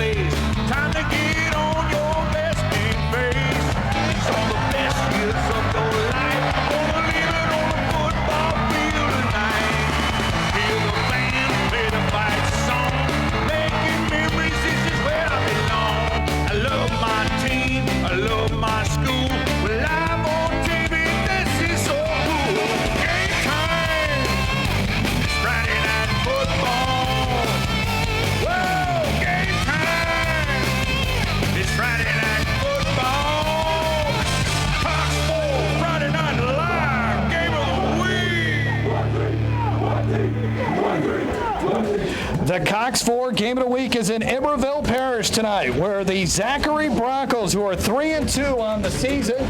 place. Time to get on your best game face. Some of the best years of your life. Gonna leave it on the football field tonight. Hear the band play the fight song. Making memories, this is where I belong. I love my team, I love my school. We're live on TV, this is so cool. Game time, it's Friday night football. Whoa, game time, it's Friday night football. Cox 4, Friday night live, game of the week. The Cox 4 Game of the Week is in Iberville Parish tonight, where the Zachary Broncos, who are 3-2 on the season,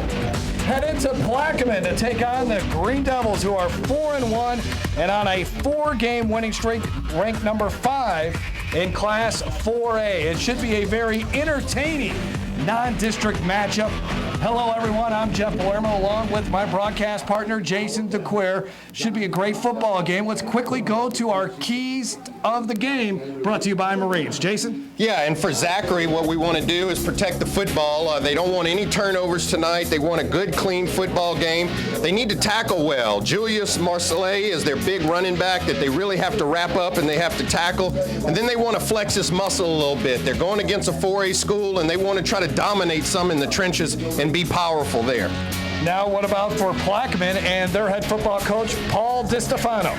head into Plaquemine to take on the Green Devils, who are 4-1 and on a 4-game winning streak, ranked number 5 in Class 4A. It should be a very entertaining non-district matchup. Hello, everyone. I'm Jeff Palermo, along with my broadcast partner, Jason DeQuire. Should be a great football game. Let's quickly go to our keys of the game, brought to you by Marines. Jason? Yeah, and for Zachary, what we want to do is protect the football. They don't want any turnovers tonight. They want a good, clean football game. They need to tackle well. Julius Marcellet is their big running back that they really have to wrap up and they have to tackle. And then they want to flex this muscle a little bit. They're going against a 4A school, and they want to try to dominate some in the trenches and be powerful there. Now, what about for Plaquemine and their head football coach, Paul DiStefano?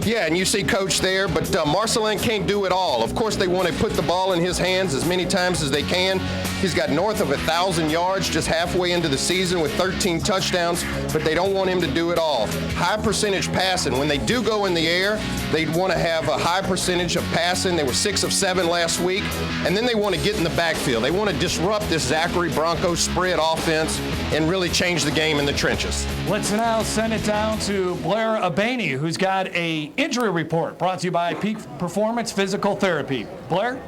Yeah, and you see Coach there, but Marcelin can't do it all. Of course, they want to put the ball in his hands as many times as they can. He's got north of 1,000 yards just halfway into the season with 13 touchdowns, but they don't want him to do it all. High percentage passing. When they do go in the air, they want to have a high percentage of passing. They were 6 of 7 last week, and then they want to get in the backfield. They want to disrupt this Zachary Broncos spread offense and really change the game in the trenches. Let's now send it down to Blair Abaney, who's got a injury report brought to you by Peak Performance Physical Therapy. Blair?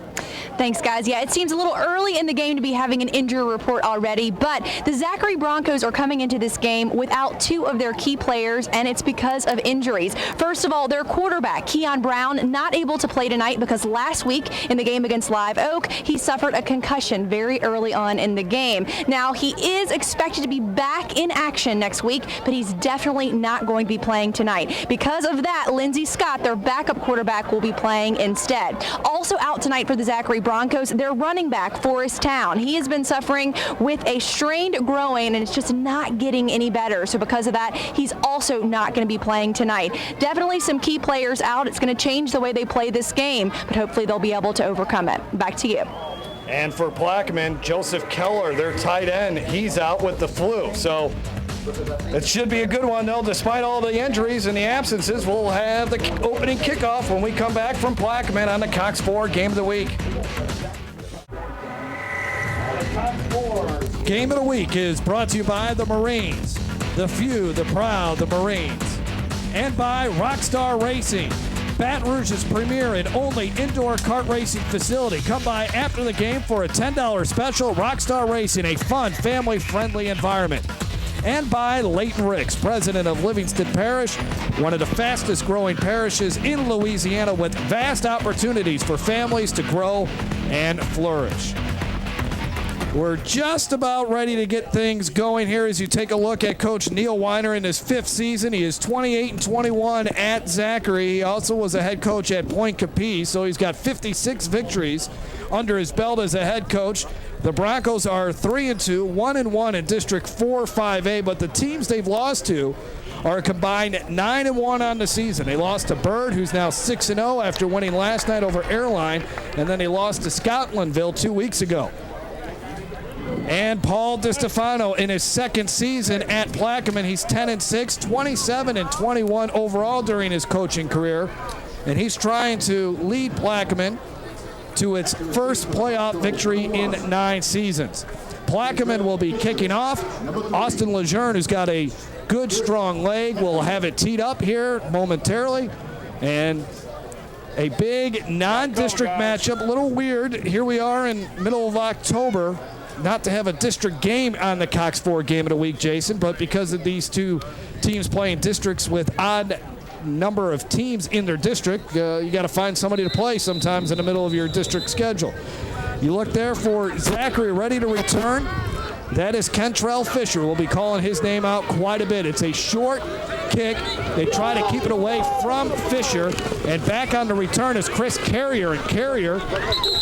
Thanks, guys. Yeah, it seems a little early in the game to be having an injury report already, but the Zachary Broncos are coming into this game without 2 of their key players, and it's because of injuries. First of all, their quarterback, Keon Brown, not able to play tonight because last week in the game against Live Oak, he suffered a concussion very early on in the game. Now, he is expected to be back in action next week, but he's definitely not going to be playing tonight. Because of that, Lindsey Scott, their backup quarterback, will be playing instead. Also out tonight for the Zachary Broncos, their running back, Forrest Town. He has been suffering with a strained groin, and it's just not getting any better. So because of that, he's also not going to be playing tonight. Definitely some key players out. It's going to change the way they play this game, but hopefully they'll be able to overcome it. Back to you. And for Plaquemine, Joseph Keller, their tight end, he's out with the flu. So it should be a good one, though. Despite all the injuries and the absences, we'll have the opening kickoff when we come back from Plaquemine on the Cox 4 Game of the Week. Game of the Week is brought to you by the Marines, the few, the proud, the Marines, and by Rockstar Racing, Baton Rouge's premier and only indoor kart racing facility. Come by after the game for a $10 special. Rockstar Racing, a fun, family-friendly environment. And by Leighton Ricks, president of Livingston Parish, one of the fastest growing parishes in Louisiana with vast opportunities for families to grow and flourish. We're just about ready to get things going here as you take a look at Coach Neil Weiner in his 5th season. He is 28-21 at Zachary. He also was a head coach at Point Capiz, so he's got 56 victories under his belt as a head coach. The Broncos are 3-2, 1-1 in District 4-5A, but the teams they've lost to are a combined 9-1 on the season. They lost to Bird, who's now 6-0 after winning last night over Airline, and then they lost to Scotlandville 2 weeks ago. And Paul DiStefano in his 2nd season at Plaquemine, he's 10-6, 27-21 overall during his coaching career, and he's trying to lead Plaquemine to its first playoff victory in 9 seasons. Plaquemine will be kicking off. Austin Lejeune, who's got a good, strong leg, will have it teed up here momentarily. And a big non-district matchup, a little weird. Here we are in middle of October, not to have a district game on the Cox 4 Game of the Week, Jason, but because of these two teams playing districts with odd number of teams in their district, you got to find somebody to play sometimes in the middle of your district schedule. You look there for Zachary ready to return. That is Kentrell Fisher. We'll be calling his name out quite a bit. It's a short kick. They try to keep it away from Fisher. And back on the return is Chris Carrier. And Carrier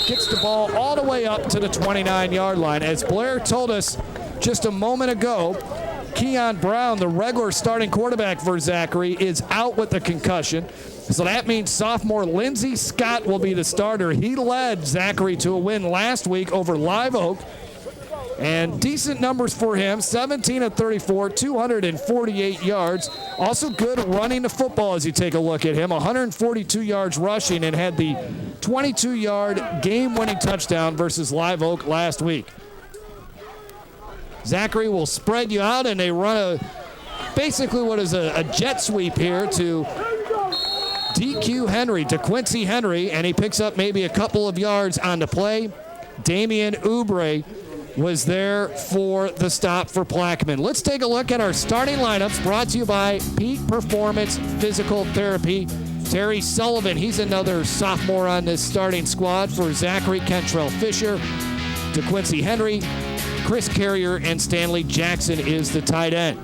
gets the ball all the way up to the 29-yard line. As Blair told us just a moment ago, Keon Brown, the regular starting quarterback for Zachary, is out with a concussion. So that means sophomore Lindsey Scott will be the starter. He led Zachary to a win last week over Live Oak. And decent numbers for him, 17 of 34, 248 yards. Also good running the football as you take a look at him, 142 yards rushing, and had the 22-yard game-winning touchdown versus Live Oak last week. Zachary will spread you out, and they run basically what is a jet sweep here to DQ Henry, to Quincy Henry, and he picks up maybe a couple of yards on the play. Damian Oubre was there for the stop for Plaquemine. Let's take a look at our starting lineups, brought to you by Peak Performance Physical Therapy. Terry Sullivan, he's another sophomore on this starting squad for Zachary. Kentrell Fisher, DeQuincy Henry, Chris Carrier, and Stanley Jackson is the tight end.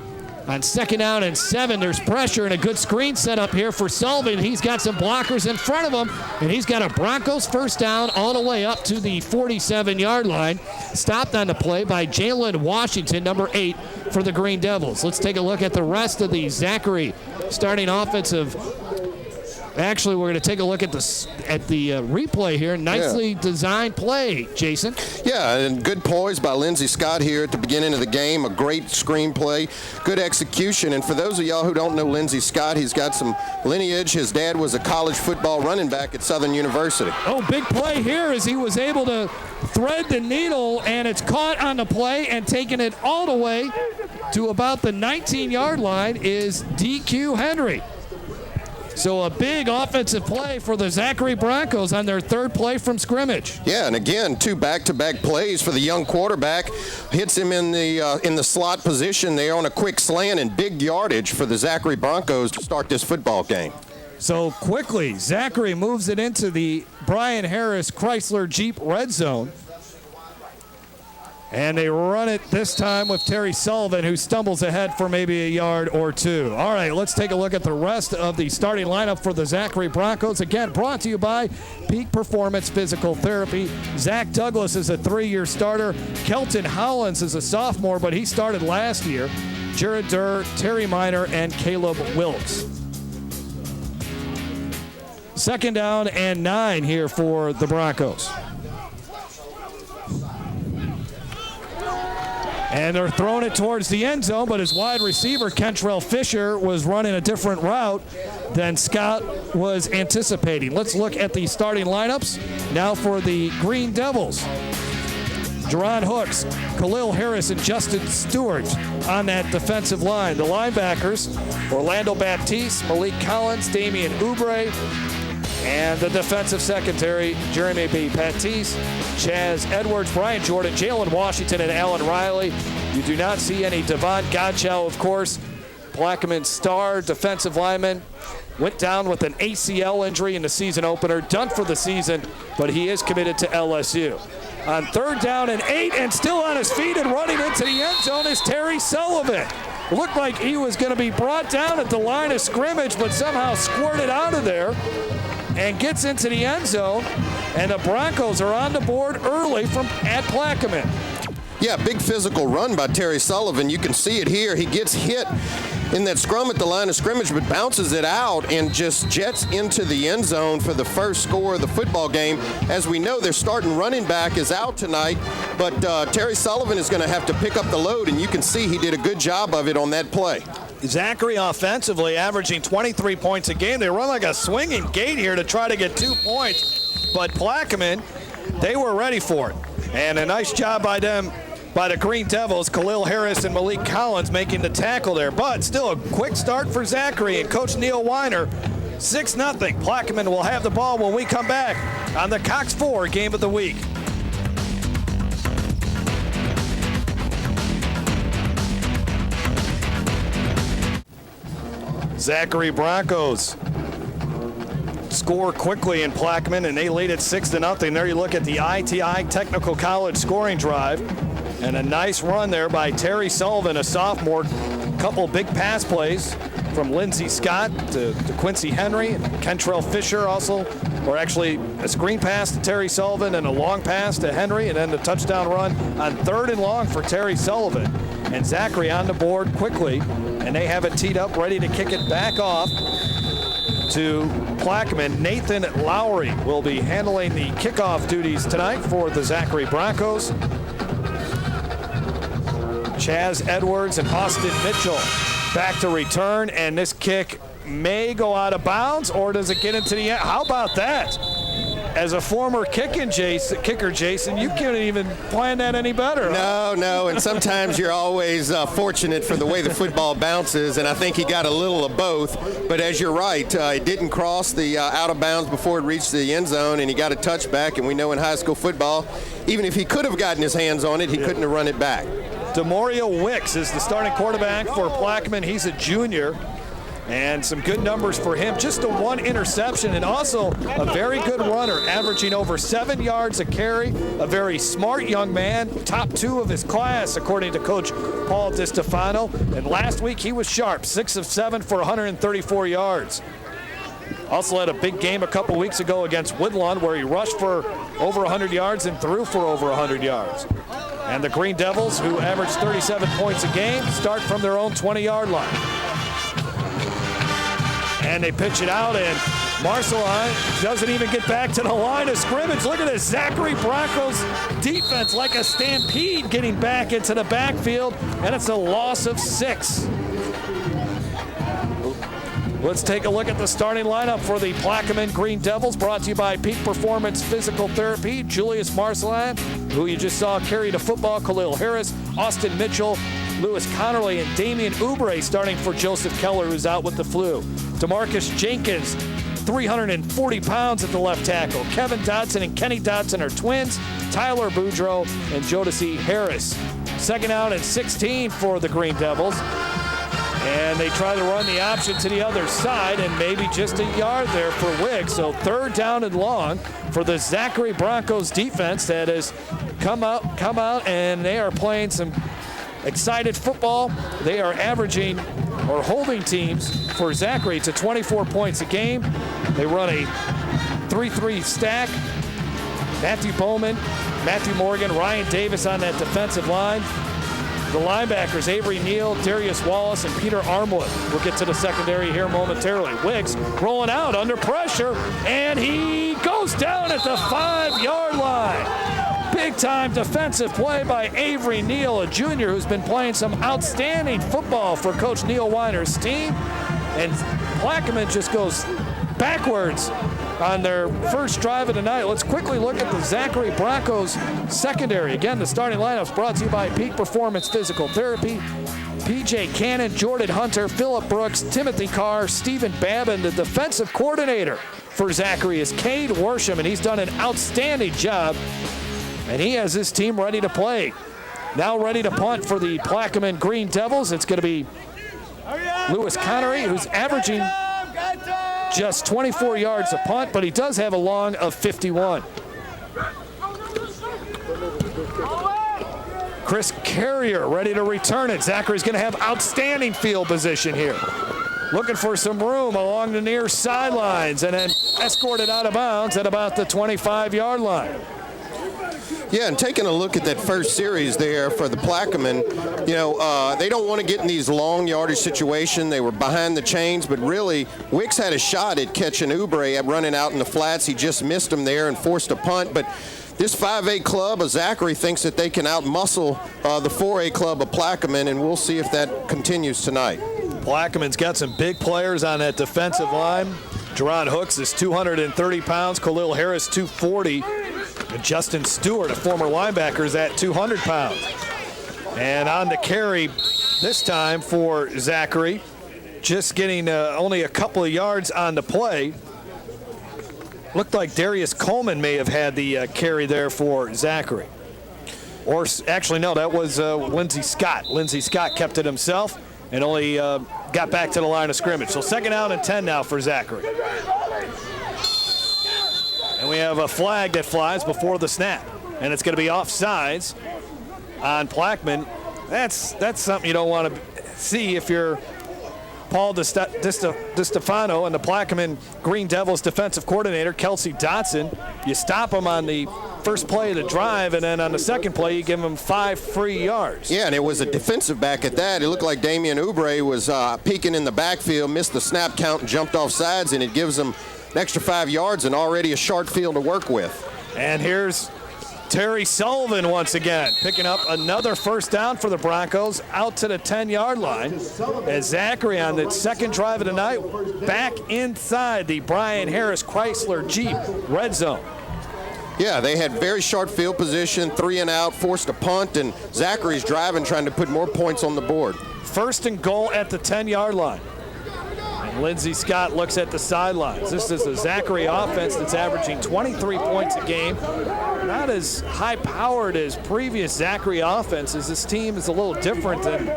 On 2nd down and 7, there's pressure and a good screen set up here for Sullivan. He's got some blockers in front of him, and he's got a Broncos first down all the way up to the 47-yard line. Stopped on the play by Jalen Washington, number 8 for the Green Devils. Let's take a look at the rest of the Zachary starting offensive. Actually, we're going to take a look at the replay here. Nicely designed play, Jason. Yeah, and good poise by Lindsey Scott here at the beginning of the game. A great screenplay, good execution. And for those of y'all who don't know Lindsey Scott, he's got some lineage. His dad was a college football running back at Southern University. Oh, big play here as he was able to thread the needle, and it's caught on the play, and taking it all the way to about the 19-yard line is DQ Henry. So a big offensive play for the Zachary Broncos on their 3rd play from scrimmage. Yeah, and again, 2 back-to-back plays for the young quarterback. Hits him in the slot position there on a quick slant, and big yardage for the Zachary Broncos to start this football game. So quickly, Zachary moves it into the Brian Harris Chrysler Jeep red zone. And they run it this time with Terry Sullivan, who stumbles ahead for maybe a yard or 2. All right, let's take a look at the rest of the starting lineup for the Zachary Broncos. Again, brought to you by Peak Performance Physical Therapy. Zach Douglas is a 3-year starter. Kelton Hollins is a sophomore, but he started last year. Jared Durr, Terry Miner, and Caleb Wilkes. 2nd down and 9 here for the Broncos. And they're throwing it towards the end zone, but his wide receiver, Kentrell Fisher, was running a different route than Scott was anticipating. Let's look at the starting lineups now for the Green Devils. Jerron Hooks, Khalil Harris, and Justin Stewart on that defensive line. The linebackers, Orlando Baptiste, Malik Collins, Damian Oubre, and the defensive secondary, Jeremy B. Baptiste, Chaz Edwards, Brian Jordan, Jalen Washington, and Alan Riley. You do not see any Devon Godchow, of course. Plaquemine star defensive lineman. Went down with an ACL injury in the season opener. Done for the season, but he is committed to LSU. On 3rd down and 8, and still on his feet and running into the end zone is Terry Sullivan. Looked like he was going to be brought down at the line of scrimmage, but somehow squirted out of there and gets into the end zone, and the Broncos are on the board early at Plaquemine. Yeah, big physical run by Terry Sullivan. You can see it here. He gets hit in that scrum at the line of scrimmage, but bounces it out and just jets into the end zone for the first score of the football game. As we know, their starting running back is out tonight, but Terry Sullivan is going to have to pick up the load, and you can see he did a good job of it on that play. Zachary offensively averaging 23 points a game. They run like a swinging gate here to try to get 2 points, but Plaquemine, they were ready for it. And a nice job by them, by the Green Devils, Khalil Harris and Malik Collins making the tackle there. But still a quick start for Zachary and Coach Neil Weiner. 6-0. Plaquemine will have the ball when we come back on the Cox 4 Game of the Week. Zachary Broncos score quickly in Plaquemine, and they lead it 6-0. There you look at the ITI Technical College scoring drive, and a nice run there by Terry Sullivan, a sophomore. Couple big pass plays from Lindsey Scott to Quincy Henry, and Kentrell Fisher also, or actually a screen pass to Terry Sullivan and a long pass to Henry, and then the touchdown run on 3rd and long for Terry Sullivan. And Zachary on the board quickly, and they have it teed up, ready to kick it back off to Plaquemine. Nathan Lowry will be handling the kickoff duties tonight for the Zachary Broncos. Chaz Edwards and Austin Mitchell back to return, and this kick may go out of bounds, or does it get into the end? How about that? As a former kicker, Jason, you can't even plan that any better. No, and sometimes you're always fortunate for the way the football bounces, and I think he got a little of both. But as you're right, it didn't cross the out of bounds before it reached the end zone, and he got a touchback, and we know in high school football, even if he could have gotten his hands on it, he couldn't have run it back. Demario Wicks is the starting quarterback for Plaquemine. He's a junior, and some good numbers for him. Just a 1 interception, and also a very good runner, averaging over 7 yards a carry. A very smart young man, top 2 of his class, according to Coach Paul DiStefano. And last week he was sharp, 6 of 7 for 134 yards. Also had a big game a couple weeks ago against Woodlawn, where he rushed for over 100 yards and threw for over 100 yards. And the Green Devils, who average 37 points a game, start from their own 20-yard line. And they pitch it out, and Marceline doesn't even get back to the line of scrimmage. Look at this, Zachary Broncos defense like a stampede getting back into the backfield, and it's a loss of 6. Let's take a look at the starting lineup for the Plaquemine Green Devils, brought to you by Peak Performance Physical Therapy. Julius Marceline, who you just saw carry the football, Khalil Harris, Austin Mitchell, Lewis Connerly, and Damian Oubre starting for Joseph Keller, who's out with the flu. DeMarcus Jenkins, 340 pounds at the left tackle. Kevin Dodson and Kenny Dodson are twins. Tyler Boudreaux and Jodeci Harris. 2nd out and 16 for the Green Devils. And they try to run the option to the other side, and maybe just a yard there for Wiggs. So 3rd down and long for the Zachary Broncos defense that has come out, and they are playing some excited football. They are averaging or holding teams for Zachary to 24 points a game. They run a 3-3 stack. Matthew Bowman, Matthew Morgan, Ryan Davis on that defensive line. The linebackers, Avery Neal, Darius Wallace, and Peter Armwood. We'll get to the secondary here momentarily. Wiggs rolling out under pressure, and he goes down at the 5-yard line. Big-time defensive play by Avery Neal, a junior who's been playing some outstanding football for Coach Neil Weiner's team. And Plaquemine just goes backwards on their first drive of the night. Let's quickly look at the Zachary Broncos secondary. Again, the starting lineup's brought to you by Peak Performance Physical Therapy. P.J. Cannon, Jordan Hunter, Phillip Brooks, Timothy Carr, Stephen Babin. The defensive coordinator for Zachary is Cade Worsham, and he's done an outstanding job. And he has his team ready to play. Now ready to punt for the Plaquemine Green Devils. It's going to be Lewis Connery, who's averaging just 24 yards a punt, but he does have a long of 51. Chris Carrier ready to return it. Zachary's going to have outstanding field position here. Looking for some room along the near sidelines, and then escorted out of bounds at about the 25-yard line. Yeah, and taking a look at that first series there for the Plaquemine, they don't want to get in these long yardage situations. They were behind the chains, but really, Wicks had a shot at catching Oubre at running out in the flats. He just missed him there and forced a punt. But this 5A club of Zachary thinks that they can outmuscle the 4A club of Plaquemine, and we'll see if that continues tonight. Plaquemine's got some big players on that defensive line. Jerron Hooks is 230 pounds. Khalil Harris, 240. And Justin Stewart, a former linebacker, is at 200 pounds. And on the carry this time for Zachary, just getting only a couple of yards on the play. Looked like Darius Coleman may have had the carry there for Zachary. Or actually, no, that was Lindsey Scott. Lindsey Scott kept it himself and only got back to the line of scrimmage. So 2nd out and 10 now for Zachary. have a flag that flies before the snap, and it's going to be offsides on Plaqman. That's something you don't want to see if you're Paul DiStefano and the Plaquemine Green Devils defensive coordinator, Kelsey Dotson. You stop him on the first play of the drive, and then on the second play, you give him 5 free yards. Yeah, and it was a defensive back at that. It looked like Damian Oubre was peeking in the backfield, missed the snap count, and jumped off sides, and it gives him an extra 5 yards and already a short field to work with. And here's Terry Sullivan once again, picking up another first down for the Broncos out to the 10-yard line. As Zachary on the second drive of the night back inside the Brian Harris Chrysler Jeep red zone. Yeah, they had very short field position, 3 and out, forced a punt, and Zachary's driving, trying to put more points on the board. First and goal at the 10-yard line. And Lindsey Scott looks at the sidelines. This is a Zachary offense that's averaging 23 points a game. Not as high-powered as previous Zachary offenses. This team is a little different than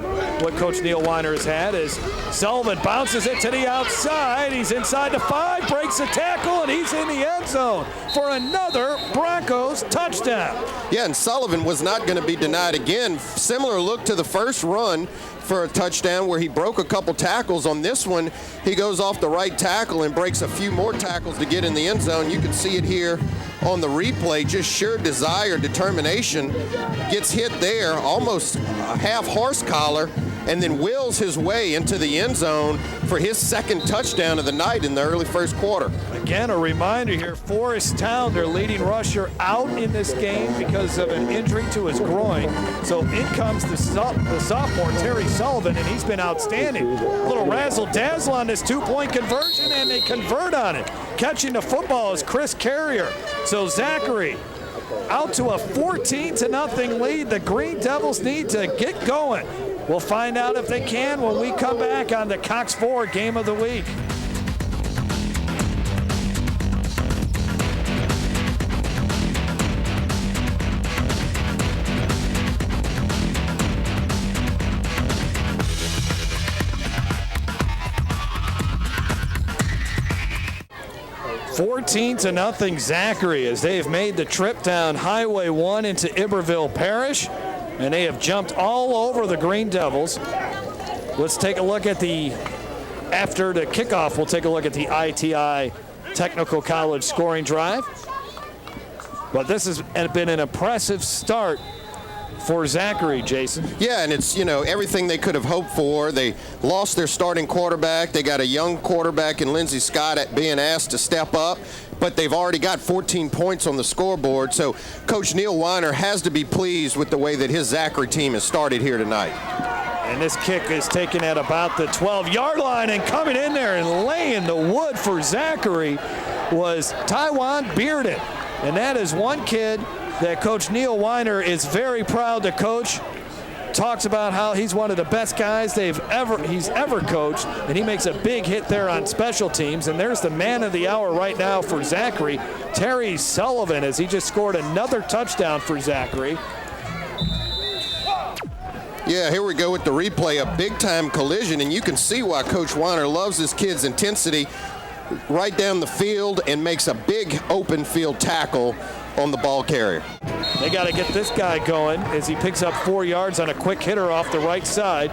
what Coach Neil Weiner has had, as Sullivan bounces it to the outside. He's inside the 5, breaks a tackle, and he's in the end zone for another Broncos touchdown. Yeah, and Sullivan was not going to be denied again. Similar look to the first run for a touchdown where he broke a couple tackles. On this one, he goes off the right tackle and breaks a few more tackles to get in the end zone. You can see it here on the replay, just sheer desire, determination, gets hit there, almost a half horse collar, and then wills his way into the end zone for his second touchdown of the night in the early first quarter. Again, a reminder here, Forrest Town, their leading rusher, out in this game because of an injury to his groin. So in comes the sophomore, Terry Sullivan, and he's been outstanding. A little razzle-dazzle on this 2-point conversion, and they convert on it. Catching the football is Chris Carrier. So Zachary out to a 14-0 lead. The Green Devils need to get going. We'll find out if they can when we come back on the Cox 4 Game of the Week. (14-0) Zachary, as they've made the trip down Highway 1 into Iberville Parish, and they have jumped all over the Green Devils. Let's take a look at after the kickoff, we'll take a look at the ITI Technical College scoring drive. But this has been an impressive start for Zachary, Jason. Yeah, and it's, everything they could have hoped for. They lost their starting quarterback. They got a young quarterback in Lindsey Scott being asked to step up, but they've already got 14 points on the scoreboard. So Coach Neil Weiner has to be pleased with the way that his Zachary team has started here tonight. And this kick is taken at about the 12-yard line, and coming in there and laying the wood for Zachary was Taiwan Bearden. And that is one kid that Coach Neil Weiner is very proud to coach. Talks about how he's one of the best guys he's ever coached, and he makes a big hit there on special teams. And there's the man of the hour right now for Zachary, Terry Sullivan, as he just scored another touchdown for Zachary. Yeah, here we go with the replay, a big-time collision, and you can see why Coach Weiner loves this kid's intensity. Right down the field and makes a big open field tackle on the ball carrier. They got to get this guy going as he picks up 4 yards on a quick hitter off the right side.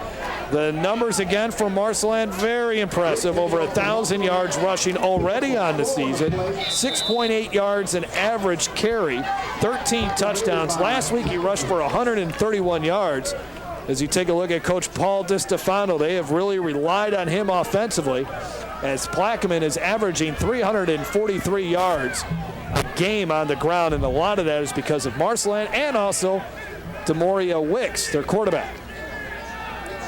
The numbers again for Marceland, very impressive. Over 1,000 yards rushing already on the season. 6.8 yards an average carry, 13 touchdowns. Last week he rushed for 131 yards. As you take a look at Coach Paul DiStefano, they have really relied on him offensively, as Plaquemine is averaging 343 yards a game on the ground, and a lot of that is because of Marceland and also Demoria Wicks, their quarterback.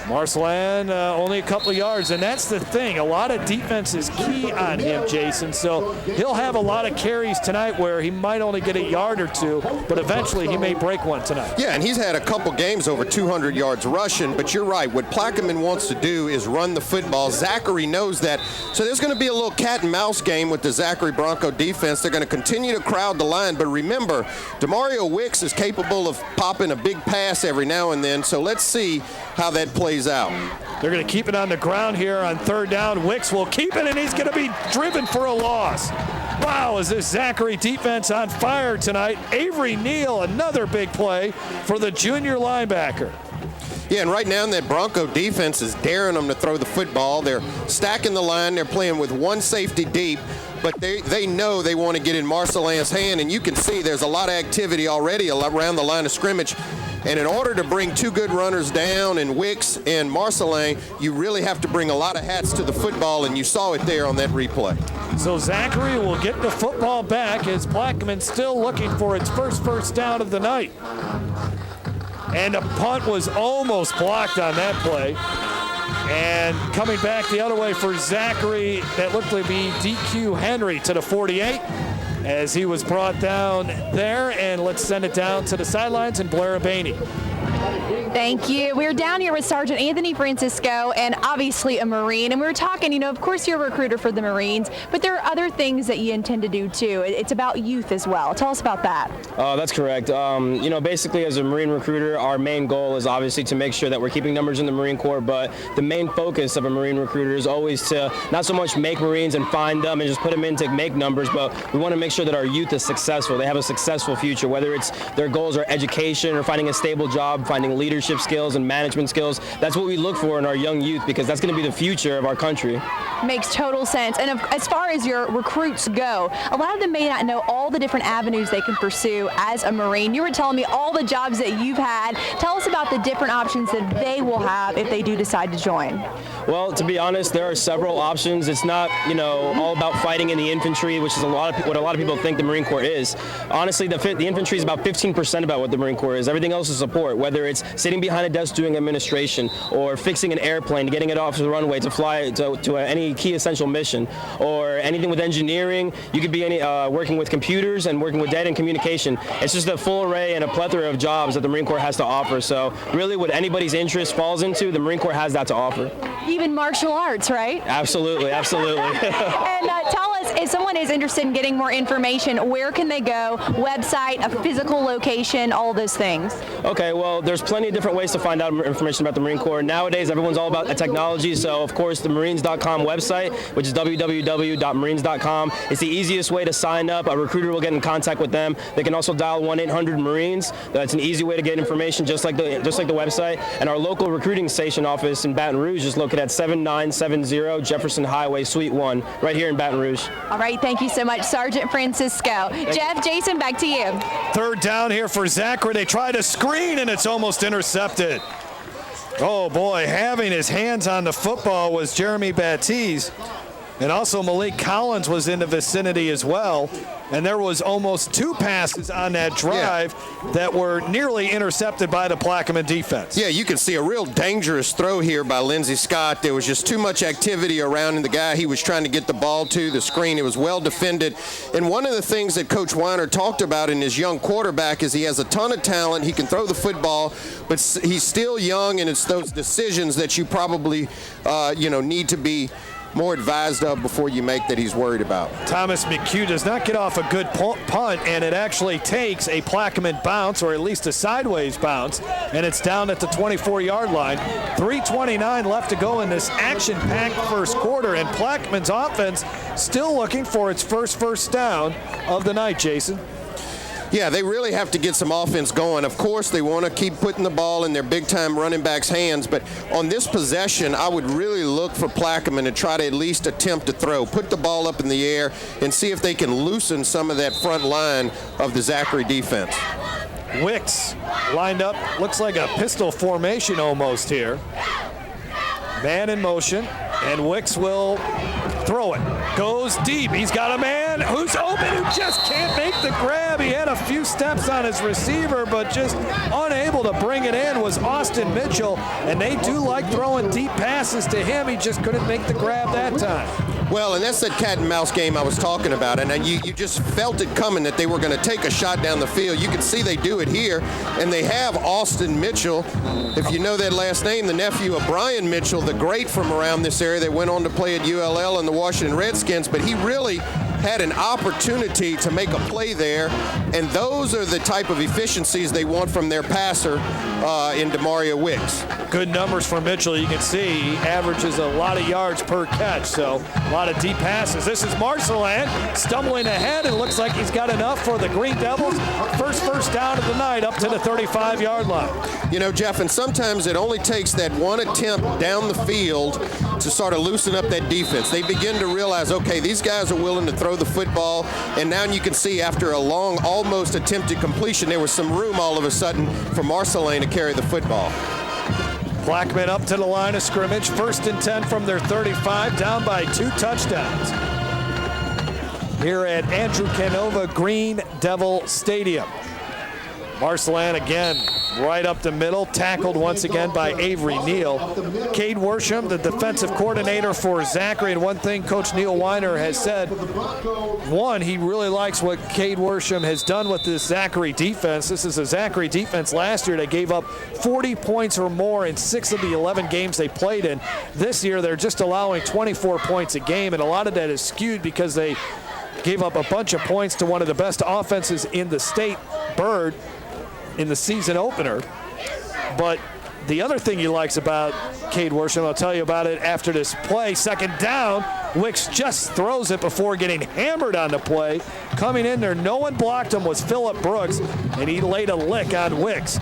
Marceland only a couple of yards, and that's the thing. A lot of defense is key on him, Jason, so he'll have a lot of carries tonight where he might only get a yard or two, but eventually he may break one tonight. Yeah, and he's had a couple games over 200 yards rushing, but you're right. What Plaquemine wants to do is run the football. Zachary knows that, so there's going to be a little cat and mouse game with the Zachary Bronco defense. They're going to continue to crowd the line, but remember, Demoria Wicks is capable of popping a big pass every now and then, so let's see how that plays out. They're going to keep it on the ground here on third down. Wicks will keep it, and he's going to be driven for a loss. Wow, is this Zachary defense on fire tonight. Avery Neal, another big play for the junior linebacker. Yeah, and right now that Bronco defense is daring them to throw the football. They're stacking the line. They're playing with one safety deep, but they know they want to get in Marcelin's hand, and you can see there's a lot of activity already around the line of scrimmage. And in order to bring two good runners down in Wicks and Marcelin, you really have to bring a lot of hats to the football, and you saw it there on that replay. So Zachary will get the football back as Plaquemine still looking for its first down of the night. And a punt was almost blocked on that play. And coming back the other way for Zachary, that looked to be DQ Henry to the 48 as he was brought down there. And let's send it down to the sidelines and Blair Abaney. Thank you. We're down here with Sergeant Anthony Francisco and obviously a Marine. And we were talking, of course you're a recruiter for the Marines, but there are other things that you intend to do too. It's about youth as well. Tell us about that. That's correct. Basically as a Marine recruiter, our main goal is obviously to make sure that we're keeping numbers in the Marine Corps, but the main focus of a Marine recruiter is always to not so much make Marines and find them and just put them in to make numbers, but we want to make sure that our youth is successful. They have a successful future, whether it's their goals are education or finding a stable job, finding leadership skills and management skills. That's what we look for in our young youth because that's going to be the future of our country. Makes total sense. And as far as your recruits go, a lot of them may not know all the different avenues they can pursue as a Marine. You were telling me all the jobs that you've had. Tell us about the different options that they will have if they do decide to join. Well, to be honest, there are several options. It's not, all about fighting in the infantry, which is what a lot of people think the Marine Corps is. Honestly, the infantry is about 15% about what the Marine Corps is. Everything else is support, whether it's sitting behind a desk doing administration or fixing an airplane, getting it off the runway to fly to any key essential mission, or anything with engineering. You could be working with computers and working with data and communication. It's just a full array and a plethora of jobs that the Marine Corps has to offer. So really what anybody's interest falls into, the Marine Corps has that to offer. Even martial arts, right? Absolutely, absolutely. And tell us, if someone is interested in getting more information, where can they go? Website, a physical location, all those things. Okay, well, there's plenty of different ways to find out information about the Marine Corps. Nowadays, everyone's all about technology, so of course the Marines.com website, which is www.marines.com. It's the easiest way to sign up. A recruiter will get in contact with them. They can also dial 1-800-MARINES. That's an easy way to get information, just like the website. And our local recruiting station office in Baton Rouge is located at 7970 Jefferson Highway, Suite 1, right here in Baton Rouge. All right, thank you so much, Sergeant Francisco. Jeff, Jason, back to you. Third down here for Zachary. They try to screen, and it's almost intercepted. Oh, boy, having his hands on the football was Jeremy Baptiste. And also Malik Collins was in the vicinity as well. And there was almost two passes on that drive that were nearly intercepted by the Plaquemine defense. Yeah, you can see a real dangerous throw here by Lindsey Scott. There was just too much activity around the guy he was trying to get the ball to, the screen. It was well defended. And one of the things that Coach Weiner talked about in his young quarterback is he has a ton of talent. He can throw the football, but he's still young, and it's those decisions that you probably, need to be more advised of before you make that he's worried about. Thomas McHugh does not get off a good punt, and it actually takes a Plaquemine bounce, or at least a sideways bounce, and it's down at the 24-yard line. 3:29 left to go in this action-packed first quarter, and Plaquemine's offense still looking for its first down of the night, Jason. Yeah, they really have to get some offense going. Of course, they want to keep putting the ball in their big-time running backs' hands, but on this possession, I would really look for Plaquemine to try to at least attempt to throw. Put the ball up in the air and see if they can loosen some of that front line of the Zachary defense. Wicks lined up, looks like a pistol formation almost here. Man in motion, and Wicks will throw it. Goes deep. He's got a man who's open, who just can't make the grab. He had a few steps on his receiver, but just unable to bring it in was Austin Mitchell, and they do like throwing deep passes to him. He just couldn't make the grab that time. Well, and that's that cat and mouse game I was talking about, and you just felt it coming that they were going to take a shot down the field. You can see they do it here, and they have Austin Mitchell. If you know that last name, the nephew of Brian Mitchell, the great from around this area that went on to play at ULL and the Washington Redskins, but he really had an opportunity to make a play there, and those are the type of efficiencies they want from their passer in Demario Wicks. Good numbers for Mitchell. You can see he averages a lot of yards per catch, so a lot of deep passes. This is Marcelin stumbling ahead, and looks like he's got enough for the Green Devils. First down of the night up to the 35-yard line. You know, Jeff, and sometimes it only takes that one attempt down the field to sort of loosen up that defense. They begin to realize, okay, these guys are willing to throw the football, and now you can see after a long, almost attempted completion, there was some room all of a sudden for Marcelin to carry the football. Plaq up to the line of scrimmage. 1st and 10 from their 35, down by 2 touchdowns. Here at Andrew Canova Green Devil Stadium. Marcelin again right up the middle, tackled once again by Avery Neal. Cade Worsham, the defensive coordinator for Zachary, and one thing Coach Neil Weiner has said, one, he really likes what Cade Worsham has done with this Zachary defense. This is a Zachary defense last year that gave up 40 points or more in 6 of the 11 games they played in. This year they're just allowing 24 points a game, and a lot of that is skewed because they gave up a bunch of points to one of the best offenses in the state, Bird, in the season opener. But the other thing he likes about Cade Worsham, I'll tell you about it after this play. 2nd down, Wicks just throws it before getting hammered on the play. Coming in there, no one blocked him, was Phillip Brooks, and he laid a lick on Wicks.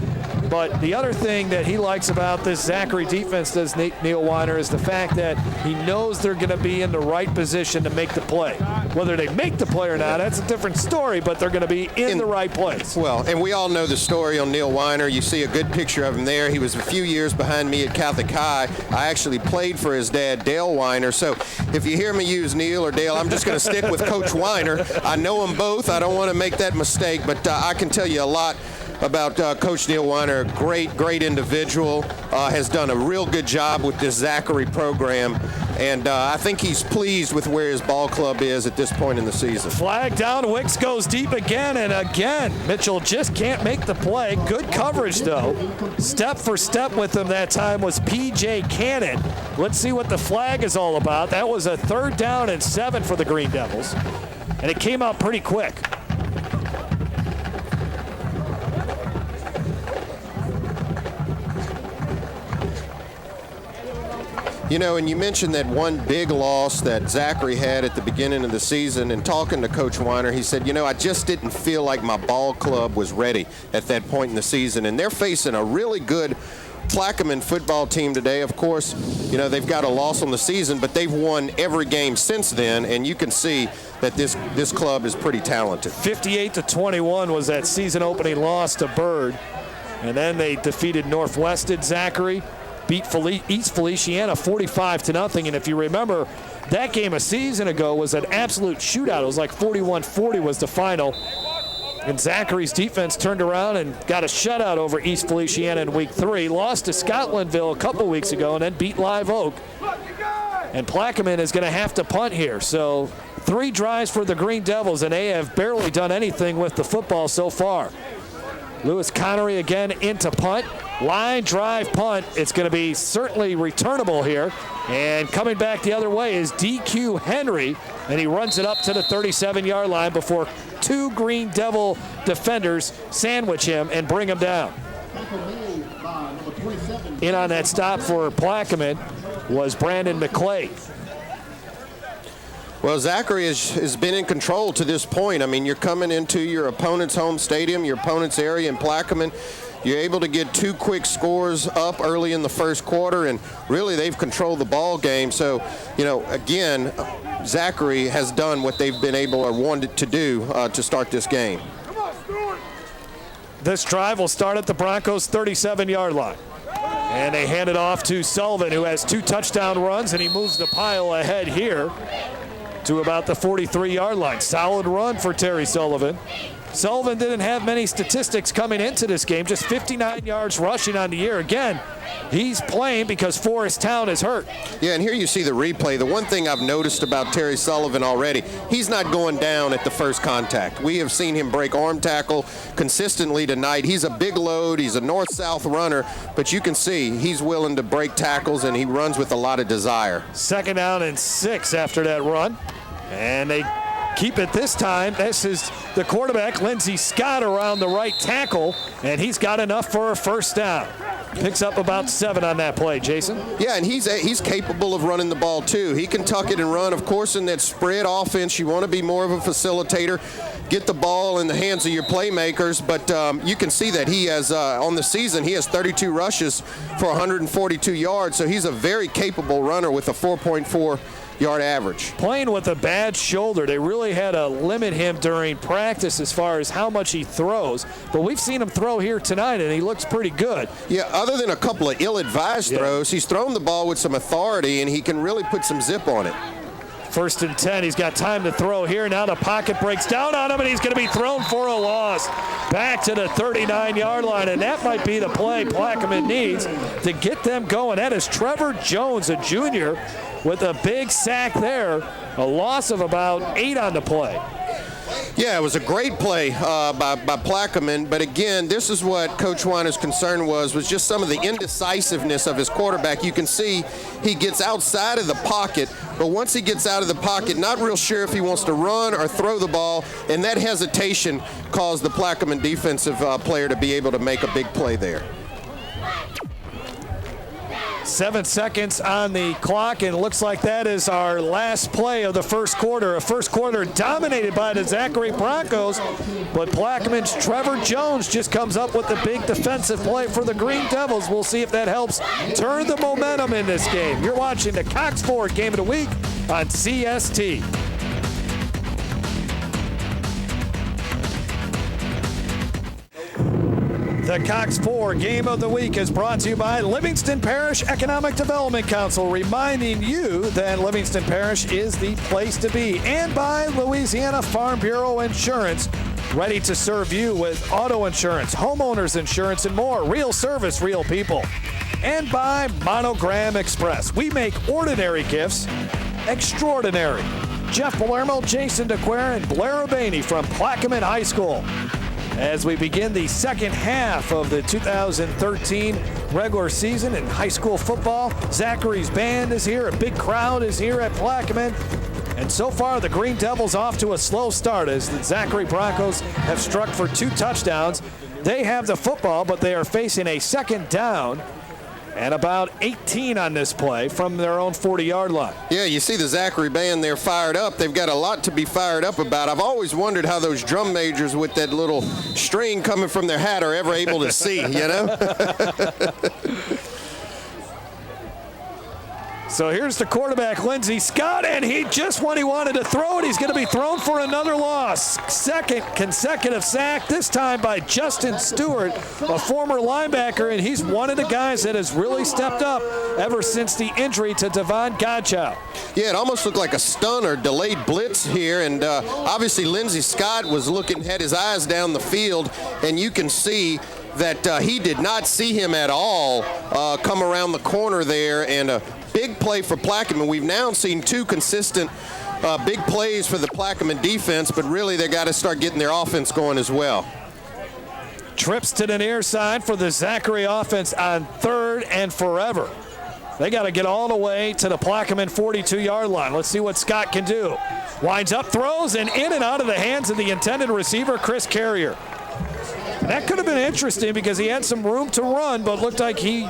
But the other thing that he likes about this Zachary defense, does Neil Weiner, is the fact that he knows they're going to be in the right position to make the play. Whether they make the play or not, that's a different story, but they're going to be in the right place. Well, and we all know the story on Neil Weiner. You see a good picture of him there. He was a few years behind me at Catholic High. I actually played for his dad, Dale Weiner. So if you hear me use Neil or Dale, I'm just going to stick with Coach Weiner. I know them both. I don't want to make that mistake, but I can tell you a lot about Coach Neil Weiner. Great individual, has done a real good job with this Zachary program, and I think he's pleased with where his ball club is at this point in the season. Flag down, Wicks goes deep again, and again, Mitchell just can't make the play. Good coverage, though. Step for step with him that time was P.J. Cannon. Let's see what the flag is all about. That was a 3rd down and 7 for the Green Devils, and it came out pretty quick. You know, and you mentioned that one big loss that Zachary had at the beginning of the season, and talking to Coach Weiner, he said, you know, I just didn't feel like my ball club was ready at that point in the season, and they're facing a really good Plaquemine football team today. Of course, you know, they've got a loss on the season, but they've won every game since then, and you can see that this club is pretty talented. 58-21 was that season opening loss to Bird, and then they defeated Northwested Zachary, beat East Feliciana 45-0, and if you remember, that game a season ago was an absolute shootout. It was like 41-40 was the final. And Zachary's defense turned around and got a shutout over East Feliciana in week 3. Lost to Scotlandville a couple weeks ago and then beat Live Oak. And Plaquemine is going to have to punt here. So 3 drives for the Green Devils, and they have barely done anything with the football so far. Lewis Connery again into punt. Line drive punt. It's going to be certainly returnable here. And coming back the other way is DQ Henry, and he runs it up to the 37-yard line before 2 Green Devil defenders sandwich him and bring him down. In on that stop for Plaquemine was Brandon McClay. Well, Zachary has been in control to this point. I mean, you're coming into your opponent's home stadium, your opponent's area in Plaquemine. You're able to get 2 quick scores up early in the first quarter, and really they've controlled the ball game. So, you know, again, Zachary has done what they've been able or wanted to do to start this game. This drive will start at the Broncos' 37-yard line. And they hand it off to Sullivan, who has 2 touchdown runs, and he moves the pile ahead here to about the 43-yard line. Solid run for Terry Sullivan. Sullivan didn't have many statistics coming into this game, just 59 yards rushing on the year. Again, he's playing because Forest Town is hurt. Yeah, and here you see the replay. The one thing I've noticed about Terry Sullivan already, he's not going down at the first contact. We have seen him break arm tackle consistently tonight. He's a big load. He's a north-south runner, but you can see he's willing to break tackles, and he runs with a lot of desire. 2nd down and 6 after that run. And they keep it this time. This is the quarterback, Lindsey Scott, around the right tackle, and he's got enough for a first down. Picks up about 7 on that play, Jason. Yeah, and he's capable of running the ball too. He can tuck it and run. Of course, in that spread offense, you want to be more of a facilitator, get the ball in the hands of your playmakers. But you can see that he has, on the season, he has 32 rushes for 142 yards. So he's a very capable runner with a 4.4-yard average. Playing with a bad shoulder, they really had to limit him during practice as far as how much he throws. But we've seen him throw here tonight, and he looks pretty good. Yeah, other than a couple of ill-advised throws, he's thrown the ball with some authority, and he can really put some zip on it. 1st and 10, he's got time to throw here. Now the pocket breaks down on him, and he's going to be thrown for a loss. Back to the 39-yard line, and that might be the play Plaquemine needs to get them going. That is Trevor Jones, a junior, with a big sack there. A loss of about 8 on the play. Yeah, it was a great play by Plaquemine, but again, this is what Coach Weiner's concern was just some of the indecisiveness of his quarterback. You can see he gets outside of the pocket, but once he gets out of the pocket, not real sure if he wants to run or throw the ball, and that hesitation caused the Plaquemine defensive player to be able to make a big play there. 7 seconds on the clock, and it looks like that is our last play of the first quarter. A first quarter dominated by the Zachary Broncos, but Plaquemine's Trevor Jones just comes up with the big defensive play for the Green Devils. We'll see if that helps turn the momentum in this game. You're watching the Cox Ford Game of the Week on CST. The Cox 4 Game of the Week is brought to you by Livingston Parish Economic Development Council, reminding you that Livingston Parish is the place to be, and by Louisiana Farm Bureau Insurance, ready to serve you with auto insurance, homeowners insurance, and more. Real service, real people. And by Monogram Express. We make ordinary gifts extraordinary. Jeff Palermo, Jason DeQuare, and Blair Abaney from Plaquemine High School. As we begin the second half of the 2013 regular season in high school football, Zachary's band is here. A big crowd is here at Plaquemine. And so far, the Green Devils off to a slow start as the Zachary Broncos have struck for 2 touchdowns. They have the football, but they are facing a second down and about 18 on this play from their own 40-yard line. Yeah, you see the Zachary band there fired up. They've got a lot to be fired up about. I've always wondered how those drum majors with that little string coming from their hat are ever able to see, you know? So here's the quarterback, Lindsey Scott, and he just when he wanted to throw it, he's going to be thrown for another loss. Second consecutive sack, this time by Justin Stewart, a former linebacker, and he's one of the guys that has really stepped up ever since the injury to Devon Godchow. Yeah, it almost looked like a stun or delayed blitz here, and obviously Lindsey Scott was had his eyes down the field, and you can see that he did not see him at all come around the corner there, and a big play for Plaquemine. We've now seen 2 consistent big plays for the Plaquemine defense, but really they got to start getting their offense going as well. Trips to the near side for the Zachary offense on 3rd and forever. They got to get all the way to the Plaquemine 42-yard line. Let's see what Scott can do. Winds up, throws, and in and out of the hands of the intended receiver, Chris Carrier. That could have been interesting because he had some room to run, but looked like he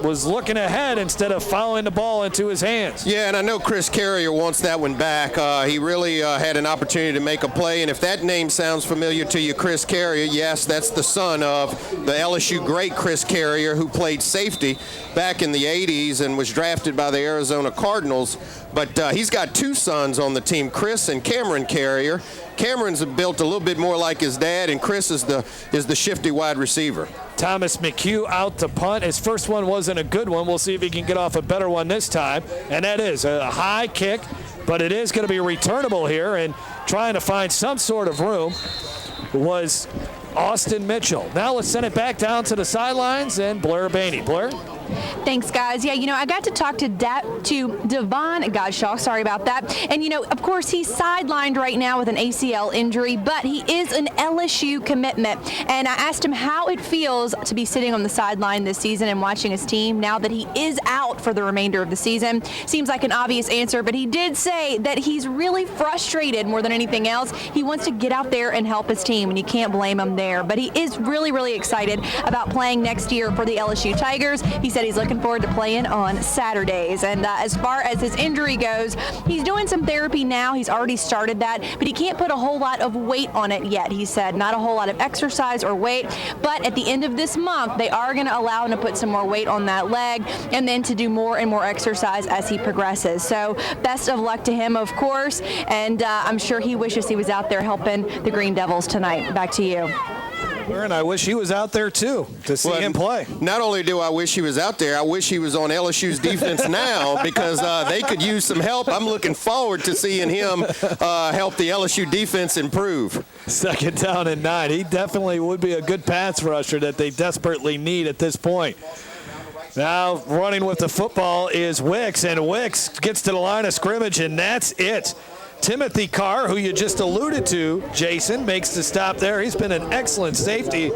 was looking ahead instead of fouling the ball into his hands. Yeah, and I know Chris Carrier wants that one back. He really had an opportunity to make a play, and if that name sounds familiar to you, Chris Carrier, yes, that's the son of the LSU great Chris Carrier, who played safety back in the 80s and was drafted by the Arizona Cardinals. But he's got 2 sons on the team, Chris and Cameron Carrier. Cameron's built a little bit more like his dad, and Chris is the shifty wide receiver. Thomas McHugh out to punt. His first one wasn't a good one. We'll see if he can get off a better one this time. And that is a high kick, but it is going to be returnable here, and trying to find some sort of room was Austin Mitchell. Now let's send it back down to the sidelines and Blair Abaney. Blair? Thanks, guys. Yeah, I got to talk to Devon Godshaw. Sorry about that. And, of course, he's sidelined right now with an ACL injury, but he is an LSU commitment. And I asked him how it feels to be sitting on the sideline this season and watching his team now that he is out for the remainder of the season. Seems like an obvious answer, but he did say that he's really frustrated more than anything else. He wants to get out there and help his team, and you can't blame him there. But he is really, really excited about playing next year for the LSU Tigers. He said he's looking forward to playing on Saturdays. And as far as his injury goes, he's doing some therapy now. He's already started that, but he can't put a whole lot of weight on it yet. He said not a whole lot of exercise or weight, but at the end of this month, they are going to allow him to put some more weight on that leg and then to do more and more exercise as he progresses. So best of luck to him, of course, and I'm sure he wishes he was out there helping the Green Devils tonight. Back to you. And I wish he was out there, too, to see him play. Not only do I wish he was out there, I wish he was on LSU's defense now because they could use some help. I'm looking forward to seeing him help the LSU defense improve. 2nd down and 9. He definitely would be a good pass rusher that they desperately need at this point. Now running with the football is Wicks, and Wicks gets to the line of scrimmage, and that's it. Timothy Carr, who you just alluded to, Jason, makes the stop there. He's been an excellent safety.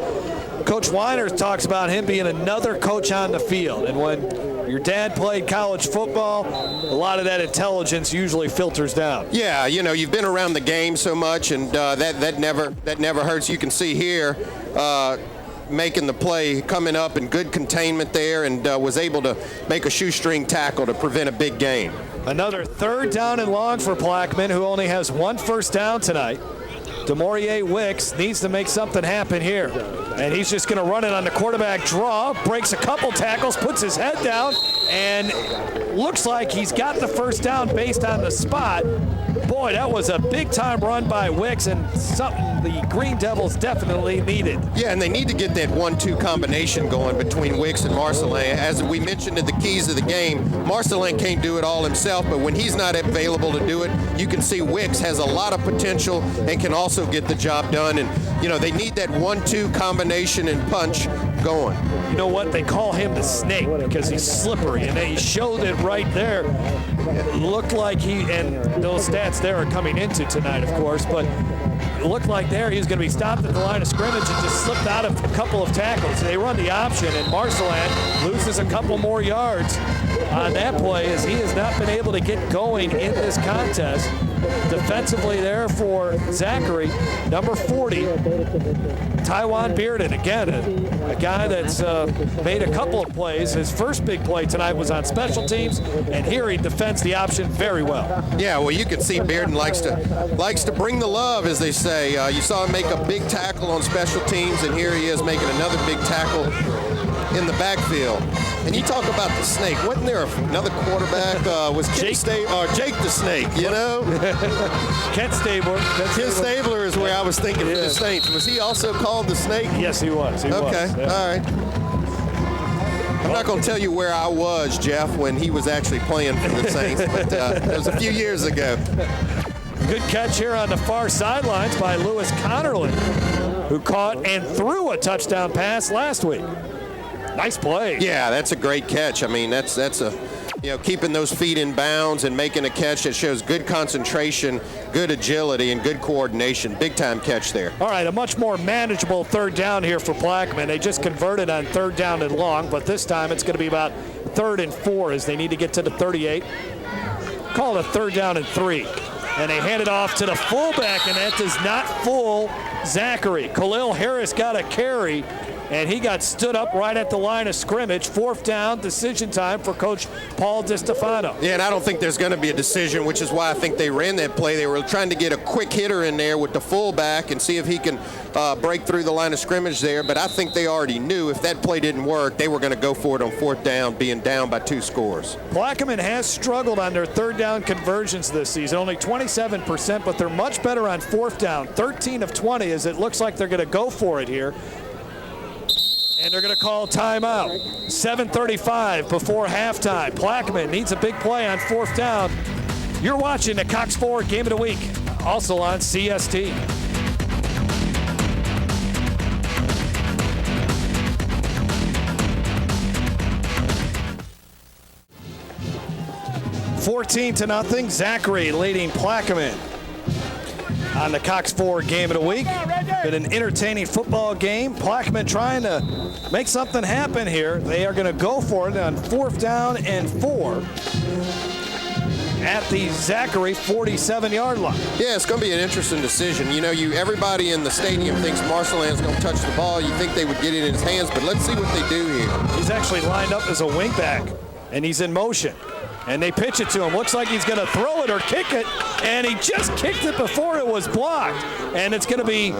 Coach Weiner talks about him being another coach on the field. And when your dad played college football, a lot of that intelligence usually filters down. Yeah, you've been around the game so much, and that never hurts. You can see here making the play, coming up in good containment there, and was able to make a shoestring tackle to prevent a big gain. Another 3rd down and long for Plaquemine, who only has 1 first down tonight. DeMaurier Wicks needs to make something happen here. And he's just going to run it on the quarterback draw, breaks a couple tackles, puts his head down, and looks like he's got the first down based on the spot. Boy, that was a big-time run by Wicks and something the Green Devils definitely needed. Yeah, and they need to get that 1-2 combination going between Wicks and Marcelin. As we mentioned in the keys of the game, Marcelin can't do it all himself, but when he's not available to do it, you can see Wicks has a lot of potential and can also get the job done. And, they need that 1-2 combination and punch going. You know what? They call him the snake because he's slippery, and he showed it right there. It looked like and those stats there are coming into tonight, of course, but it looked like there he was going to be stopped at the line of scrimmage and just slipped out of a couple of tackles. They run the option, and Marcelin loses a couple more yards on that play as he has not been able to get going in this contest. Defensively there for Zachary, number 40, Tywan Bearden. Again, a guy that's made a couple of plays. His first big play tonight was on special teams, and here he defends the option very well. Yeah, well, you can see Bearden likes to bring the love, as they say. You saw him make a big tackle on special teams, and here he is making another big tackle in the backfield. And you talk about the snake. Wasn't there another quarterback? Was Jake the Snake, Kent Stabler. Kent Stabler is where I was thinking for the Saints. Was he also called the Snake? Yes, he was. Okay, Yeah. all right. I'm not going to tell you where I was, Jeff, when he was actually playing for the Saints, but it was a few years ago. Good catch here on the far sidelines by Lewis Connerly, who caught and threw a touchdown pass last week. Nice play. Yeah, that's a great catch. I mean, that's keeping those feet in bounds and making a catch that shows good concentration, good agility, and good coordination. Big-time catch there. All right, a much more manageable 3rd down here for Plaquemine. They just converted on 3rd down and long, but this time it's going to be about 3rd and 4 as they need to get to the 38. Call it a 3rd down and 3. And they hand it off to the fullback, and that does not fool Zachary. Khalil Harris got a carry, and he got stood up right at the line of scrimmage. 4th down, decision time for Coach Paul DiStefano. Yeah, and I don't think there's going to be a decision, which is why I think they ran that play. They were trying to get a quick hitter in there with the fullback and see if he can break through the line of scrimmage there. But I think they already knew if that play didn't work, they were going to go for it on 4th down, being down by 2 scores. Plaquemine has struggled on their 3rd down conversions this season, only 27%, but they're much better on 4th down, 13 of 20, as it looks like they're going to go for it here. And they're going to call timeout. 7:35 before halftime. Plaquemine needs a big play on 4th down. You're watching the Cox Forward Game of the Week, also on CST. 14-0, Zachary leading Plaquemine on the Cox 4 game of the week. Been an entertaining football game. Plaquemine trying to make something happen here. They are going to go for it on 4th down and 4 at the Zachary 47-yard line. Yeah, it's going to be an interesting decision. You know, everybody in the stadium thinks Marcelin's going to touch the ball. You think they would get it in his hands, but let's see what they do here. He's actually lined up as a wingback, and he's in motion. And they pitch it to him. Looks like he's going to throw it or kick it, and he just kicked it before it was blocked. And it's going to be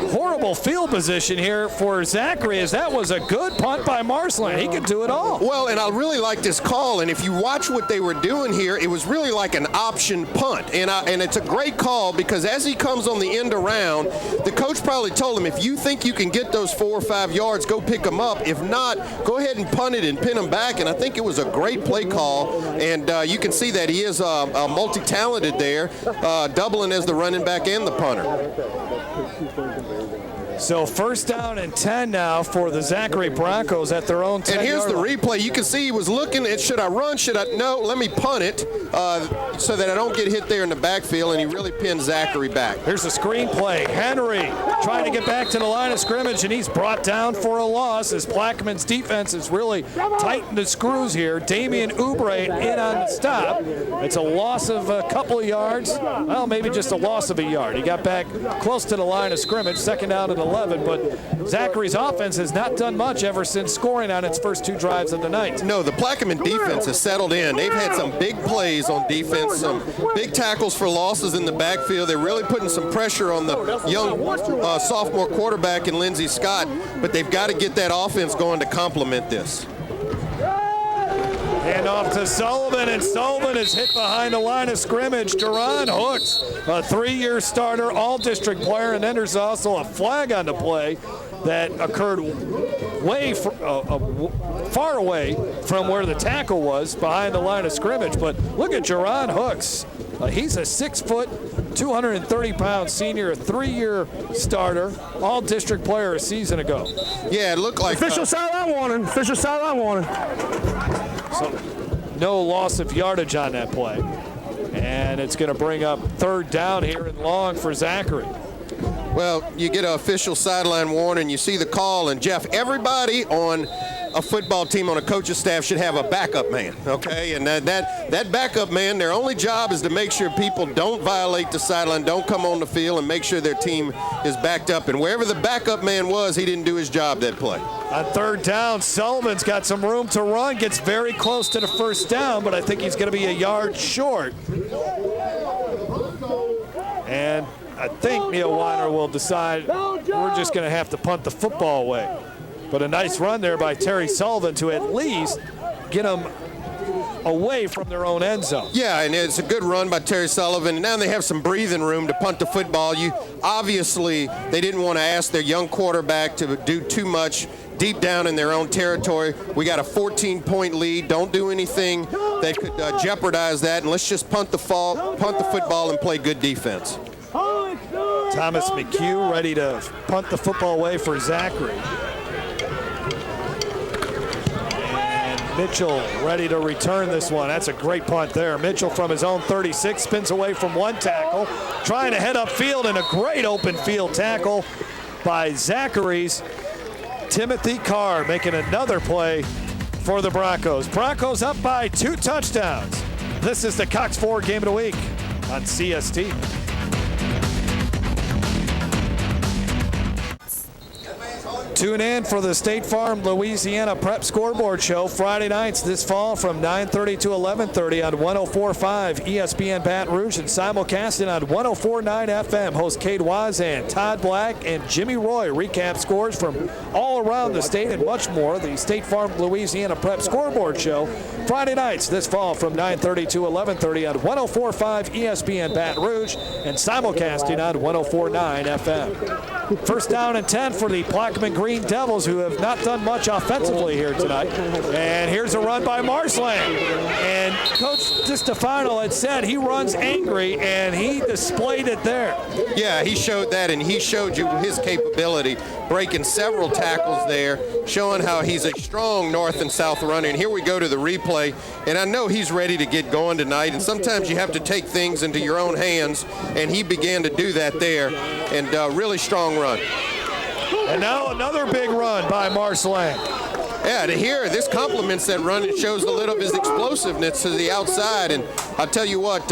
horrible field position here for Zachary, as that was a good punt by Marcelin. He could do it all. Well, and I really like this call, and if you watch what they were doing here, it was really like an option punt. And it's a great call, because as he comes on the end around, the coach probably told him, if you think you can get those 4 or 5 yards, go pick them up. If not, go ahead and punt it and pin them back. And I think it was a great play call. And you can see that he is multi-talented there, doubling as the running back and the punter. So 1st down and 10 now for the Zachary Broncos at their own 10-yard line. And here's the replay. You can see he was looking at, should I run? No, let me punt it so that I don't get hit there in the backfield, and he really pinned Zachary back. Here's the screenplay. Henry trying to get back to the line of scrimmage, and he's brought down for a loss as Plaquemine's defense has really tightened the screws here. Damian Oubre in on the stop. It's a loss of a couple of yards. Well, maybe just a loss of a yard. He got back close to the line of scrimmage, 2nd down and 11, but Zachary's offense has not done much ever since scoring on its first 2 drives of the night. No, the Plaquemine defense has settled in. They've had some big plays on defense, some big tackles for losses in the backfield. They're really putting some pressure on the young sophomore quarterback in Lindsey Scott, but they've got to get that offense going to complement this. Hand off to Sullivan, and Sullivan is hit behind the line of scrimmage. Duran Hooks, a 3-year starter, all-district player, and then there's also a flag on the play that occurred far away from where the tackle was, behind the line of scrimmage. But look at Duran Hooks. He's a 6-foot, 230-pound senior, a 3-year starter, all-district player a season ago. Yeah, it looked like... Official sideline warning. Official sideline warning. So no loss of yardage on that play. And it's going to bring up 3rd down here and long for Zachary. Well, you get an official sideline warning, you see the call, and Jeff, everybody on a football team, on a coach's staff, should have a backup man, okay? And that backup man, their only job is to make sure people don't violate the sideline, don't come on the field, and make sure their team is backed up. And wherever the backup man was, he didn't do his job that play. On 3rd down, Sullivan's got some room to run, gets very close to the 1st down, but I think he's going to be a yard short. And I think Neil Weiner will decide we're just going to have to punt the football away. But a nice run there by Terry Sullivan to at least get them away from their own end zone. Yeah, and it's a good run by Terry Sullivan. And now they have some breathing room to punt the football. Obviously, they didn't want to ask their young quarterback to do too much deep down in their own territory. We got a 14-point lead. Don't do anything that could jeopardize that. And let's just punt the football and play good defense. Thomas McHugh ready to punt the football away for Zachary. Mitchell ready to return this one. That's a great punt there. Mitchell from his own 36 spins away from one tackle, trying to head upfield, and a great open field tackle by Zachary's Timothy Carr, making another play for the Broncos. Broncos up by 2 touchdowns. This is the Cox 4 game of the week on CST. Tune in for the State Farm Louisiana Prep Scoreboard Show Friday nights this fall from 9:30 to 11:30 on 104.5 ESPN Baton Rouge, and simulcasting on 104.9 FM. Host Cade Wazan, Todd Black, and Jimmy Roy recap scores from all around the state and much more. The State Farm Louisiana Prep Scoreboard Show Friday nights this fall from 9:30 to 11:30 on 104.5 ESPN Baton Rouge, and simulcasting on 104.9 FM. 1st down and 10 for the Plaquemine Green Green Devils, who have not done much offensively here tonight. And here's a run by Marceline. And Coach DiStefano had said he runs angry, and he displayed it there. Yeah, he showed that, and he showed you his capability, breaking several tackles there, showing how he's a strong north and south runner. And here we go to the replay, and I know he's ready to get going tonight, and sometimes you have to take things into your own hands, and he began to do that there, and really strong run. And now another big run by Marceline. Yeah, to hear this complements that run. It shows a little of his explosiveness to the outside. And I'll tell you what,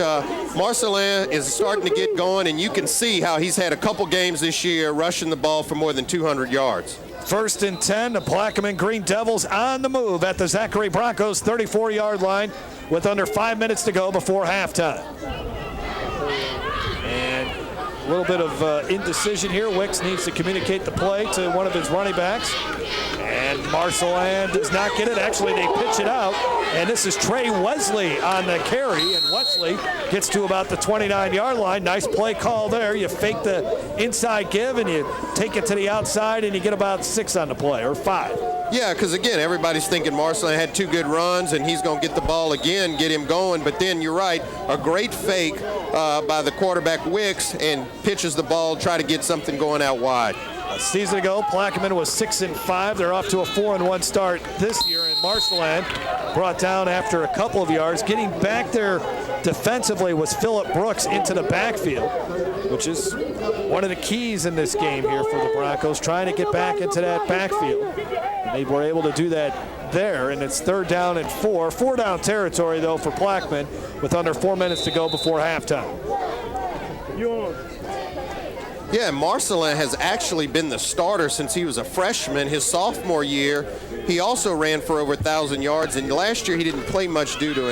Marceline is starting to get going, and you can see how he's had a couple games this year rushing the ball for more than 200 yards. 1st and 10, the Plaquemine Green Devils on the move at the Zachary Broncos 34-yard line with under 5 minutes to go before halftime. And a little bit of indecision here. Wicks needs to communicate the play to one of his running backs. And Marceline does not get it. Actually, they pitch it out. And this is Trey Wesley on the carry. And Wesley gets to about the 29-yard line. Nice play call there. You fake the inside give, and you take it to the outside, and you get about 6 on the play, or 5. Yeah, because, again, everybody's thinking Marceline had 2 good runs, and he's going to get the ball again, get him going. But then, you're right, a great fake by the quarterback Wicks, and pitches the ball, try to get something going out wide. A season ago, Plaquemine was 6-5. They're off to a 4-1 start this year, and Marceline brought down after a couple of yards. Getting back there defensively was Phillip Brooks into the backfield, which is one of the keys in this game here for the Broncos, trying to get back into that backfield. And they were able to do that there, and it's 3rd down and 4. 4-down territory, though, for Plaquemine with under 4 minutes to go before halftime. Yeah, Marceline has actually been the starter since he was a freshman. His sophomore year, he also ran for over 1,000 yards, and last year he didn't play much due to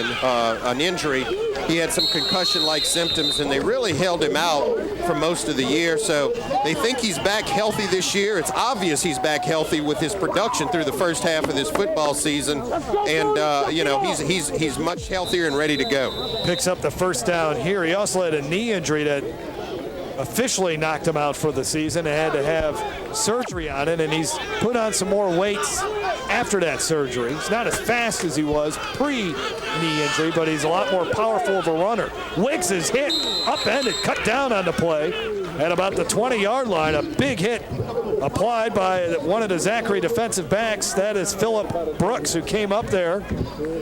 an injury. He had some concussion-like symptoms, and they really held him out for most of the year. So they think he's back healthy this year. It's obvious he's back healthy with his production through the first half of this football season, and you know, he's much healthier and ready to go. Picks up the 1st down here. He also had a knee injury that officially knocked him out for the season and had to have surgery on it, and he's put on some more weights after that surgery. He's not as fast as he was pre-knee injury, but he's a lot more powerful of a runner. Wicks is hit, upended, cut down on the play at about the 20-yard line. A big hit applied by one of the Zachary defensive backs. That is Phillip Brooks, who came up there,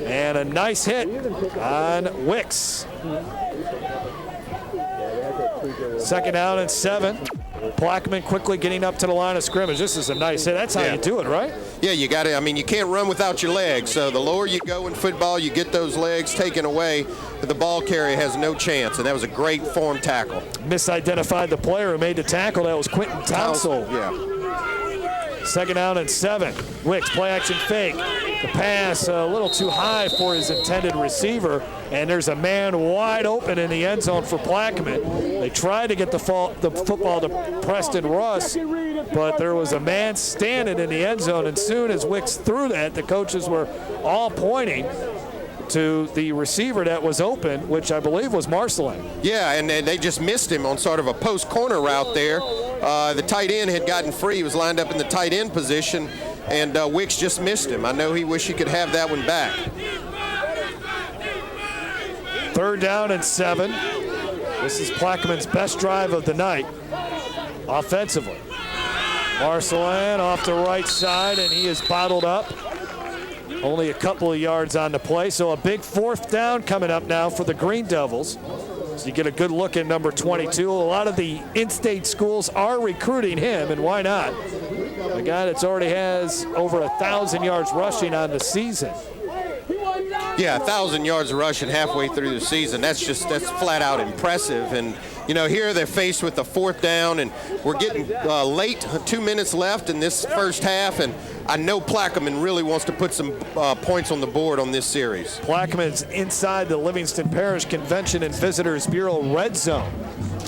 and a nice hit on Wicks. 2nd down and 7. Plaquemine quickly getting up to the line of scrimmage. This is a nice hit. That's how you do it, right? Yeah, you got to. I mean, you can't run without your legs. So the lower you go in football, you get those legs taken away. The ball carrier has no chance, and that was a great form tackle. Misidentified the player who made the tackle. That was Quentin Townsell. Yeah. 2nd down and 7. Wicks, play action fake. The pass a little too high for his intended receiver, and there's a man wide open in the end zone for Plaquemine. They tried to get the football to Preston Russ, but there was a man standing in the end zone, and soon as Wicks threw that, the coaches were all pointing to the receiver that was open, which I believe was Marceline. Yeah, and they just missed him on sort of a post corner route there. The tight end had gotten free. He was lined up in the tight end position, and Wicks just missed him. I know he wished he could have that one back. 3rd down and 7. This is Plaquemine's best drive of the night offensively. Marceline off the right side, and he is bottled up. Only a couple of yards on the play, so a big 4th down coming up now for the Green Devils. So you get a good look at number 22. A lot of the in-state schools are recruiting him, and why not? A guy that's already has over 1,000 yards rushing on the season. Yeah, 1,000 yards rushing halfway through the season. That's flat out impressive. And, you know, here they're faced with the 4th down, and we're getting late, 2 minutes left in this first half, and I know Plaquemine really wants to put some points on the board on this series. Plaquemine's inside the Livingston Parish Convention and Visitors Bureau red zone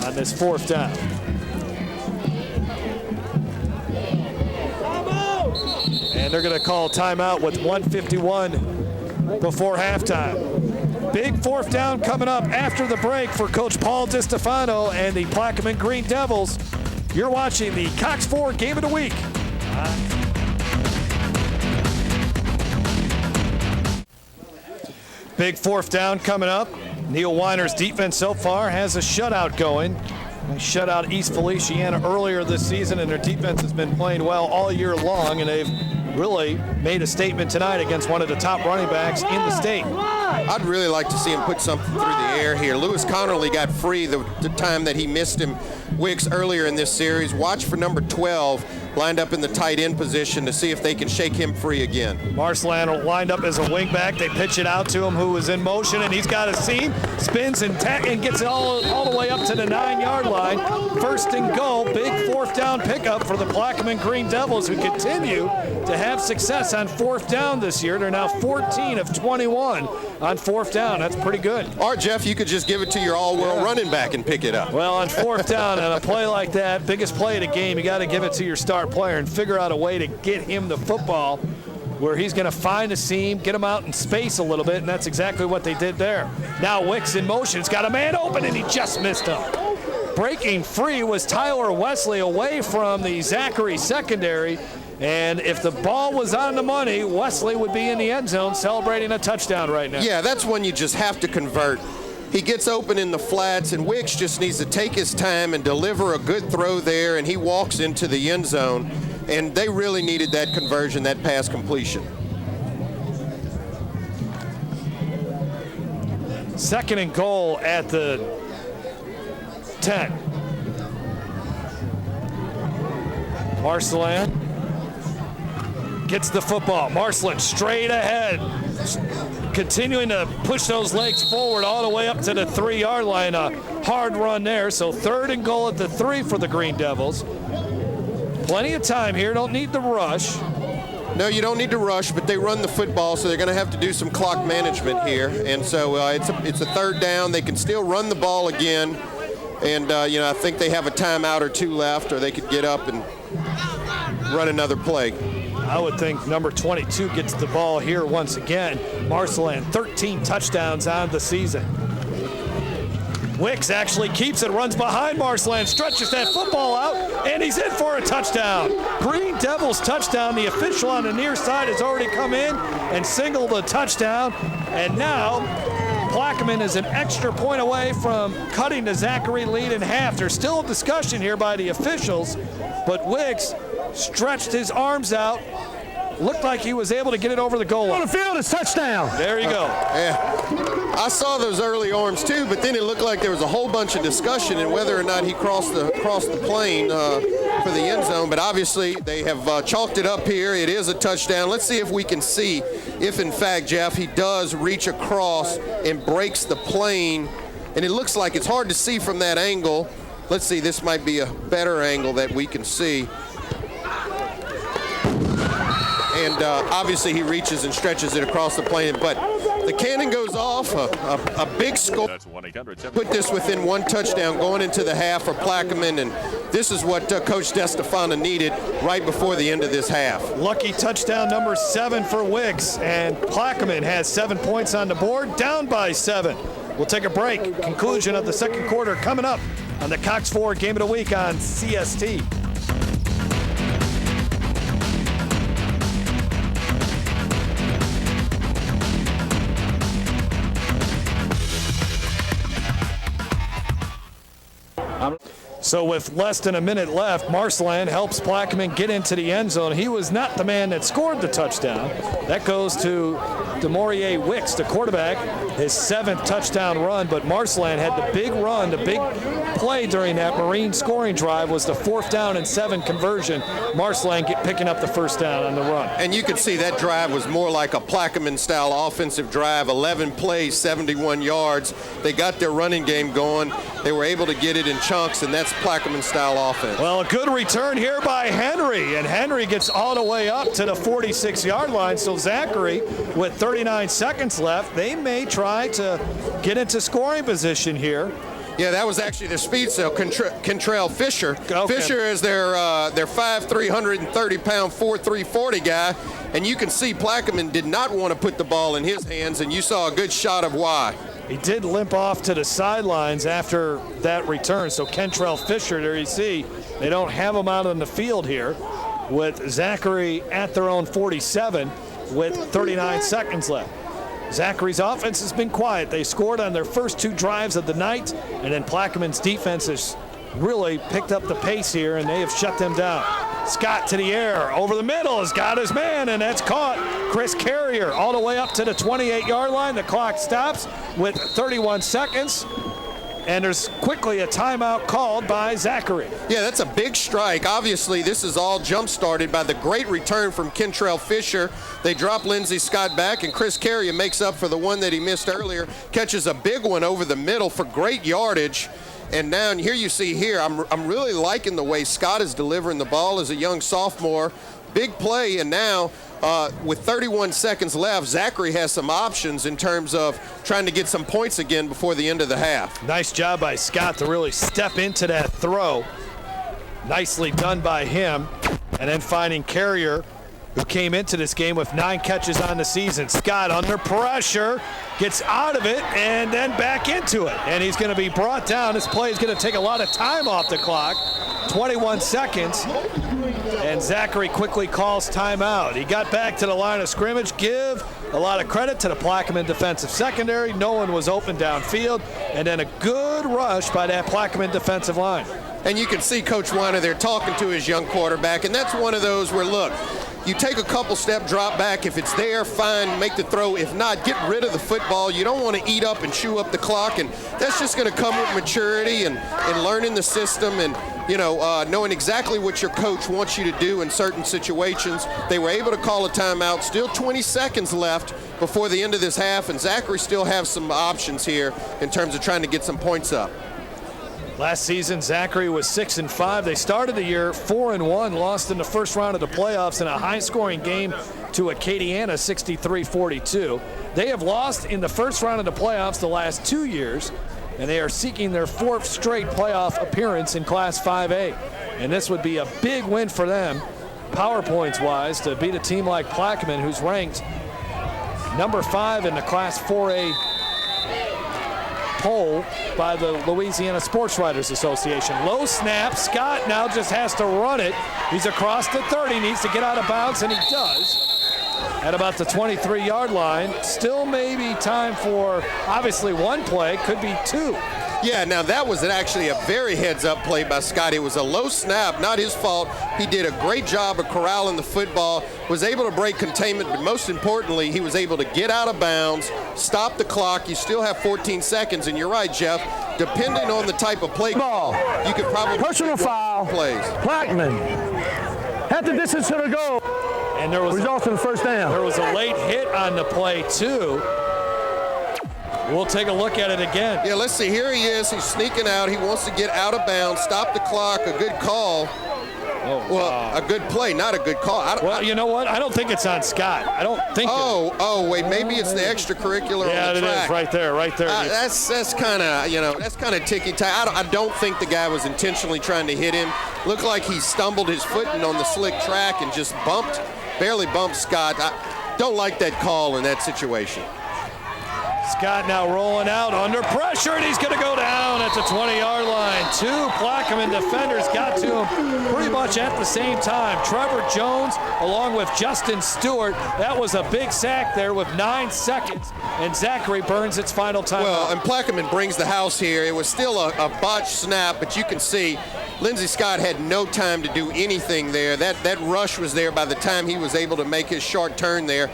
on this 4th down. And they're going to call timeout with 1:51 before halftime. Big 4th down coming up after the break for Coach Paul DiStefano and the Plaquemine Green Devils. You're watching the Cox 4 Game of the Week Big fourth down coming up. Neil Weiner's defense so far has a shutout going. They shut out East Feliciana earlier this season, and their defense has been playing well all year long, and they've really made a statement tonight against one of the top running backs in the state. I'd really like to see him put something through the air here. Lewis Connerly got free the time that he missed him, Wicks, earlier in this series. Watch for number 12 lined up in the tight end position to see if they can shake him free again. Marcelan lined up as a wingback. They pitch it out to him, who is in motion, and he's got a seam, spins and gets it all the way up to the 9-yard line. First and goal, big fourth down pickup for the Plaquemine Green Devils, who continue to have success on fourth down this year. They're now 14 of 21 on fourth down. That's pretty good. Or, Jeff, you could just give it to your all-world running back and pick it up. Well, on fourth down, and a play like that, biggest play of the game, you got to give it to your star player and figure out a way to get him the football where he's going to find a seam, get him out in space a little bit, and that's exactly what they did there. Now Wicks in motion. It's got a man open, and he just missed him. Breaking free was Tyler Wesley away from the Zachary secondary, and if the ball was on the money, Wesley would be in the end zone celebrating a touchdown right now. Yeah, that's when you just have to convert. He gets open in the flats, and Wicks just needs to take his time and deliver a good throw there, and he walks into the end zone. And they really needed that conversion, that pass completion. Second and goal at the 10. Marcelan gets the football. Marcelan straight ahead, continuing to push those legs forward all the way up to the 3-yard line. A hard run there. So third and goal at the 3 for the Green Devils. Plenty of time here, don't need the rush. No, you don't need to rush, but they run the football, so they're going to have to do some clock management here. And so it's a third down. They can still run the ball again. And, I think they have a timeout or two left, or they could get up and run another play. I would think number 22 gets the ball here once again. Marcelan, 13 touchdowns on the season. Wicks actually keeps it, runs behind Marcelan, stretches that football out, and he's in for a touchdown. Green Devils touchdown. The official on the near side has already come in and signaled a touchdown. And now Plaquemine is an extra point away from cutting the Zachary lead in half. There's still a discussion here by the officials, but Wicks stretched his arms out. Looked like he was able to get it over the goal line. On the field, it's touchdown. There you go. Yeah. I saw those early arms too, but then it looked like there was a whole bunch of discussion in whether or not he crossed the plane for the end zone. But obviously they have chalked it up here. It is a touchdown. Let's see if we can see if, in fact, Jeff, he does reach across and breaks the plane. And it looks like it's hard to see from that angle. Let's see. This might be a better angle that we can see. And obviously he reaches and stretches it across the plane, but the cannon goes off, a big score. Put this within one touchdown going into the half for Plaquemine, and this is what Coach DeStefano needed right before the end of this half. Lucky touchdown number 7 for Wicks, and Plaquemine has 7 points on the board, down by 7. We'll take a break. Conclusion of the second quarter coming up on the Cox 4 Game of the Week on CST. So with less than a minute left, Marcelan helps Plaquemine get into the end zone. He was not the man that scored the touchdown. That goes to DeMaurier Wicks, the quarterback, his 7th touchdown run. But Marcelan had the big run, the big play during that Marine scoring drive was the 4th down and 7 conversion. Marcelan picking up the first down on the run. And you could see that drive was more like a Plaquemine-style offensive drive, 11 plays, 71 yards. They got their running game going. They were able to get it in chunks, and that's Plaquemine-style offense. Well, a good return here by Henry, and Henry gets all the way up to the 46-yard line. So Zachary, with 39 seconds left, they may try to get into scoring position here. Yeah, that was actually their speed cell, Kentrell Fisher. Okay. Fisher is their 5'3", 130-pound, 4'3", 40 guy, and you can see Plaquemine did not want to put the ball in his hands, and you saw a good shot of why. He did limp off to the sidelines after that return. So Kentrell Fisher, there you see, they don't have him out on the field here. with Zachary at their own 47 with 39 seconds left. Zachary's offense has been quiet. They scored on their first 2 drives of the night, and then Plaquemines' defense has really picked up the pace here, and they have shut them down. Scott to the air, over the middle, has got his man, and that's caught. Chris Carrier all the way up to the 28-yard line. The clock stops with 31 seconds. And there's quickly a timeout called by Zachary. Yeah, that's a big strike. Obviously, this is all jump-started by the great return from Kentrell Fisher. They drop Lindsey Scott back, and Chris Carrier makes up for the one that he missed earlier, catches a big one over the middle for great yardage. And now, and here you see here, I'm really liking the way Scott is delivering the ball as a young sophomore. Big play, and now with 31 seconds left, Zachary has some options in terms of trying to get some points again before the end of the half. Nice job by Scott to really step into that throw. Nicely done by him. And then finding Carrier, who came into this game with 9 catches on the season. Scott under pressure, gets out of it, and then back into it. And he's going to be brought down. This play is going to take a lot of time off the clock. 21 seconds. And Zachary quickly calls timeout. He got back to the line of scrimmage. Give a lot of credit to the Plaquemine defensive secondary. No one was open downfield. And then a good rush by that Plaquemine defensive line. And you can see Coach Weiner there talking to his young quarterback, and that's one of those where, look, you take a couple step drop back. If it's there, fine, make the throw. If not, get rid of the football. You don't want to eat up and chew up the clock, and that's just going to come with maturity and learning the system and, you know, knowing exactly what your coach wants you to do in certain situations. They were able to call a timeout. Still 20 seconds left before the end of this half, and Zachary still has some options here in terms of trying to get some points up. Last season, Zachary was 6-5. They started the year 4-1, lost in the first round of the playoffs in a high-scoring game to Acadiana, 63-42. They have lost in the first round of the playoffs the last 2 years, and they are seeking their 4th straight playoff appearance in Class 5A. And this would be a big win for them, power points-wise, to beat a team like Plaquemine, who's ranked number 5 in the Class 4A poll by the Louisiana Sports Writers Association. Low snap. Scott now just has to run it. He's across the 30, needs to get out of bounds, and he does. At about the 23-yard line. Still maybe time for, obviously, 1 play, could be 2. Yeah, now that was actually a very heads-up play by Scott. It was a low snap, not his fault. He did a great job of corralling the football, was able to break containment, but most importantly, he was able to get out of bounds, stop the clock. You still have 14 seconds, and you're right, Jeff. Depending on the type of play call, you could probably Personal foul. Plays. Plaquemine. At the distance to the goal. And there was results in the first down. There was a late hit on the play, too. We'll take a look at it again. Yeah, let's see. Here he is. He's sneaking out. He wants to get out of bounds, stop the clock. A good call. Oh, well, a good play, not a good call. Well, you know what? I don't think it's on Scott. I don't think. Oh, wait. Maybe it's the extracurricular yeah, on the track. Yeah, it is right there, right there. That's kind of, you know, that's kind of ticky-tack. I don't think the guy was intentionally trying to hit him. Looked like he stumbled his footing on the slick track and just barely bumped Scott. I don't like that call in that situation. Scott now rolling out under pressure, and he's going to go down at the 20-yard line. 2 Plaquemine defenders got to him pretty much at the same time. Trevor Jones along with Justin Stewart. That was a big sack there with 9 seconds, and Zachary burns its final time. Well, and Plaquemine brings the house here. It was still a botched snap, but you can see Lindsey Scott had no time to do anything there. That rush was there by the time he was able to make his short turn there.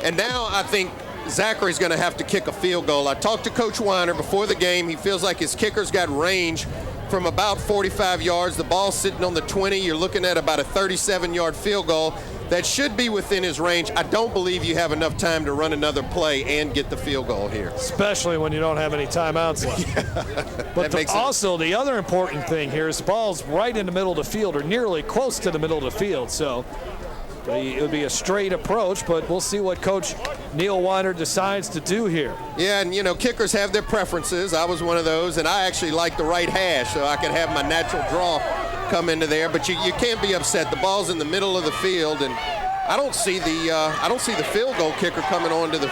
And now I think Zachary's going to have to kick a field goal. I talked to Coach Weiner before the game. He feels like his kicker's got range from about 45 yards. The ball's sitting on the 20. You're looking at about a 37-yard field goal. That should be within his range. I don't believe you have enough time to run another play and get the field goal here. Especially when you don't have any timeouts left. But also, the other important thing here is the ball's right in the middle of the field, or nearly close to the middle of the field. So it would be a straight approach, but we'll see what Coach Neil Weiner decides to do here. Yeah, and, you know, kickers have their preferences. I was one of those, and I actually like the right hash, so I could have my natural draw come into there. But you can't be upset. The ball's in the middle of the field, and I don't see the field goal kicker coming onto the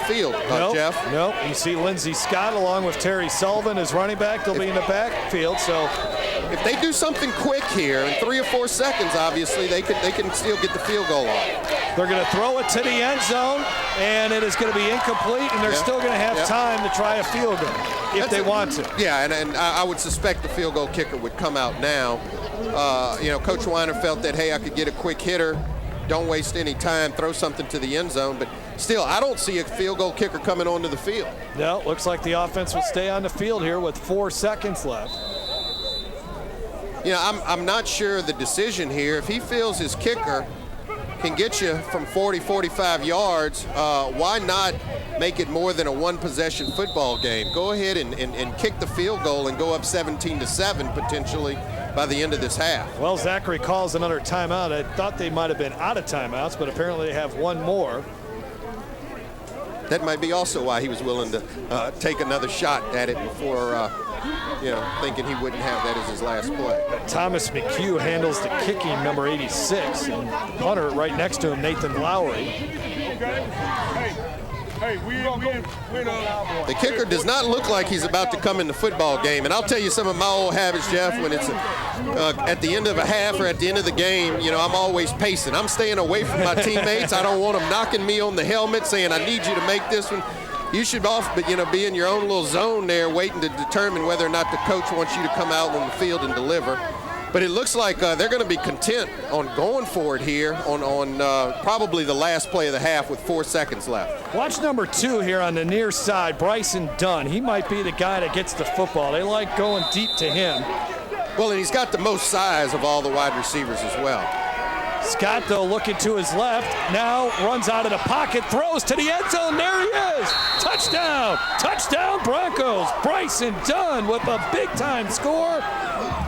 field, Jeff. Nope. You see Lindsey Scott along with Terry Sullivan as running back. They'll be in the backfield, so if they do something quick here in 3 or 4 seconds, obviously they can still get the field goal off. They're going to throw it to the end zone, and it is going to be incomplete, and they're still going to have time to try a field goal if they want to. Yeah, and I would suspect the field goal kicker would come out now. Coach Weiner felt that, hey, I could get a quick hitter. Don't waste any time. Throw something to the end zone. But still, I don't see a field goal kicker coming onto the field. No, looks like the offense will stay on the field here with 4 seconds left. I'm not sure the decision here. If he feels his kicker can get you from 40, 45 yards, why not make it more than a one-possession football game? Go ahead and kick the field goal and go up 17-7 potentially by the end of this half. Well, Zachary calls another timeout. I thought they might have been out of timeouts, but apparently they have one more. That might be also why he was willing to take another shot at it before, thinking he wouldn't have that as his last play. Thomas McHugh handles the kicking, number 86, and the punter right next to him, Nathan Lowry. The kicker does not look like he's about to come in the football game. And I'll tell you some of my old habits, Jeff, when it's at the end of a half or at the end of the game, I'm always pacing. I'm staying away from my teammates. I don't want them knocking me on the helmet saying, I need you to make this one. You should be in your own little zone there waiting to determine whether or not the coach wants you to come out on the field and deliver. But it looks like they're going to be content on going for it here on probably the last play of the half with 4 seconds left. Watch number 2 here on the near side, Bryson Dunn. He might be the guy that gets the football. They like going deep to him. Well, and he's got the most size of all the wide receivers as well. Scott, though, looking to his left, now runs out of the pocket, throws to the end zone. There he is. Touchdown. Touchdown, Broncos. Bryson Dunn with a big-time score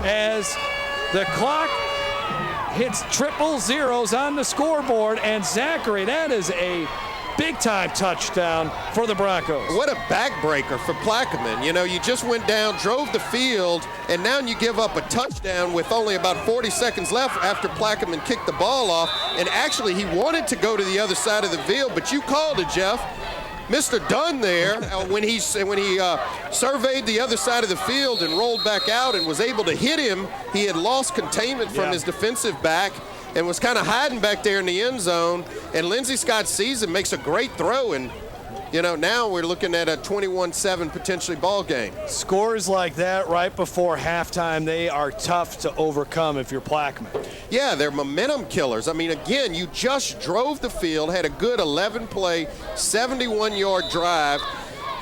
as the clock hits triple zeros on the scoreboard, and Zachary, that is a big-time touchdown for the Broncos. What a backbreaker for Plaquemine. You just went down, drove the field, and now you give up a touchdown with only about 40 seconds left after Plaquemine kicked the ball off. And actually, he wanted to go to the other side of the field, but you called it, Jeff. Mr. Dunn there, when he surveyed the other side of the field and rolled back out and was able to hit him, he had lost containment from his defensive back and was kind of hiding back there in the end zone. And Lindsey Scott sees him, makes a great throw, and now we're looking at a 21-7 potentially ball game. Scores like that right before halftime, they are tough to overcome if you're Plaquemine. Yeah, they're momentum killers. I mean, again, you just drove the field, had a good 11-play, 71-yard drive.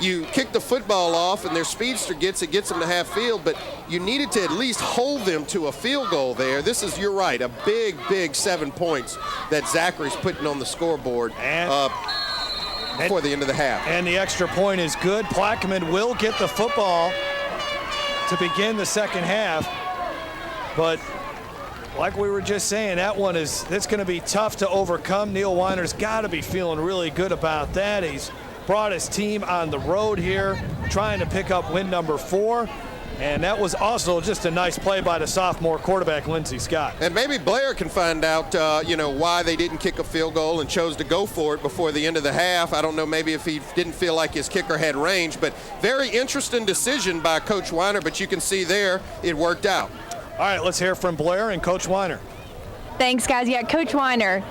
You kick the football off, and their speedster gets them to half field, but you needed to at least hold them to a field goal there. This is, you're right, a big 7 points that Zachary's putting on the scoreboard before the end of the half. And the extra point is good. Plaquemine will get the football to begin the second half, but like we were just saying, that's going to be tough to overcome. Neil Weiner's got to be feeling really good about that. He's brought his team on the road here, trying to pick up win number 4. And that was also just a nice play by the sophomore quarterback, Lindsey Scott. And maybe Blair can find out, why they didn't kick a field goal and chose to go for it before the end of the half. I don't know, maybe if he didn't feel like his kicker had range, but very interesting decision by Coach Weiner, but you can see there it worked out. All right, let's hear from Blair and Coach Weiner. Thanks, guys. Yeah, Coach Weiner,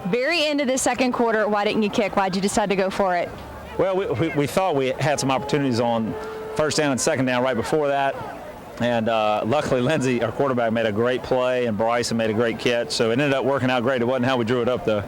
very end of the second quarter, why didn't you kick? Why'd you decide to go for it? Well, we thought we had some opportunities on first down and second down right before that. And luckily, Lindsey, our quarterback, made a great play, and Bryson made a great catch. So it ended up working out great. It wasn't how we drew it up, though.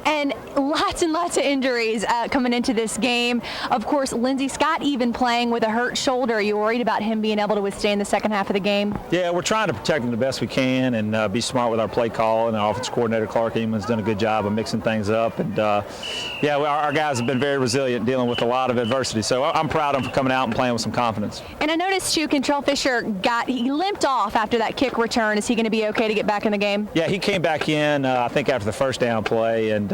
And lots of injuries coming into this game. Of course, Lindsey Scott even playing with a hurt shoulder. Are you worried about him being able to withstand the second half of the game? Yeah, we're trying to protect him the best we can and be smart with our play call. And our offense coordinator, Clark Eamon's done a good job of mixing things up. And, our guys have been very resilient dealing with a lot of adversity. So I'm proud of them for coming out and playing with some confidence. And I noticed, too, Kentrell Fisher he limped off after that kick return. Is he going to be okay to get back in the game? Yeah, he came back in, I think, after the first down play. And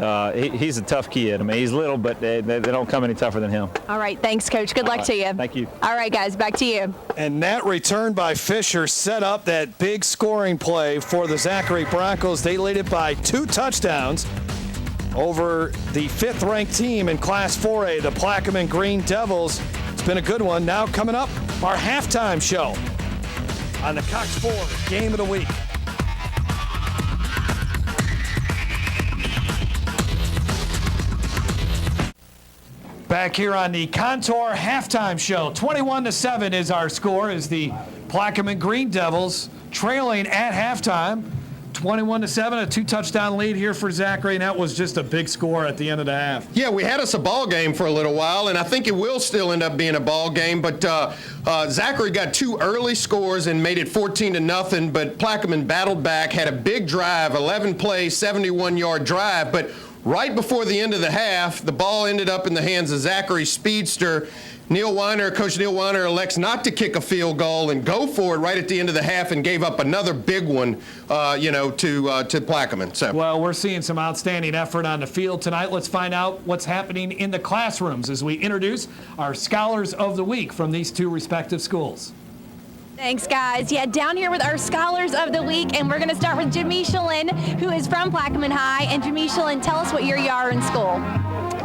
he's a tough kid. I mean, he's little, but they don't come any tougher than him. All right. Thanks, Coach. Good luck to you. Thank you. All right, guys. Back to you. And that return by Fisher set up that big scoring play for the Zachary Broncos. They lead it by 2 touchdowns over the 5th-ranked team in Class 4A, the Plaquemine Green Devils. It's been a good one. Now coming up, our halftime show. on the Cox 4 Game of the Week. Back here on the Contour Halftime Show. 21-7 is our score as the Plaquemine Green Devils trailing at halftime. 21-7, a 2-touchdown lead here for Zachary, and that was just a big score at the end of the half. Yeah, we had us a ball game for a little while, and I think it will still end up being a ball game, but Zachary got 2 early scores and made it 14-0, but Plaquemine battled back, had a big drive, 11-play, 71-yard drive, but right before the end of the half, the ball ended up in the hands of Zachary's speedster. Coach Neil Weiner elects not to kick a field goal and go for it right at the end of the half and gave up another big one, to Plaquemine. So. Well, we're seeing some outstanding effort on the field tonight. Let's find out what's happening in the classrooms as we introduce our Scholars of the Week from these 2 respective schools. Thanks, guys. Yeah, down here with our Scholars of the Week, and we're going to start with Jamisha Lynn, who is from Plaquemine High. And Jamisha Lynn, tell us what year you are in school.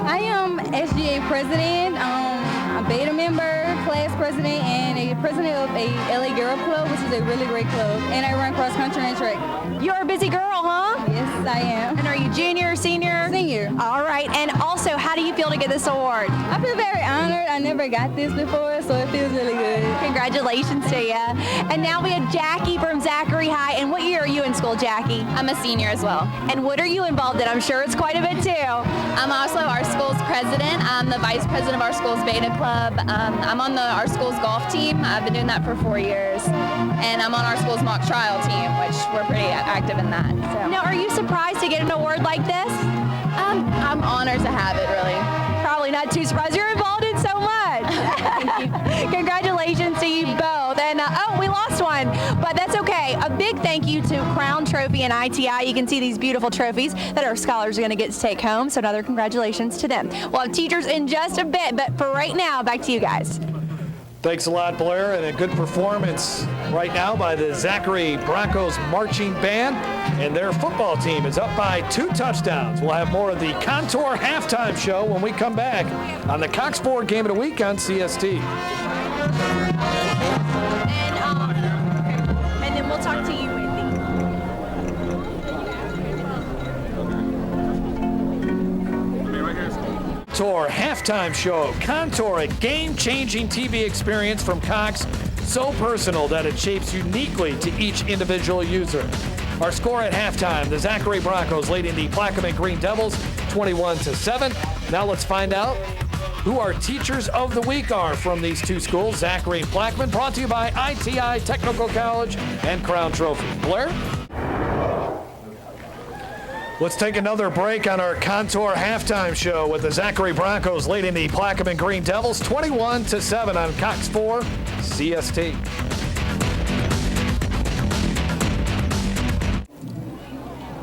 I am SGA president, a beta member, class president, and a president of a LA Girl Club, which is a really great club. And I run cross country and track. You're a busy girl, huh? Yes, I am. And are you junior or senior? Senior. All right. And also, how do you feel to get this award? I feel very honored. I never got this before, so it feels really good. Congratulations to you. And now we have Jackie from Zachary High. And what year are you in school, Jackie? I'm a senior as well. And what are you involved in? I'm sure it's quite a bit too. I'm also our school's president. I'm the vice president of our school's beta club. I'm on our school's golf team. I've been doing that for 4 years. And I'm on our school's mock trial team, which we're pretty active in that. So. Now, are you surprised to get an award like this? I'm honored to have it, really. Probably not too surprised. You're involved in so much. Thank you. Congratulations to you both. And, we lost one, but that's okay. A big thank you to Crown Trophy and ITI. You can see these beautiful trophies that our scholars are going to get to take home, so another congratulations to them. We'll have teachers in just a bit, but for right now, back to you guys. Thanks a lot, Blair, and a good performance right now by the Zachary Broncos Marching Band, and their football team is up by 2 touchdowns. We'll have more of the Contour Halftime Show when we come back on the Cox 4 Game of the Week on CST. And then we'll talk to you, Wendy. Contour Halftime Show. Contour, a game-changing TV experience from Cox, so personal that it shapes uniquely to each individual user. Our score at halftime, the Zachary Broncos leading the Plaquemine Green Devils 21-7. Now let's find out who our Teachers of the Week are from these 2 schools, Zachary and Plaquemine, brought to you by ITI Technical College and Crown Trophy. Blair? Let's take another break on our Contour Halftime Show with the Zachary Broncos leading the Plaquemine Green Devils 21-7 on Cox 4 CST.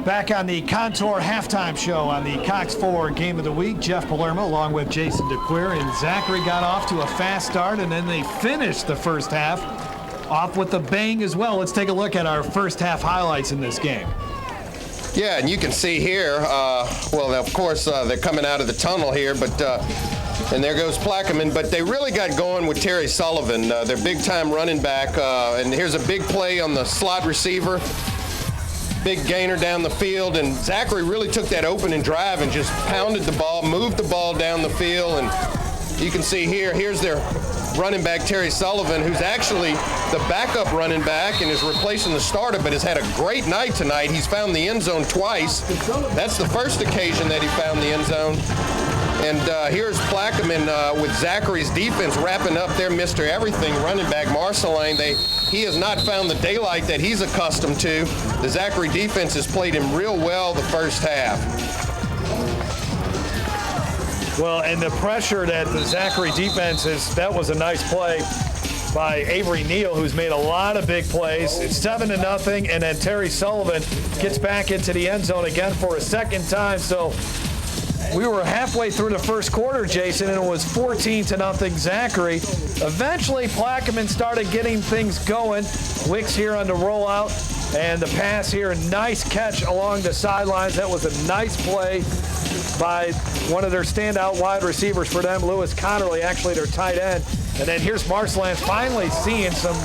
Back on the Contour Halftime Show on the Cox 4 Game of the Week. Jeff Palermo along with Jason DeQueer, and Zachary got off to a fast start, and then they finished the first half off with a bang as well. Let's take a look at our first half highlights in this game. Yeah, and you can see here, well, of course, they're coming out of the tunnel here, but and there goes Plaquemine. But they really got going with Terry Sullivan, their big-time running back. And here's a big play on the slot receiver. Big gainer down the field, and Zachary really took that opening drive and just pounded the ball, moved the ball down the field, and you can see here's their running back, Terry Sullivan, who's actually the backup running back and is replacing the starter, but has had a great night tonight. He's found the end zone twice. That's the first occasion that he found the end zone. And here's Plaquemine with Zachary's defense wrapping up their Mr. Everything running back, Marcelin. He has not found the daylight that he's accustomed to. The Zachary defense has played him real well the first half. Well, and the pressure that the Zachary defense is, that was a nice play by Avery Neal, who's made a lot of big plays. It's 7-0, and then Terry Sullivan gets back into the end zone again for a second time. So we were halfway through the first quarter, Jason, and it was 14-0 Zachary. Eventually, Plaquemine started getting things going. Wicks here on the rollout, and the pass here, nice catch along the sidelines. That was a nice play by one of their standout wide receivers for them, Lewis Connerly, actually their tight end. And then here's Marcelin finally seeing some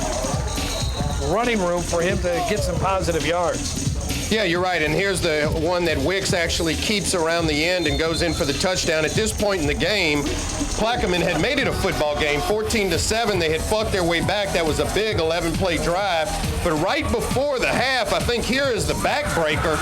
running room for him to get some positive yards. Yeah, you're right. And here's the one that Wicks actually keeps around the end and goes in for the touchdown. At this point in the game, Plaquemine had made it a football game, 14-7. They had fought their way back. That was a big 11-play drive. But right before the half, I think here is the backbreaker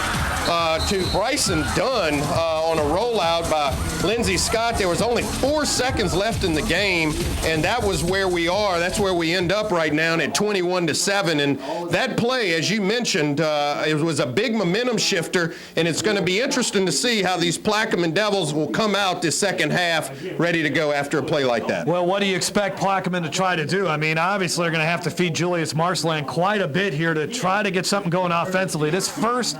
to Bryson Dunn on a rollout by Lindsey Scott. There was only 4 seconds left in the game, and that was where we are. That's where we end up right now at 21-7. And that play, as you mentioned, it was a big momentum shifter, and it's going to be interesting to see how these Plaquemine Devils will come out this second half ready to go after a play like that. Well, what do you expect Plaquemine to try to do? I mean, obviously they're going to have to feed Julius Marceland quite a bit here to try to get something going offensively. This first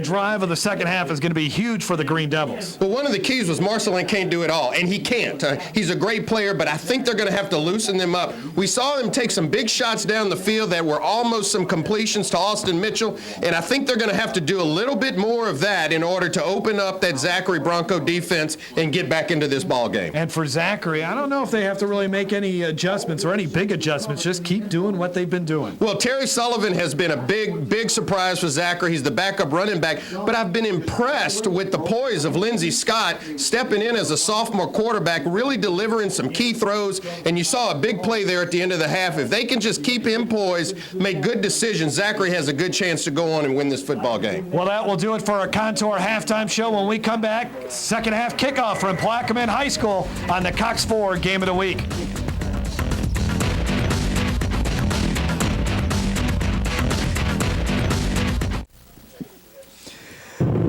drive of the second half is going to be huge for the Green Devils. Well, one of the keys was Marceland can't do it all, and he can't. He's a great player, but I think they're going to have to loosen them up. We saw them take some big shots down the field that were almost some completions to Austin Mitchell, and I think they're going to have to do a little bit more of that in order to open up that Zachary Bronco defense and get back into this ball game. And for Zachary, I don't know if they have to really make any adjustments or any big adjustments. Just keep doing what they've been doing. Well, Terry Sullivan has been a big surprise for Zachary. He's the backup running back, but I've been impressed with the poise of Lindsey Scott stepping in as a sophomore quarterback, really delivering some key throws, and you saw a big play there at the end of the half. If they can just keep him poised, make good decisions, Zachary has a good chance to go on and win this football game. Well, that will do it for our Contour halftime show. When we come back, second half kickoff from Plaquemine High School on the Cox 4 Game of the Week.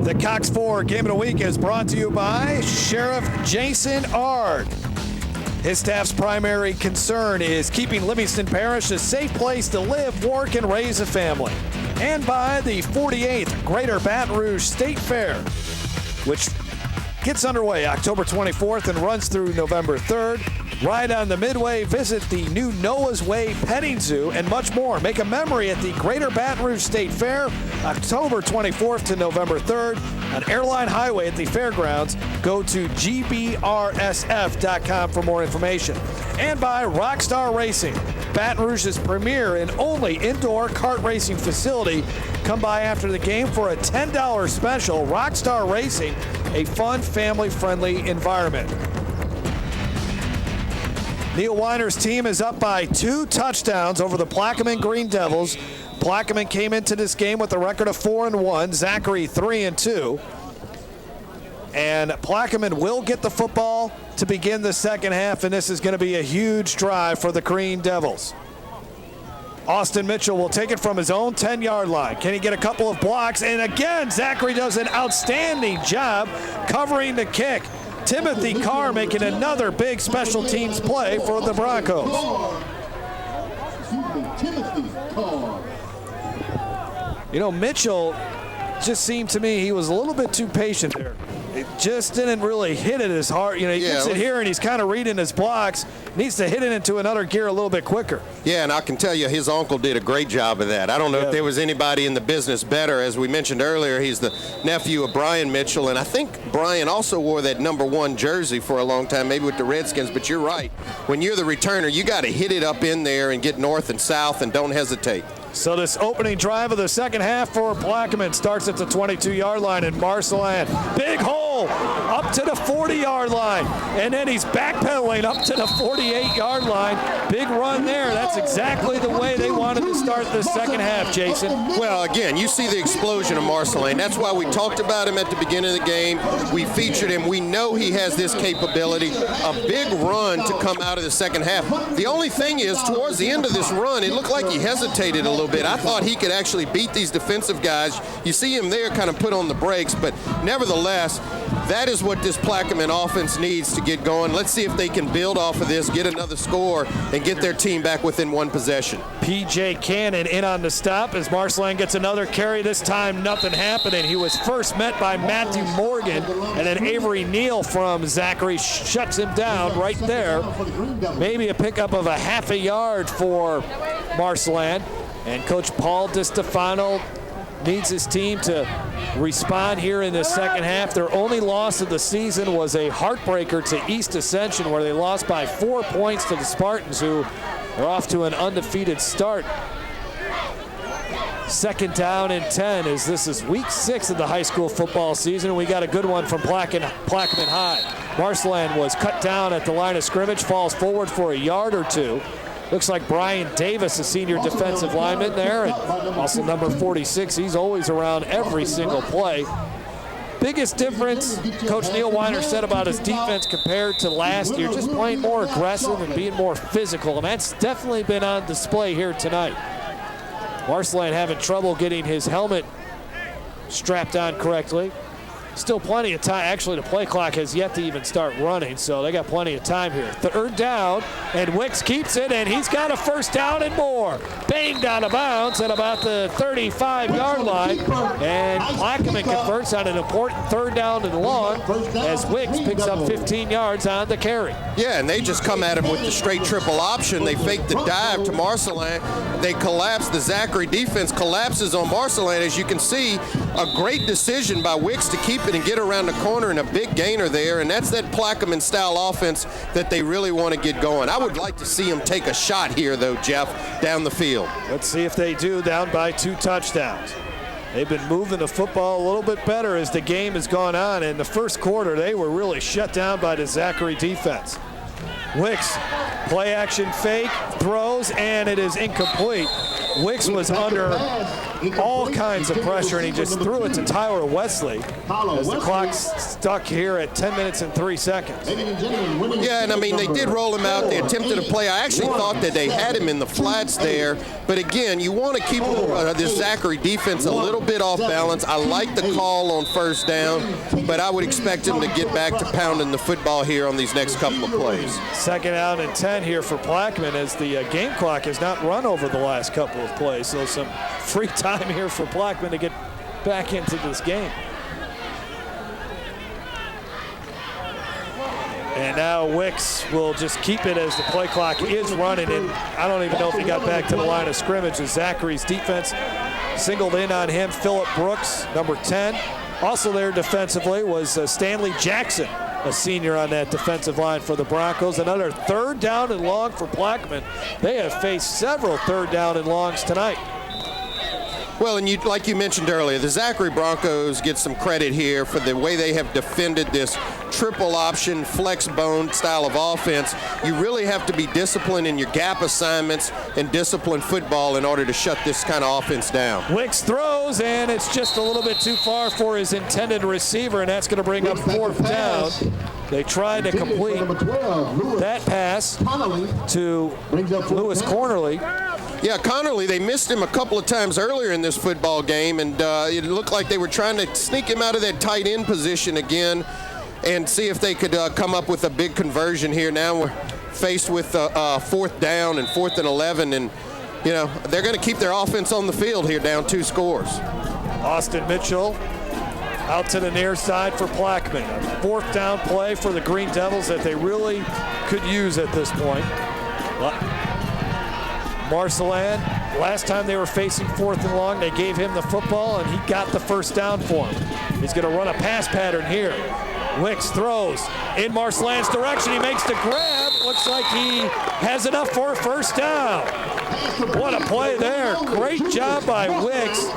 The Cox 4 Game of the Week is brought to you by Sheriff Jason Ard. His staff's primary concern is keeping Livingston Parish a safe place to live, work, and raise a family. And by the 48th Greater Baton Rouge State Fair, which gets underway October 24th and runs through November 3rd. Ride on the Midway, visit the new Noah's Way Petting Zoo, and much more. Make a memory at the Greater Baton Rouge State Fair, October 24th to November 3rd on Airline Highway at the fairgrounds. Go to gbrsf.com for more information. And by Rockstar Racing, Baton Rouge's premier and only indoor kart racing facility. Come by after the game for a $10 special. Rockstar Racing, a fun, family-friendly environment. Neil Weiner's team is up by 2 touchdowns over the Plaquemine Green Devils. Plaquemine came into this game with a record of 4-1, Zachary 3-2. And Plaquemine will get the football to begin the second half, and this is going to be a huge drive for the Green Devils. Austin Mitchell will take it from his own 10-yard line. Can he get a couple of blocks? And again, Zachary does an outstanding job covering the kick. Timothy Carr making another big special teams play for the Broncos. You know, Mitchell just seemed to me he was a little bit too patient there. It just didn't really hit it as hard. You know, he gets it here and he's kind of reading his blocks. Needs to hit it into another gear a little bit quicker. Yeah, and I can tell you his uncle did a great job of that. I don't know if there was anybody in the business better. As we mentioned earlier, he's the nephew of Brian Mitchell, and I think Brian also wore that #1 jersey for a long time, maybe with the Redskins, but you're right. When you're the returner, you got to hit it up in there and get north and south and don't hesitate. So this opening drive of the second half for Plaquemine starts at the 22-yard line in Marceland. Big hole up to the 40-yard line. And then he's backpedaling up to the 48-yard line. Big run there. That's exactly the way they wanted to start the second half, Jason. Well, again, you see the explosion of Marceland. That's why we talked about him at the beginning of the game. We featured him. We know he has this capability. A big run to come out of the second half. The only thing is, towards the end of this run, it looked like he hesitated a little bit. I thought he could actually beat these defensive guys. You see him there kind of put on the brakes, but nevertheless, that is what this Plaquemine offense needs to get going. Let's see if they can build off of this, get another score, and get their team back within one possession. P.J. Cannon in on the stop as Marceland gets another carry. This time, nothing happening. He was first met by Matthew Morgan, and then Avery Neal from Zachary shuts him down right there. Maybe a pickup of a half a yard for Marceland. And Coach Paul DiStefano needs his team to respond here in the second half. Their only loss of the season was a heartbreaker to East Ascension, where they lost by 4 points to the Spartans, who are off to an undefeated start Second down and 10 as this is week 6 of the high school football season. We got a good one from Plaquemine High. Marceline was cut down at the line of scrimmage, falls forward for a yard or two. Looks like Brian Davis, a senior defensive lineman there, and also number 46. He's always around every single play. Biggest difference, Coach Neil Weiner said about his defense compared to last year, just playing more aggressive and being more physical, and that's definitely been on display here tonight. Marceline having trouble getting his helmet strapped on correctly. Still plenty of time. Actually, the play clock has yet to even start running, so they got plenty of time here. Third down, and Wicks keeps it, and he's got a first down and more. Banged out of bounds at about the 35-yard line, and Plaquemine converts on an important third down and long as Wicks picks up 15 yards on the carry. Yeah, and they just come at him with the straight triple option. They fake the dive to Marceline. They collapse. The Zachary defense collapses on Marceline. As you can see, a great decision by Wicks to keep it and get around the corner, and a big gainer there, and that's that Plaquemine style offense that they really want to get going. I would like to see them take a shot here though, Jeff, down the field. Let's see if they do, down by 2 touchdowns. They've been moving the football a little bit better as the game has gone on. In the first quarter, they were really shut down by the Zachary defense. Wicks, play action fake, throws, and it is incomplete. Wicks was under all kinds of pressure, and he just threw it to Tyler Wesley as the clock's stuck here at 10 minutes and 3 seconds. Yeah, and I mean, they did roll him out. They attempted a play. I actually thought that they had him in the flats there, but again, you want to keep this Zachary defense a little bit off balance. I like the call on first down, but I would expect him to get back to pounding the football here on these next couple of plays. Second down and 10 here for Plaquemine as the game clock has not run over the last couple of plays, so some free time here for Plaquemine to get back into this game. And now Wicks will just keep it as the play clock is running, and I don't even know if he got back to the line of scrimmage as Zachary's defense singled in on him. Phillip Brooks, number 10. Also there defensively was Stanley Jackson, a senior on that defensive line for the Broncos. Another third down and long for Plaquemine. They have faced several third down and longs tonight. Well, and like you mentioned earlier, the Zachary Broncos get some credit here for the way they have defended this triple option, flex bone style of offense. You really have to be disciplined in your gap assignments and disciplined football in order to shut this kind of offense down. Wicks throws, and it's just a little bit too far for his intended receiver, and that's going to bring up fourth down. They tried to complete that pass to Lewis Cornerly. Yeah, Connerly, they missed him a couple of times earlier in this football game, and it looked like they were trying to sneak him out of that tight end position again and see if they could come up with a big conversion here. Now we're faced with fourth down and 4th and 11, and, you know, they're going to keep their offense on the field here down 2 scores. Austin Mitchell out to the near side for Plaquemine. A 4th down play for the Green Devils that they really could use at this point. Marceline, last time they were facing 4th and long, they gave him the football, and he got the first down for him. He's going to run a pass pattern here. Wicks throws in Marceline's direction. He makes the grab. Looks like he has enough for a first down. What a play there. Great job by Wicks.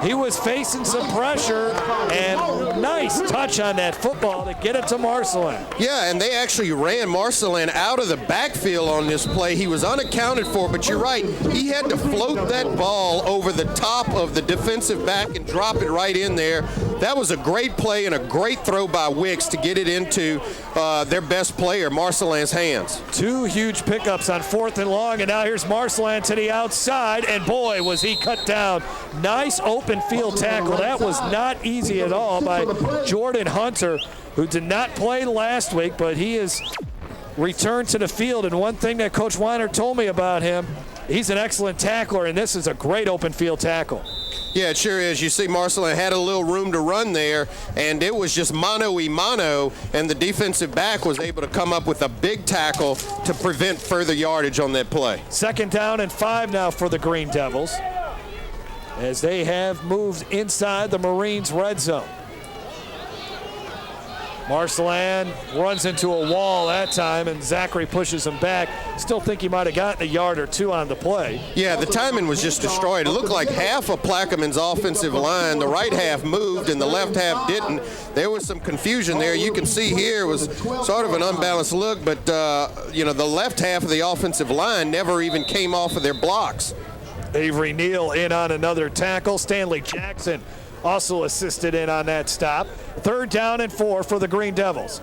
He was facing some pressure, and nice touch on that football to get it to Marceline. Yeah, and they actually ran Marceline out of the backfield on this play. He was unaccounted for, but you're right. He had to float that ball over the top of the defensive back and drop it right in there. That was a great play and a great throw by Wicks to get it into their best player, Marceline's hands. 2 huge pickups on 4th and long, and now here's Marceline to the outside, and boy, was he cut down. Nice open field tackle. That was not easy at all by Jordan Hunter, who did not play last week, but he is returned to the field. And one thing that Coach Weiner told me about him, he's an excellent tackler, and this is a great open field tackle. Yeah, it sure is. You see Marceline had a little room to run there, and it was just mano-y-mano, and the defensive back was able to come up with a big tackle to prevent further yardage on that play. 2nd down and 5 now for the Green Devils, as they have moved inside the Marines' red zone. Marcelan runs into a wall that time, and Zachary pushes him back. Still think he might have gotten a yard or two on the play. Yeah, the timing was just destroyed. It looked like half of Plaquemines' offensive line, the right half moved and the left half didn't. There was some confusion there. You can see here it was sort of an unbalanced look, but, you know, the left half of the offensive line never even came off of their blocks. Avery Neal in on another tackle. Stanley Jackson also assisted in on that stop. 3rd down and 4 for the Green Devils.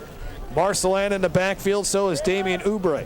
Marcelan in the backfield, so is Damian Oubre.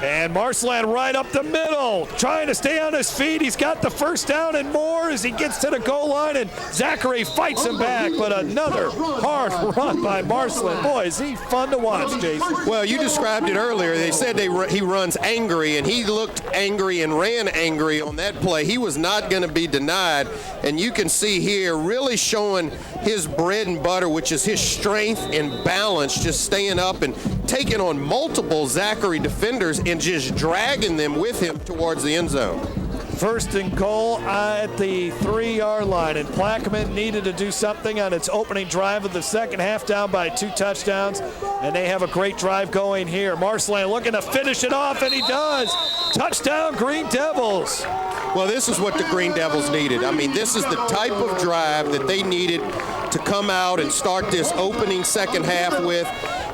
And Marcelan right up the middle, trying to stay on his feet. He's got the 1st down and more as he gets to the goal line, and Zachary fights him back, but another hard run by Marcelan. Boy, is he fun to watch, Jason. Well, you described it earlier. They said he runs angry, and he looked angry and ran angry on that play. He was not going to be denied, and you can see here really showing his bread and butter, which is his strength and balance, just staying up and taking on multiple Zachary defenders and just dragging them with him towards the end zone. 1st and goal at the 3-yard line, and Plaquemine needed to do something on its opening drive of the second half, down by 2 touchdowns, and they have a great drive going here. Marcelan looking to finish it off, and he does. Touchdown, Green Devils. Well, this is what the Green Devils needed. I mean, this is the type of drive that they needed to come out and start this opening second half with.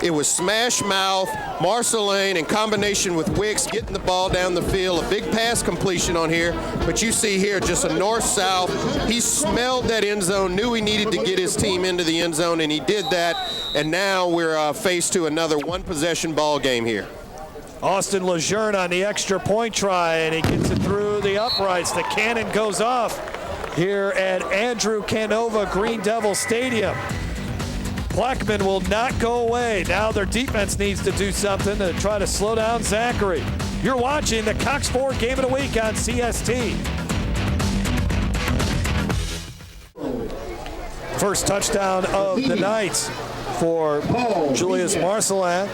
It was smash mouth, Marcelan in combination with Wicks getting the ball down the field, a big pass completion on here, but you see here just a north-south. He smelled that end zone, knew he needed to get his team into the end zone, and he did that, and now we're faced to another one-possession ball game here. Austin Lejeune on the extra point try, and he gets it through the uprights. The cannon goes off here at Andrew Canova Green Devil Stadium. Plaquemine will not go away. Now their defense needs to do something to try to slow down Zachary. You're watching the Cox Ford Game of the Week on CST. First touchdown of the night for Julius Marcelan,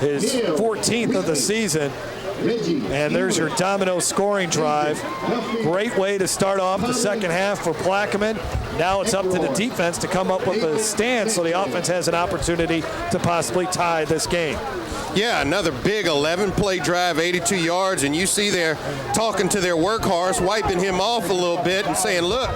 his 14th of the season. And there's your domino scoring drive. Great way to start off the second half for Plaquemine. Now it's up to the defense to come up with a stand so the offense has an opportunity to possibly tie this game. Yeah, another big 11-play drive, 82 yards, and you see they're talking to their workhorse, wiping him off a little bit and saying, look,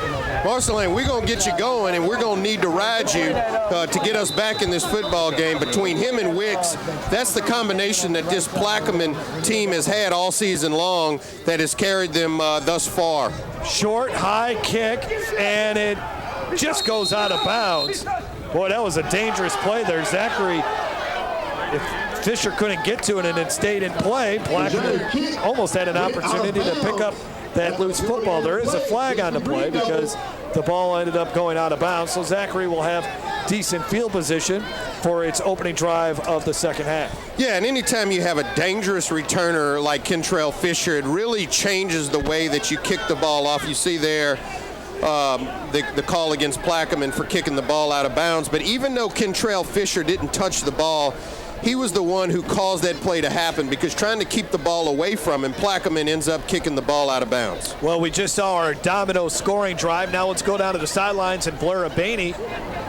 Marcelan, we're going to get you going, and we're going to need to ride you to get us back in this football game. Between him and Wicks, that's the combination that this Plaquemine team has had all season long that has carried them thus far. Short, high kick, and it just goes out of bounds. Boy, that was a dangerous play there. Zachary, if Fisher couldn't get to it and it stayed in play, Plaquemine almost had an opportunity to pick up that loose football. There is a flag on the play because the ball ended up going out of bounds, so Zachary will have decent field position for its opening drive of the second half. Yeah, and anytime you have a dangerous returner like Kentrell Fisher, it really changes the way that you kick the ball off. You see there the call against Plaquemine for kicking the ball out of bounds, but even though Kentrell Fisher didn't touch the ball, he was the one who caused that play to happen because trying to keep the ball away from him, Plaquemine ends up kicking the ball out of bounds. Well, we just saw our domino scoring drive. Now let's go down to the sidelines and Blair Abaney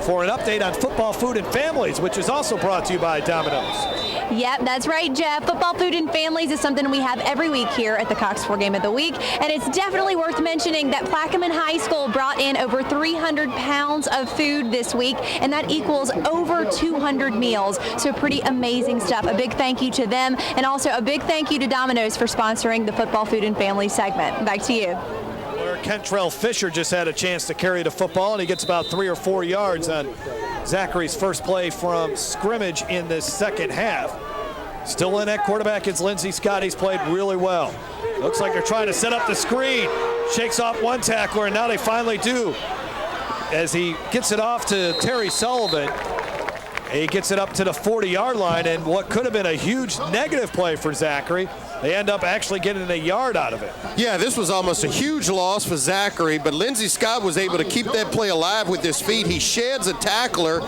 for an update on football, food, and families, which is also brought to you by Domino's. Yep, that's right, Jeff. Football, food, and families is something we have every week here at the Cox 4 Game of the Week, and it's definitely worth mentioning that Plaquemine High School brought in over 300 pounds of food this week, and that equals over 200 meals, so pretty amazing stuff. A big thank you to them, and also a big thank you to Domino's for sponsoring the Football, Food, and Family segment. Back to you. Kentrell Fisher just had a chance to carry the football, and he gets about 3 or 4 yards on Zachary's first play from scrimmage in this second half. Still in at quarterback is Lindsey Scott. He's played really well. Looks like they're trying to set up the screen. Shakes off one tackler, and now they finally do. As he gets it off to Terry Sullivan, he gets it up to the 40-yard line, and what could have been a huge negative play for Zachary They end up actually getting a yard out of it. Yeah, this was almost a huge loss for Zachary, but Lindsey Scott was able to keep that play alive with his feet. He sheds a tackler.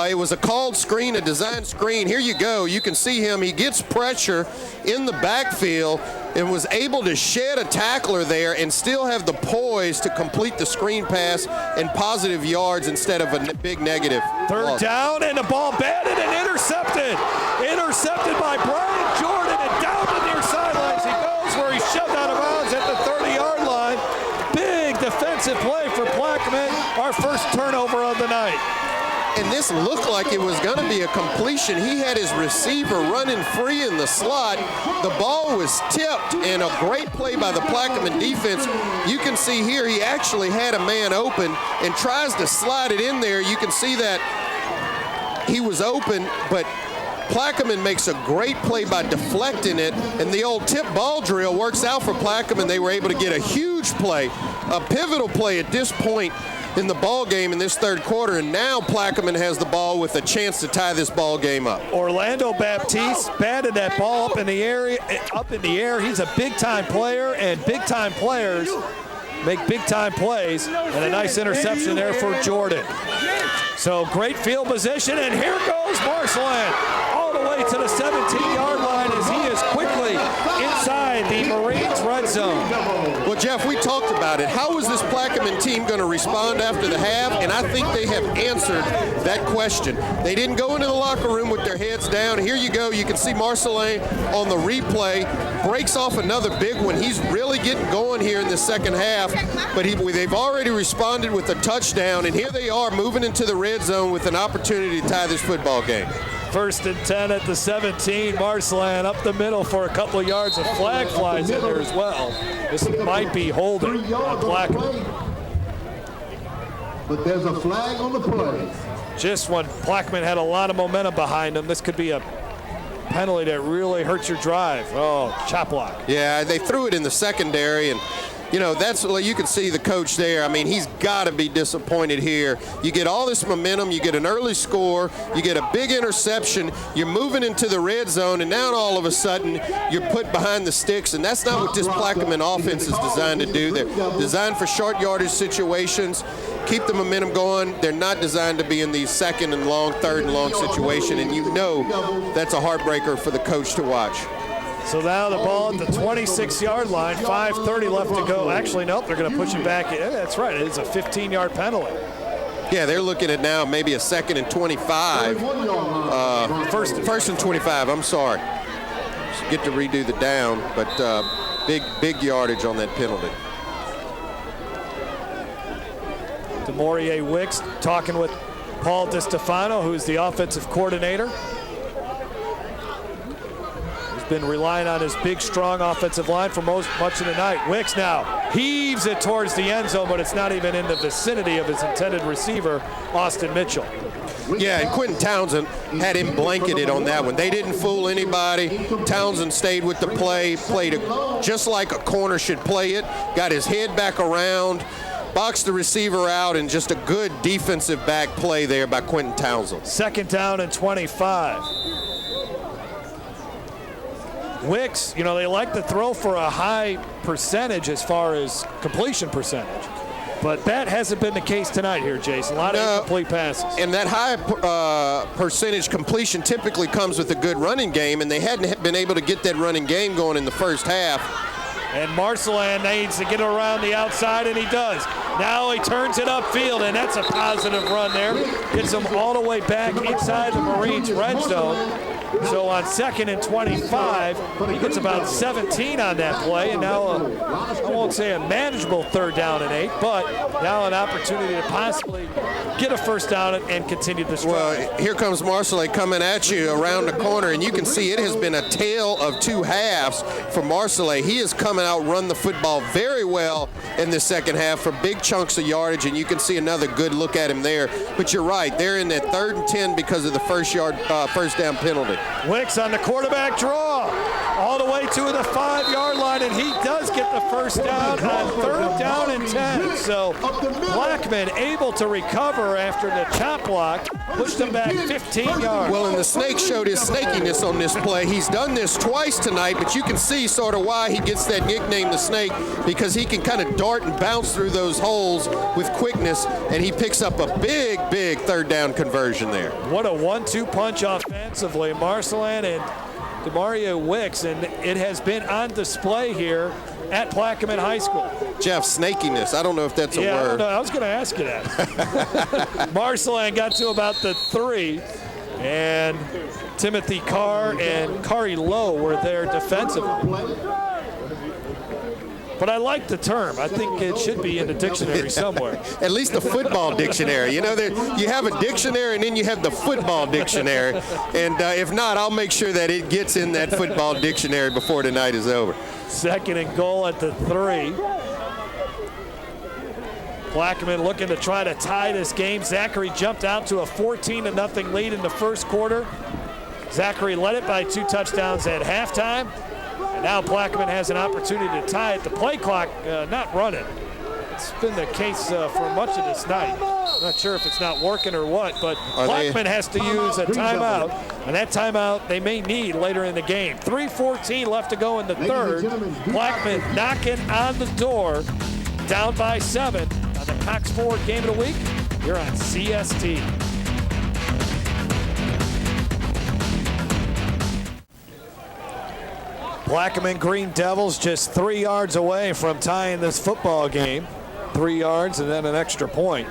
It was a called screen, a designed screen. Here you go. You can see him. He gets pressure in the backfield and was able to shed a tackler there and still have the poise to complete the screen pass and positive yards instead of a big negative. Third down, and the ball batted and intercepted. Intercepted by Brian Jordan, and down the near sidelines he goes, where he's shoved out of bounds at the 30-yard line. Big defensive play for Plaquemine, our first turnover of the night. And this looked like it was going to be a completion. He had his receiver running free in the slot. The ball was tipped, and a great play by the Plaquemine defense. You can see here he actually had a man open and tries to slide it in there. You can see that he was open, but Plaquemine makes a great play by deflecting it, and the old tip ball drill works out for Plaquemine. They were able to get a huge play, a pivotal play at this point in the ball game in this third quarter, and now Plaquemine has the ball with a chance to tie this ball game up. Orlando Baptiste batted that ball up in the air. He's a big-time player, and big-time players make big-time plays, and a nice interception there for Jordan. So great field position, and here goes Marceline all the way to the 17-yard line as he is quickly inside the Marines red zone. Well, Jeff, we talked about it. How is this Plaquemine team going to respond after the half? And I think they have answered that question. They didn't go into the locker room with their heads down. Here you go. You can see Marceline on the replay. Breaks off another big one. He's really getting going here in the second half. But they've already responded with a touchdown. And here they are moving into the red zone with an opportunity to tie this football game. First and 10 at the 17. Marceline up the middle for a couple of yards. A flag flies in there as well. This might be holding on Plaquemine. But there's a flag on the play. Just when Plaquemine had a lot of momentum behind them, this could be a penalty that really hurts your drive. Oh, chop block. Yeah, they threw it in the secondary, and you know, that's what you can see the coach there. I mean, he's got to be disappointed here. You get all this momentum, you get an early score, you get a big interception, you're moving into the red zone, and now all of a sudden you're put behind the sticks, and that's not what this Plaquemine offense is designed to do. They're designed for short yardage situations, keep the momentum going. They're not designed to be in these second and long, third and long situation, and you know that's a heartbreaker for the coach to watch. So now the ball at the 26-yard line, 5:30 left to go. Actually, nope, they're going to push it back. Yeah, that's right, it is a 15-yard penalty. Yeah, they're looking at now maybe a second and 25. First and 25, I'm sorry. Get to redo the down, but big yardage on that penalty. DeMaurier Wicks talking with Paul DiStefano, who's the offensive coordinator. Been relying on his big, strong offensive line for much of the night. Wicks now heaves it towards the end zone, but it's not even in the vicinity of his intended receiver, Austin Mitchell. Yeah, and Quentin Townsend had him blanketed on that one. They didn't fool anybody. Townsend stayed with the play, played just like a corner should play it, got his head back around, boxed the receiver out, and just a good defensive back play there by Quentin Townsend. Second down and 25. Wicks, you know, they like to throw for a high percentage as far as completion percentage. But that hasn't been the case tonight here, Jason. A lot of incomplete passes. And that high percentage completion typically comes with a good running game, and they hadn't been able to get that running game going in the first half. And Marceline needs to get around the outside, and he does. Now he turns it upfield, and that's a positive run there. Gets him all the way back inside the Marines' red zone. So on second and 25, he gets about 17 on that play, and now I won't say a manageable third down and 8, but now an opportunity to possibly get a first down and continue this drive. Well, here comes Marceline coming at you around the corner, and you can see it has been a tale of two halves for Marceline. He has come out, run the football very well in the second half for big chunks of yardage, and you can see another good look at him there. But you're right, they're in that 3rd and 10 because of the first down penalty. Wicks on the quarterback draw all the way to the 5-yard line, and he does get the first down on 3rd down and 10. So Blackman able to recover after the chop block, pushed him back 15 yards. Well, and the snake showed his snakiness on this play. He's done this twice tonight, but you can see sort of why he gets that nickname, the snake, because he can kind of dart and bounce through those holes with quickness, and he picks up a big, big third down conversion there. What a 1-2 punch offensively. Marceline and DeMario Wicks, and it has been on display here at Plaquemine High School. Jeff, snakiness. I don't know if that's a I word. don't know. I was going to ask you that. Marceline got to about the 3, and Timothy Carr and Kari Lowe were there defensively. But I like the term. I think it should be in the dictionary somewhere. At least the football dictionary. You know, you have a dictionary and then you have the football dictionary. And if not, I'll make sure that it gets in that football dictionary before tonight is over. 2nd and goal at the 3. Plaquemine looking to try to tie this game. Zachary jumped out to a 14-0 lead in the first quarter. Zachary led it by 2 touchdowns at halftime. And now Plaquemine has an opportunity to tie it. The play clock not running. It's been the case for much of this night. I'm not sure if it's not working or what, but Plaquemine has to use a timeout, and that timeout they may need later in the game. 3:14 left to go in the third. Plaquemine knocking on the door, down by 7 on the Cox Ford Game of the Week here on CST. Plaquemine Green Devils just 3 yards away from tying this football game. 3 yards and then an extra point.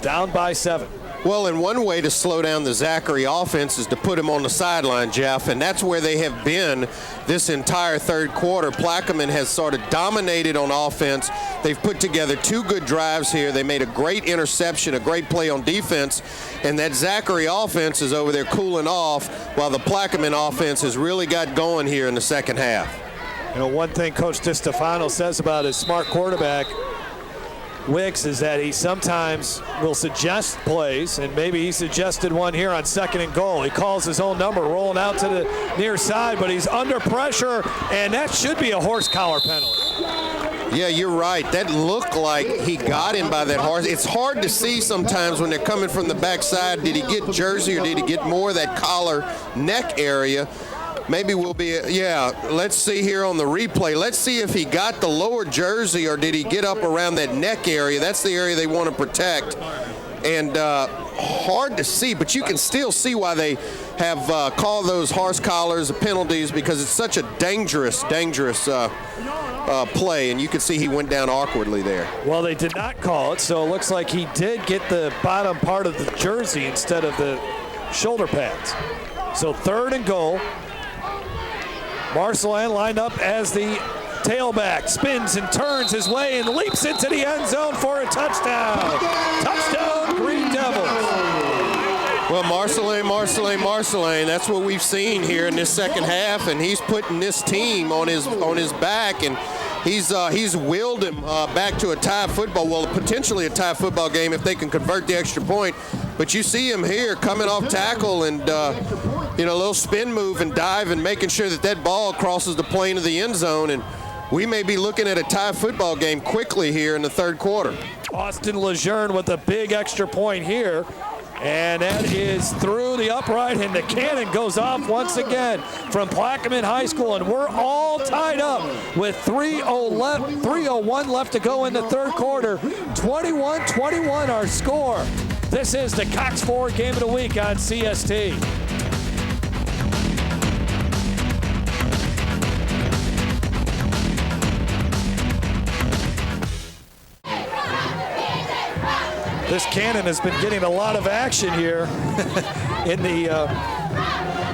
Down by 7. Well, and one way to slow down the Zachary offense is to put him on the sideline, Jeff, and that's where they have been this entire third quarter. Plaquemine has sort of dominated on offense. They've put together 2 good drives here. They made a great interception, a great play on defense, and that Zachary offense is over there cooling off while the Plaquemine offense has really got going here in the second half. You know, one thing Coach DiStefano says about his smart quarterback, Wicks, is that he sometimes will suggest plays, and maybe he suggested one here on 2nd and goal. He calls his own number, rolling out to the near side, but he's under pressure, and that should be a horse collar penalty. Yeah, you're right. That looked like he got him by that horse. It's hard to see sometimes when they're coming from the backside. Did he get jersey or did he get more of that collar neck area? Maybe we'll be, let's see here on the replay. Let's see if he got the lower jersey or did he get up around that neck area. That's the area they want to protect. And hard to see, but you can still see why they have called those horse collars penalties, because it's such a dangerous play, and you can see he went down awkwardly there. Well, they did not call it, so it looks like he did get the bottom part of the jersey instead of the shoulder pads. So 3rd and goal. Marceline lined up as the tailback, spins and turns his way and leaps into the end zone for a touchdown. Touchdown, Green Devils. Well, Marceline, that's what we've seen here in this second half, and he's putting this team on his back, and he's willed him back to a tie football, well, potentially a tie football game if they can convert the extra point. But you see him here coming off tackle and, a little spin move and dive and making sure that ball crosses the plane of the end zone. And we may be looking at a tie football game quickly here in the third quarter. Austin Lejeune with a big extra point here. And that is through the upright, and the cannon goes off once again from Plaquemine High School, and we're all tied up with 3:01 left to go in the third quarter. 21-21 our score. This is the Cox Ford Game of the Week on CST. This cannon has been getting a lot of action here in the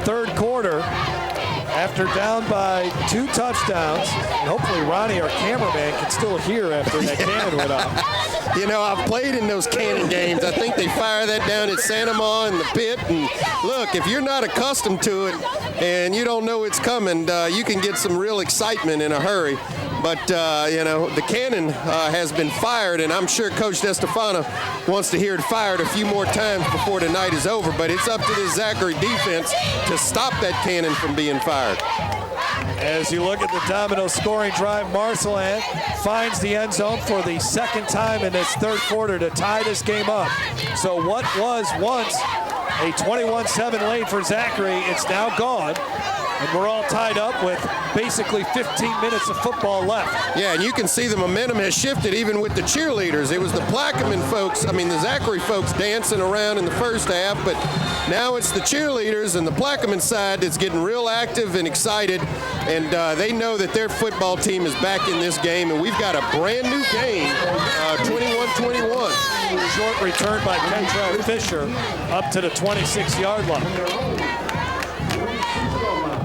third quarter after down by 2 touchdowns. And hopefully Ronnie, our cameraman, can still hear after that cannon went off. You know, I've played in those cannon games. I think they fire that down at Santa Ma in the pit. And look, if you're not accustomed to it and you don't know it's coming, you can get some real excitement in a hurry. But, the cannon has been fired, and I'm sure Coach DiStefano wants to hear it fired a few more times before the night is over. But it's up to the Zachary defense to stop that cannon from being fired. As you look at the domino scoring drive, Marcelin finds the end zone for the second time in this third quarter to tie this game up. So what was once a 21-7 lead for Zachary, it's now gone. And we're all tied up with basically 15 minutes of football left. Yeah, and you can see the momentum has shifted even with the cheerleaders. It was the Plaquemine folks, the Zachary folks dancing around in the first half, but now it's the cheerleaders and the Plaquemine side that's getting real active and excited, and they know that their football team is back in this game, and we've got a brand new game, 21-21. Short return by Kentrell Fisher up to the 26-yard line.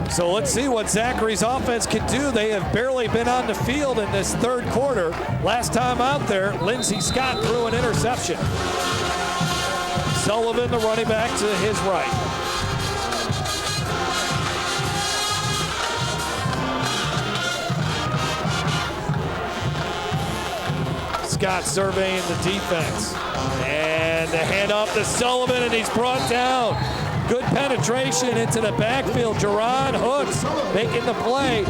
So let's see what Zachary's offense can do. They have barely been on the field in this third quarter. Last time out there, Lindsey Scott threw an interception. Sullivan, the running back, to his right. Scott surveying the defense. And the handoff to Sullivan, and he's brought down. Good penetration into the backfield. Jerron Hooks making the play.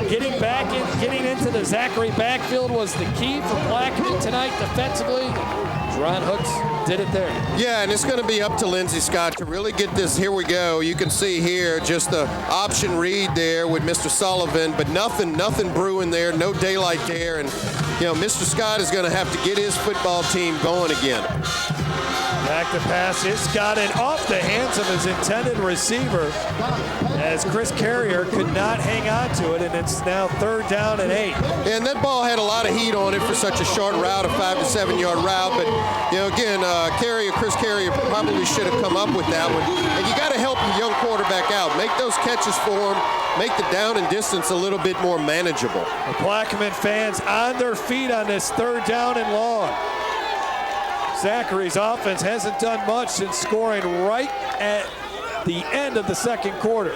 Getting back in, getting into the Zachary backfield was the key for Plaquemine tonight defensively. Jerron Hooks did it there. Yeah, and it's going to be up to Lindsey Scott to really get this. Here we go. You can see here just the option read there with Mr. Sullivan, but nothing brewing there, no daylight there. And, Mr. Scott is going to have to get his football team going again. Back to pass is Scott, and off the hands of his intended receiver as Chris Carrier could not hang on to it, and it's now 3rd down and 8. And that ball had a lot of heat on it for such a short route, a 5 to 7 yard route. But, again, Chris Carrier probably should have come up with that one. And you got to help your young quarterback out. Make those catches for him. Make the down and distance a little bit more manageable. The Plaquemine fans on their feet on this 3rd down and long. Zachary's offense hasn't done much since scoring right at the end of the second quarter.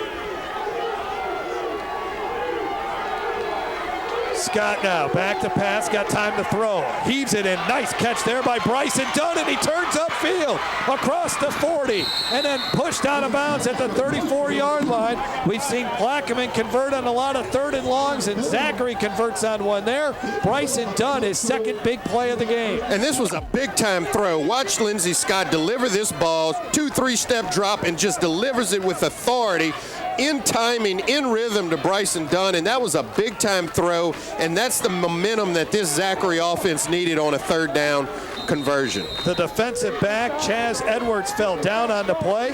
Scott now back to pass, got time to throw. Heaves it in, nice catch there by Bryson Dunn, and he turns upfield across the 40 and then pushed out of bounds at the 34-yard line. We've seen Plaquemine convert on a lot of 3rd and longs, and Zachary converts on one there. Bryson Dunn, his second big play of the game. And this was a big-time throw. Watch Lindsey Scott deliver this ball, 2-3-step drop, and just delivers it with authority, in timing, in rhythm to Bryson Dunn, and that was a big-time throw, and that's the momentum that this Zachary offense needed on a 3rd down conversion. The defensive back, Chaz Edwards, fell down on the play.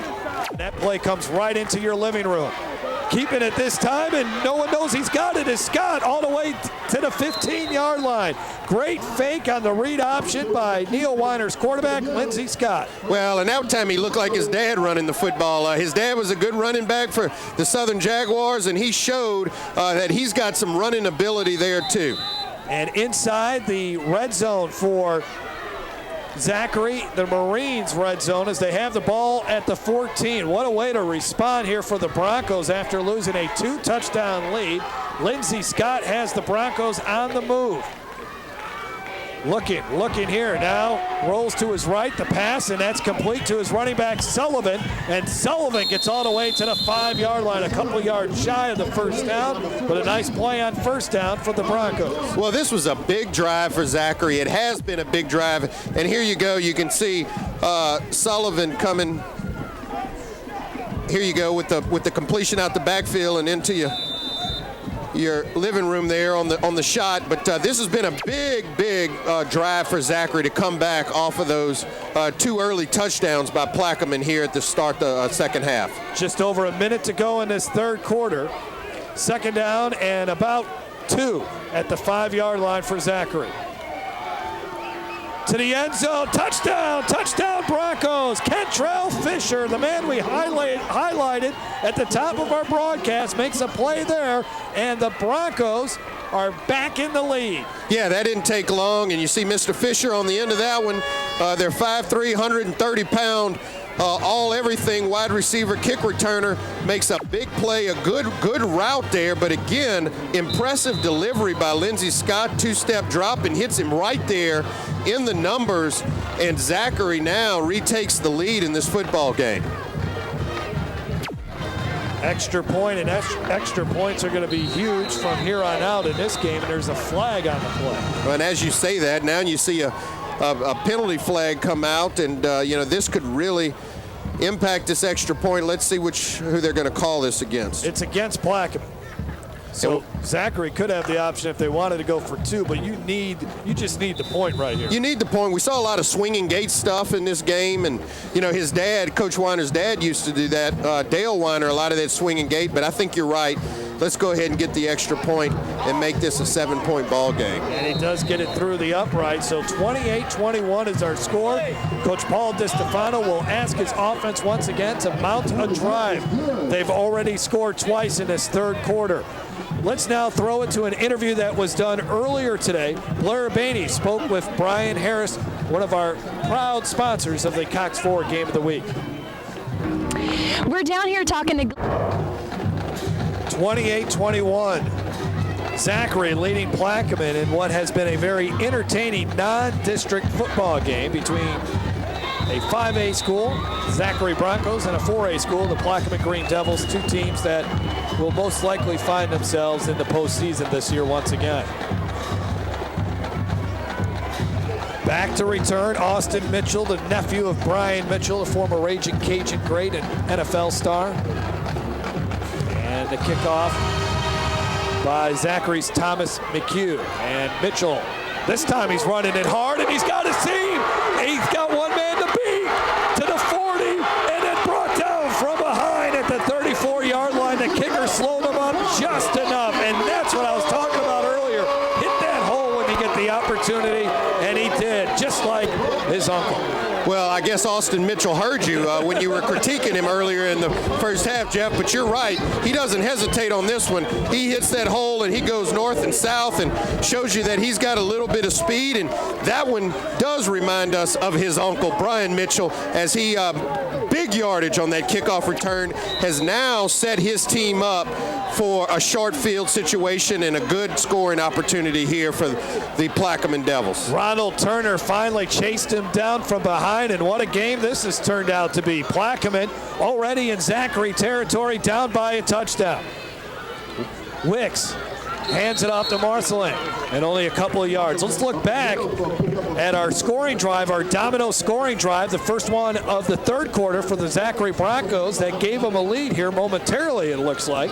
That play comes right into your living room. Keeping it this time, and no one knows he's got it, is Scott all the way to the 15-yard line. Great fake on the read option by Neil Weiner's quarterback, Lindsey Scott. Well, and that time he looked like his dad running the football. His dad was a good running back for the Southern Jaguars, and he showed that he's got some running ability there too. And inside the red zone for Zachary, the Marines red zone, as they have the ball at the 14. What a way to respond here for the Broncos after losing a 2-touchdown lead. Lindsey Scott has the Broncos on the move. Looking here now, rolls to his right, the pass, and that's complete to his running back Sullivan, and Sullivan gets all the way to the 5-yard line, a couple yards shy of the first down, but a nice play on first down for the Broncos. Well, this was a big drive for Zachary. It has been a big drive, and here you go. You can see Sullivan coming. Here you go with the completion out the backfield and into your living room there on the shot. But this has been a big drive for Zachary to come back off of those 2 early touchdowns by Plaquemine here at the start of the second half. Just over a minute to go in this third quarter. 2nd down and about 2 at the 5-yard line for Zachary. To the end zone, touchdown Broncos. Kentrell Fisher, the man we highlighted at the top of our broadcast, makes a play there, and the Broncos are back in the lead. Yeah, that didn't take long, and you see Mr. Fisher on the end of that one. They're 5'3", 130-pound, all-everything wide receiver, kick returner, makes a big play, a good route there, but again, impressive delivery by Lindsey Scott, 2-step drop, and hits him right there in the numbers, and Zachary now retakes the lead in this football game. Extra point, and extra points are going to be huge from here on out in this game, and there's a flag on the play. Well, and as you say that, now you see a penalty flag come out, and this could really impact this extra point. Let's see who they're going to call this against. It's against Plaquemine. So Zachary could have the option if they wanted to go for 2, but you just need the point right here. You need the point. We saw a lot of swinging gate stuff in this game, and his dad, Coach Weiner's dad, used to do that. Dale Weiner, a lot of that swinging gate. But I think you're right. Let's go ahead and get the extra point and make this a 7-point ball game. And he does get it through the upright. So 28-21 is our score. Coach Paul DiStefano will ask his offense once again to mount a drive. They've already scored twice in this third quarter. Let's now throw it to an interview that was done earlier today. Blair Bainey spoke with Brian Harris, one of our proud sponsors of the Cox 4 Game of the Week. We're down here talking to 28-21. Zachary leading Plaquemine in what has been a very entertaining non-district football game between a 5A school, Zachary Broncos, and a 4A school, the Plaquemine Green Devils, two teams that will most likely find themselves in the postseason this year once again. Back to return, Austin Mitchell, the nephew of Brian Mitchell, a former Raging Cajun great and NFL star. And the kickoff by Zachary's Thomas McHugh. And Mitchell, this time he's running it hard, and he's got a seam. He's got one man to beat to the 40, and then brought down from behind at the 34-yard line. The kicker slowed him up just enough, and that's what I was talking about earlier. Hit that hole when you get the opportunity, and he did, just like his uncle. Well, I guess Austin Mitchell heard you when you were critiquing him earlier in the first half, Jeff, but you're right. He doesn't hesitate on this one. He hits that hole, and he goes north and south and shows you that he's got a little bit of speed, and that one does remind us of his uncle, Brian Mitchell, as he, big yardage on that kickoff return, has now set his team up for a short field situation and a good scoring opportunity here for the Plaquemine Devils. Ronald Turner finally chased him down from behind, and what a game this has turned out to be. Plaquemine already in Zachary territory, down by a touchdown. Wicks hands it off to Marcelin, and only a couple of yards. Let's look back at our scoring drive, our domino scoring drive, the first one of the third quarter for the Zachary Broncos that gave them a lead here momentarily, it looks like.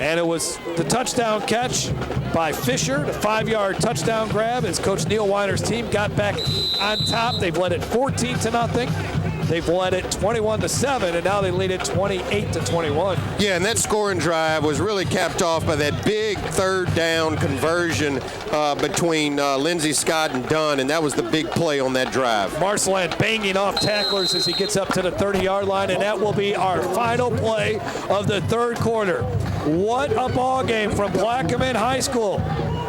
And it was the touchdown catch by Fisher, the 5-yard touchdown grab as Coach Neil Weiner's team got back on top. They've led it 14-0. They've led it 21-7, and now they lead it 28-21. Yeah, and that scoring drive was really capped off by that big third down conversion between Lindsey Scott and Dunn, and that was the big play on that drive. Marcelin banging off tacklers as he gets up to the 30-yard line, and that will be our final play of the third quarter. What a ball game from Plaquemine High School.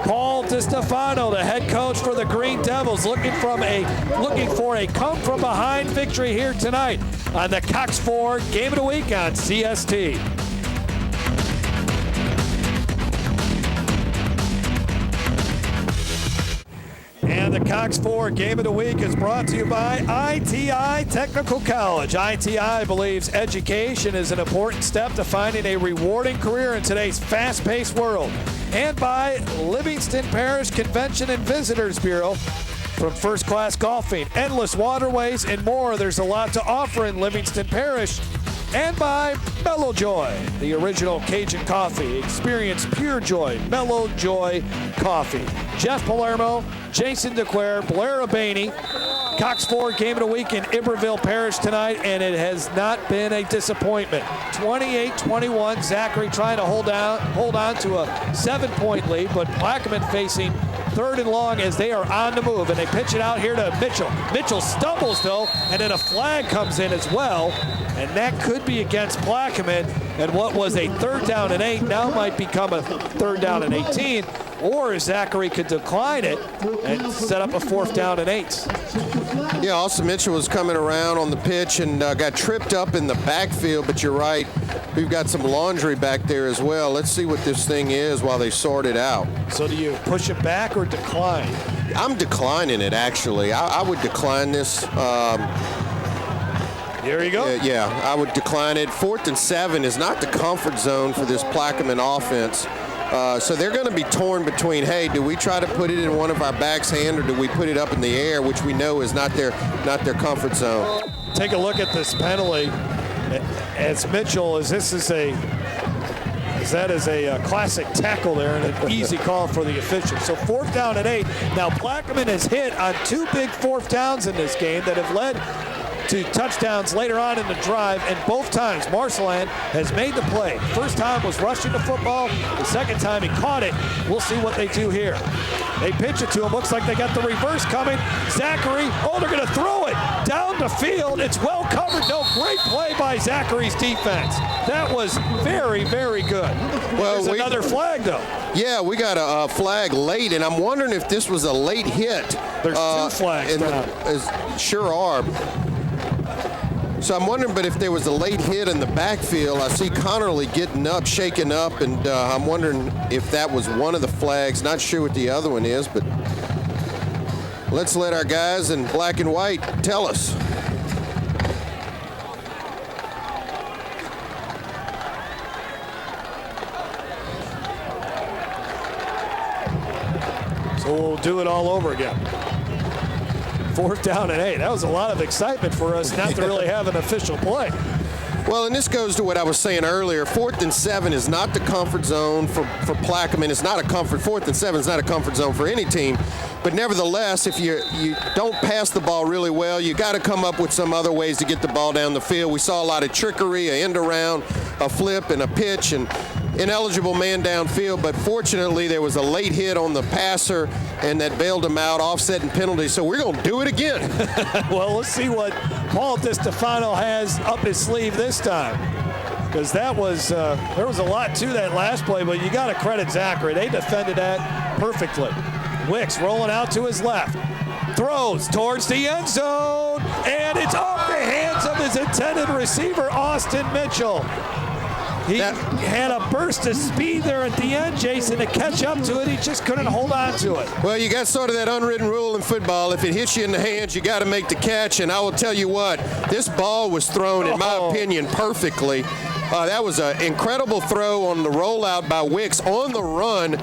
Paul DiStefano, the head coach for the Green Devils, looking for a come-from-behind victory here tonight on the Cox 4 Game of the Week on CST. And the Cox 4 Game of the Week is brought to you by ITI Technical College. ITI believes education is an important step to finding a rewarding career in today's fast-paced world. And by Livingston Parish Convention and Visitors Bureau. From first-class golfing, endless waterways, and more, there's a lot to offer in Livingston Parish. And by Mellow Joy, the original Cajun coffee. Experience pure joy, Mellow Joy coffee. Jeff Palermo, Jason DeQuare, Blair Abaney, Cox 4 Game of the Week in Iberville Parish tonight, and it has not been a disappointment. 28-21, Zachary trying to hold on to a 7-point lead, but Plaquemine facing third and long as they are on the move, and they pitch it out here to Mitchell. Mitchell stumbles, though, and then a flag comes in as well, and that could be against Plaquemine, and what was a 3rd down and 8 now might become a 3rd down and 18, or Zachary could decline it and set up a 4th down and 8. Yeah, Austin Mitchell was coming around on the pitch and got tripped up in the backfield, but you're right. We've got some laundry back there as well. Let's see what this thing is while they sort it out. So do you push it back or decline? I'm declining it, actually. I would decline this. Here you go. Yeah, I would decline it. 4th and 7 is not the comfort zone for this Plaquemine offense. So they're going to be torn between, hey, do we try to put it in one of our backs' hand, or do we put it up in the air, which we know is not their comfort zone. Take a look at this penalty. As Mitchell, that is a classic tackle there and an easy call for the official. So 4th down and 8. Now Plaquemine has hit on 2 big 4th downs in this game that have led to touchdowns later on in the drive, and both times Marceline has made the play. First time was rushing the football. The second time he caught it. We'll see what they do here. They pitch it to him. Looks like they got the reverse coming. Zachary, they're going to throw it down the field. It's well covered. No, great play by Zachary's defense. That was very, very good. Well, there's another flag, though. Yeah, we got a flag late, and I'm wondering if this was a late hit. There's 2 flags now. Sure are. So I'm wondering, but if there was a late hit in the backfield, I see Connerly getting up, shaking up, and I'm wondering if that was one of the flags. Not sure what the other one is, but let's let our guys in black and white tell us. So we'll do it all over again. 4th down and 8. That was a lot of excitement for us not to really have an official play. Well, and this goes to what I was saying earlier. 4th and 7 is not the comfort zone for Plaquemine. It's not a comfort. 4th and 7 is not a comfort zone for any team. But nevertheless, if you don't pass the ball really well, you got to come up with some other ways to get the ball down the field. We saw a lot of trickery, an end around, a flip, and a pitch, and ineligible man downfield. But fortunately, there was a late hit on the passer, and that bailed him out, offsetting penalty. So we're going to do it again. Well, let's see what Paul DiStefano has up his sleeve this time. Because that was, there was a lot to that last play, but you got to credit Zachary. They defended that perfectly. Wicks rolling out to his left. Throws towards the end zone, and it's off the hands of his intended receiver, Austin Mitchell. He had a burst of speed there at the end, Jason, to catch up to it. He just couldn't hold on to it. Well, you got sort of that unwritten rule in football. If it hits you in the hands, you got to make the catch. And I will tell you what, this ball was thrown, in my opinion, perfectly. That was an incredible throw on the rollout by Wicks on the run.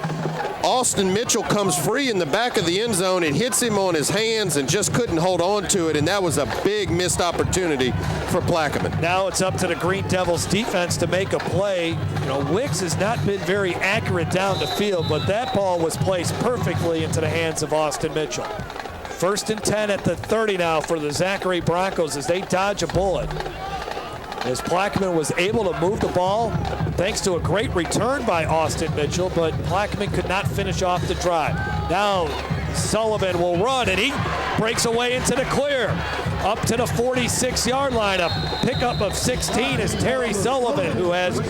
Austin Mitchell comes free in the back of the end zone. It hits him on his hands and just couldn't hold on to it, and that was a big missed opportunity for Plaquemine. Now it's up to the Green Devils defense to make a play. You know, Wicks has not been very accurate down the field, but that ball was placed perfectly into the hands of Austin Mitchell. 1st and 10 at the 30 now for the Zachary Broncos as they dodge a bullet. As Plaquemine was able to move the ball thanks to a great return by Austin Mitchell, but Plaquemine could not finish off the drive. Now Sullivan will run, and he breaks away into the clear. Up to the 46-yard line. A pickup of 16 is Terry Sullivan, who has 2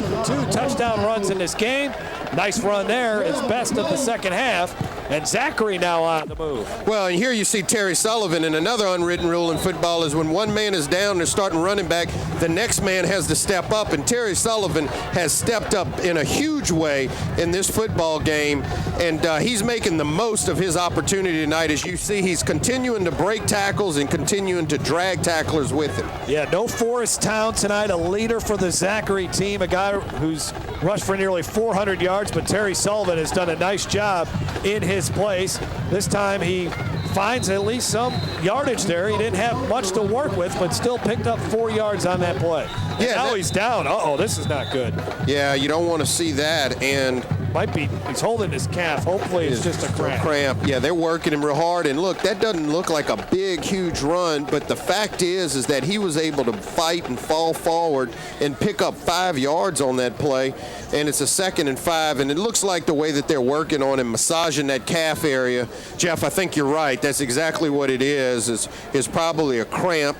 touchdown runs in this game. Nice run there. It's best of the second half. And Zachary now on the move. Well, and here you see Terry Sullivan, and another unwritten rule in football is when one man is down and they're starting running back, the next man has to step up, and Terry Sullivan has stepped up in a huge way in this football game, and he's making the most of his opportunity tonight. As you see, he's continuing to break tackles and continuing to drag tacklers with him. Yeah, no Forrest Town tonight, a leader for the Zachary team, a guy who's rushed for nearly 400 yards, but Terry Sullivan has done a nice job in his place. This time he finds at least some yardage there. He didn't have much to work with, but still picked up 4 yards on that play. Yeah, now he's down. Uh-oh, this is not good. Yeah, you don't want to see that, and might be, he's holding his calf. Hopefully it's just a cramp. Yeah, they're working him real hard, and look, that doesn't look like a big, huge run, but the fact is that he was able to fight and fall forward and pick up 5 yards on that play, and it's a 2nd and 5, and it looks like the way that they're working on him, massaging that calf area. Jeff, I think you're right. That's exactly what it is probably a cramp.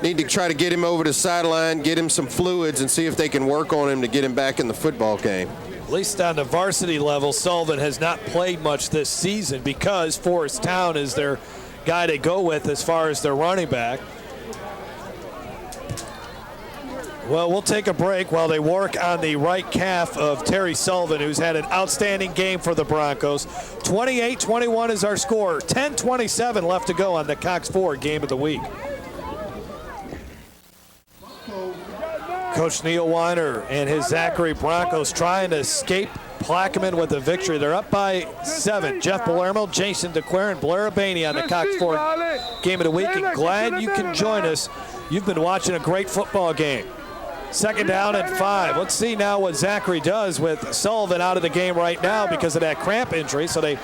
Need to try to get him over the sideline, get him some fluids, and see if they can work on him to get him back in the football game. At least on the varsity level, Sullivan has not played much this season because Forrest Town is their guy to go with as far as their running back. Well, we'll take a break while they work on the right calf of Terry Sullivan, who's had an outstanding game for the Broncos. 28-21 is our score. 10:27 left to go on the Cox 4 game of the week. Coach Neil Weiner and his Zachary Broncos trying to escape Plaquemine with a victory. They're up by 7. Jeff Palermo, Jason DeQuare, and Blair Abaney on the Cox 4 Game of the Week. And glad you can join us. You've been watching a great football game. 2nd down and 5. Let's see now what Zachary does with Sullivan out of the game right now because of that cramp injury. So they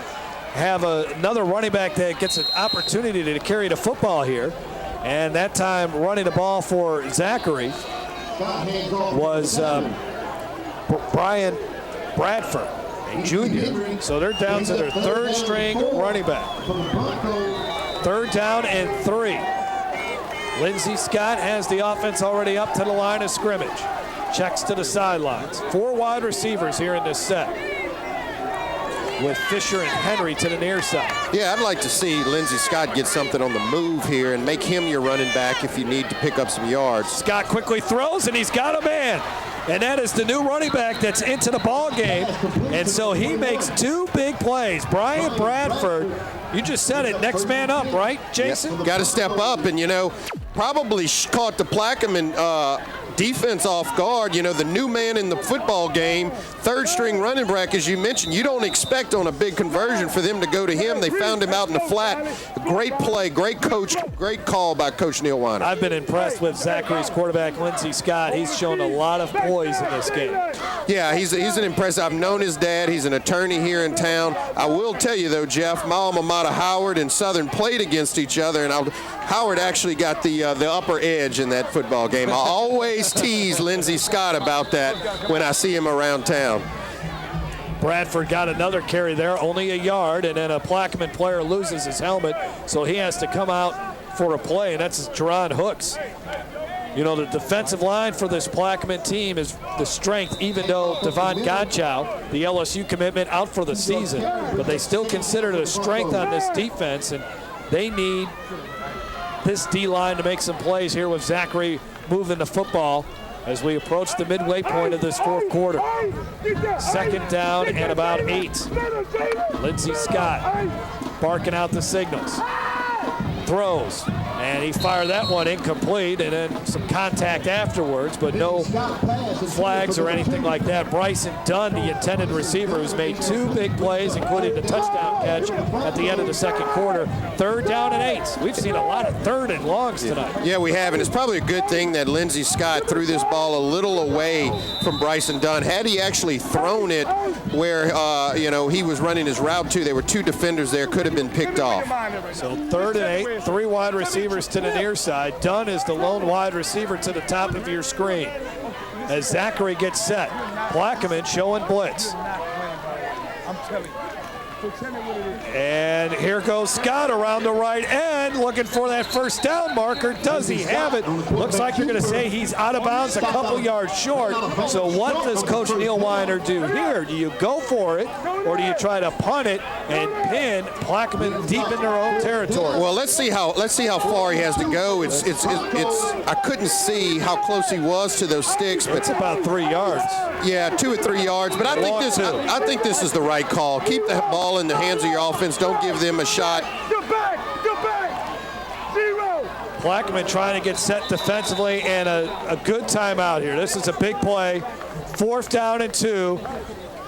have another running back that gets an opportunity to carry the football here. And that time running the ball for Zachary was Brian Bradford, a junior. So they're down to their 3rd string running back. 3rd down and 3. Lindsey Scott has the offense already up to the line of scrimmage. Checks to the sidelines. 4 wide receivers here in this set, with Fisher and Henry to the near side. Yeah, I'd like to see Lindsey Scott get something on the move here and make him your running back if you need to pick up some yards. Scott quickly throws, and he's got a man. And that is the new running back that's into the ball game. And so he makes 2 big plays. Brian Bradford, you just said it, next man up, right, Jason? Got to step up, and, probably caught the Plaquemine defense off guard. The new man in the football game, 3rd string running back, as you mentioned, you don't expect on a big conversion for them to go to him. They found him out in the flat. Great play, great coach, great call by Coach Neil Weiner. I've been impressed with Zachary's quarterback, Lindsey Scott. He's shown a lot of poise in this game. Yeah, he's an impressive. I've known his dad. He's an attorney here in town. I will tell you, though, Jeff, my alma mater, Howard and Southern, played against each other, and Howard actually got the upper edge in that football game. I always tease Lindsey Scott about that when I see him around town. Bradford got another carry there, only a yard, and then a Plaquemine player loses his helmet, so he has to come out for a play, and that's Jerron Hooks. The defensive line for this Plaquemine team is the strength, even though Devon Godchow, the LSU commitment, out for the season, but they still consider it a strength on this defense, and they need this D-line to make some plays here with Zachary moving the football as we approach the midway point of this 4th quarter. 2nd down and about 8. Lindsey Scott barking out the signals. Throws, and he fired that one incomplete, and then some contact afterwards, but no flags or anything like that. Bryson Dunn, the intended receiver, who's made 2 big plays, including the touchdown catch at the end of the 2nd quarter. 3rd down and 8. We've seen a lot of 3rd and longs tonight. Yeah, we have, and it's probably a good thing that Lindsey Scott threw this ball a little away from Bryson Dunn. Had he actually thrown it where, he was running his route to, there were 2 defenders there, could have been picked off. So 3rd and 8. 3 wide receivers to the near side. Dunn is the lone wide receiver to the top of your screen. As Zachary gets set, Plaquemine showing blitz. I'm telling you. And here goes Scott around the right end, looking for that 1st down marker. Does he have it? Looks like you're going to say he's out of bounds, a couple yards short. So what does Coach Neil Weiner do here? Do you go for it, or do you try to punt it and pin Plaquemine deep in their own territory? Well, let's see how far he has to go. It's I couldn't see how close he was to those sticks, but it's about 3 yards. Yeah, 2 or 3 yards. But I think this is the right call. Keep the ball in the hands of your offense. Don't give them a shot. Get back! 0. Plaquemine trying to get set defensively, and a good timeout here. This is a big play. 4th down and 2.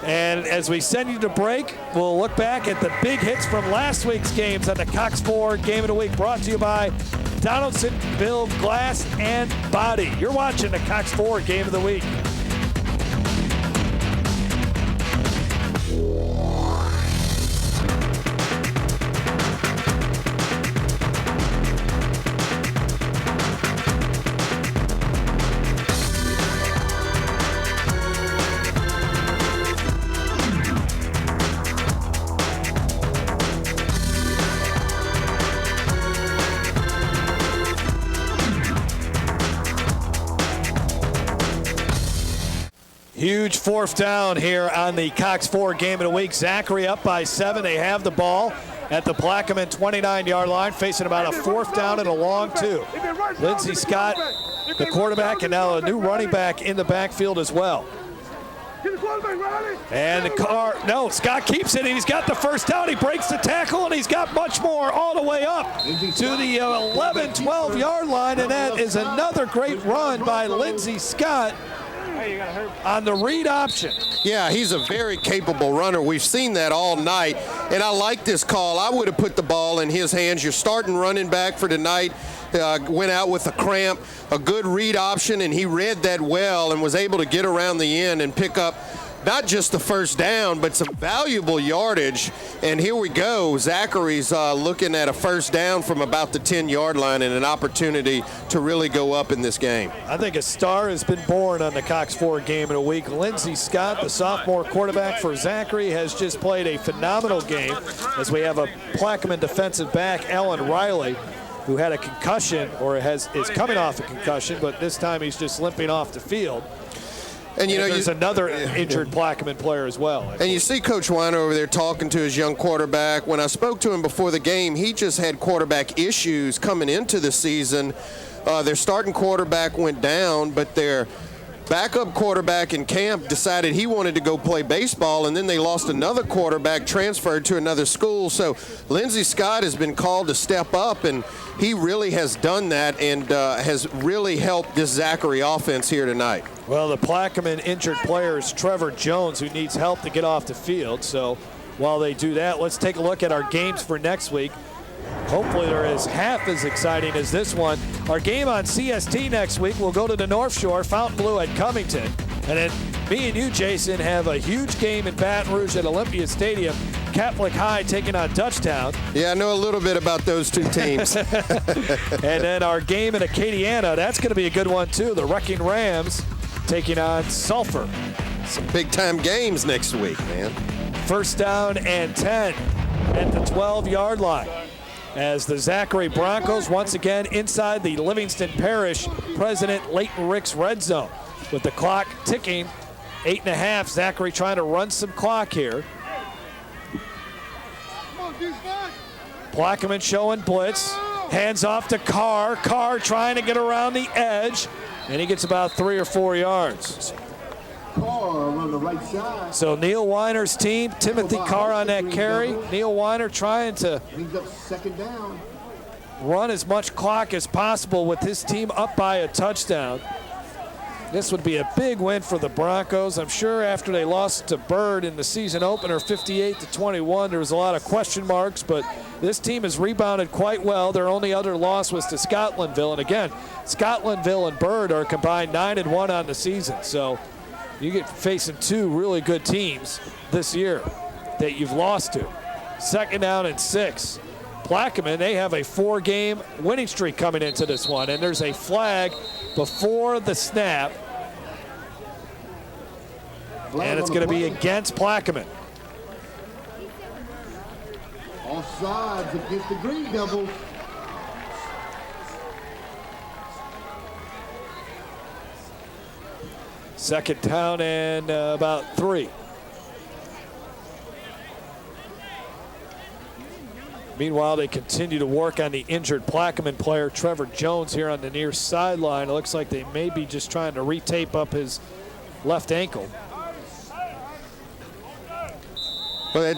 And as we send you to break, we'll look back at the big hits from last week's games on the Cox 4 Game of the Week, brought to you by Donaldson Build Glass and Body. You're watching the Cox 4 Game of the Week. Huge 4th down here on the Cox 4 Game of the Week. Zachary up by 7. They have the ball at the Plaquemine 29-yard line, facing about a 4th down and a long 2. Lindsey Scott, the quarterback, and now a new running back in the backfield as well. And the car, no, Scott keeps it, and he's got the first down. He breaks the tackle, and he's got much more all the way up to the 11, 12-yard line, and that is another great run by Lindsey Scott on the read option. Yeah, he's a very capable runner. We've seen that all night, and I like this call. I would have put the ball in his hands. Your starting running back for tonight went out with a cramp, a good read option, and he read that well and was able to get around the end and pick up not just the first down, but some valuable yardage. And here we go. Zachary's looking at a first down from about the 10-yard line and an opportunity to really go up in this game. I think a star has been born on the Cox Ford Game in a Week. Lindsey Scott, the sophomore quarterback for Zachary, has just played a phenomenal game as we have a Plaquemine defensive back, Alan Riley, who had a concussion or is coming off a concussion, but this time he's just limping off the field. And you know, there's another injured Plaquemine player as well. And you see Coach Weiner over there talking to his young quarterback. When I spoke to him before the game, he just had quarterback issues coming into the season. Their starting quarterback went down, but their backup quarterback in camp decided he wanted to go play baseball, and then they lost another quarterback, transferred to another school. So Lindsey Scott has been called to step up, and he really has done that and has really helped this Zachary offense here tonight. Well, the Plaquemine injured player is Trevor Jones, who needs help to get off the field. So while they do that, let's take a look at our games for next week. Hopefully they're as half as exciting as this one. Our game on CST next week will go to the North Shore, Fountain Blue at Covington. And then me and you, Jason, have a huge game in Baton Rouge at Olympia Stadium. Catholic High taking on Dutchtown. Yeah, I know a little bit about those two teams. And then our game in Acadiana, that's going to be a good one too. The Wrecking Rams taking on Sulphur. Some big-time games next week, man. First down and 10 at the 12-yard line, as the Zachary Broncos once again inside the Livingston Parish President Leighton Ricks red zone with the clock ticking. 8.5. Zachary trying to run some clock here. Plaquemine showing blitz. Hands off to Carr. Carr trying to get around the edge, and he gets about 3 or 4 yards. On the right side. So Neil Weiner's team, Timothy Carr on that carry. Neil Weiner trying to second down, run as much clock as possible with his team up by a touchdown. This would be a big win for the Broncos. I'm sure after they lost to Byrd in the season opener 58-21, there was a lot of question marks, but this team has rebounded quite well. Their only other loss was to Scotlandville. And again, Scotlandville and Byrd are combined 9-1 on the season. So you get facing two really good teams this year that you've lost to. Second down and 6. Plaquemine, they have a 4-game winning streak coming into this one, and there's a flag before the snap, and it's going to be against Plaquemine. Offsides against the Green Devils. Second down and about 3. Meanwhile, they continue to work on the injured Plaquemine player, Trevor Jones, here on the near sideline. It looks like they may be just trying to retape up his left ankle. But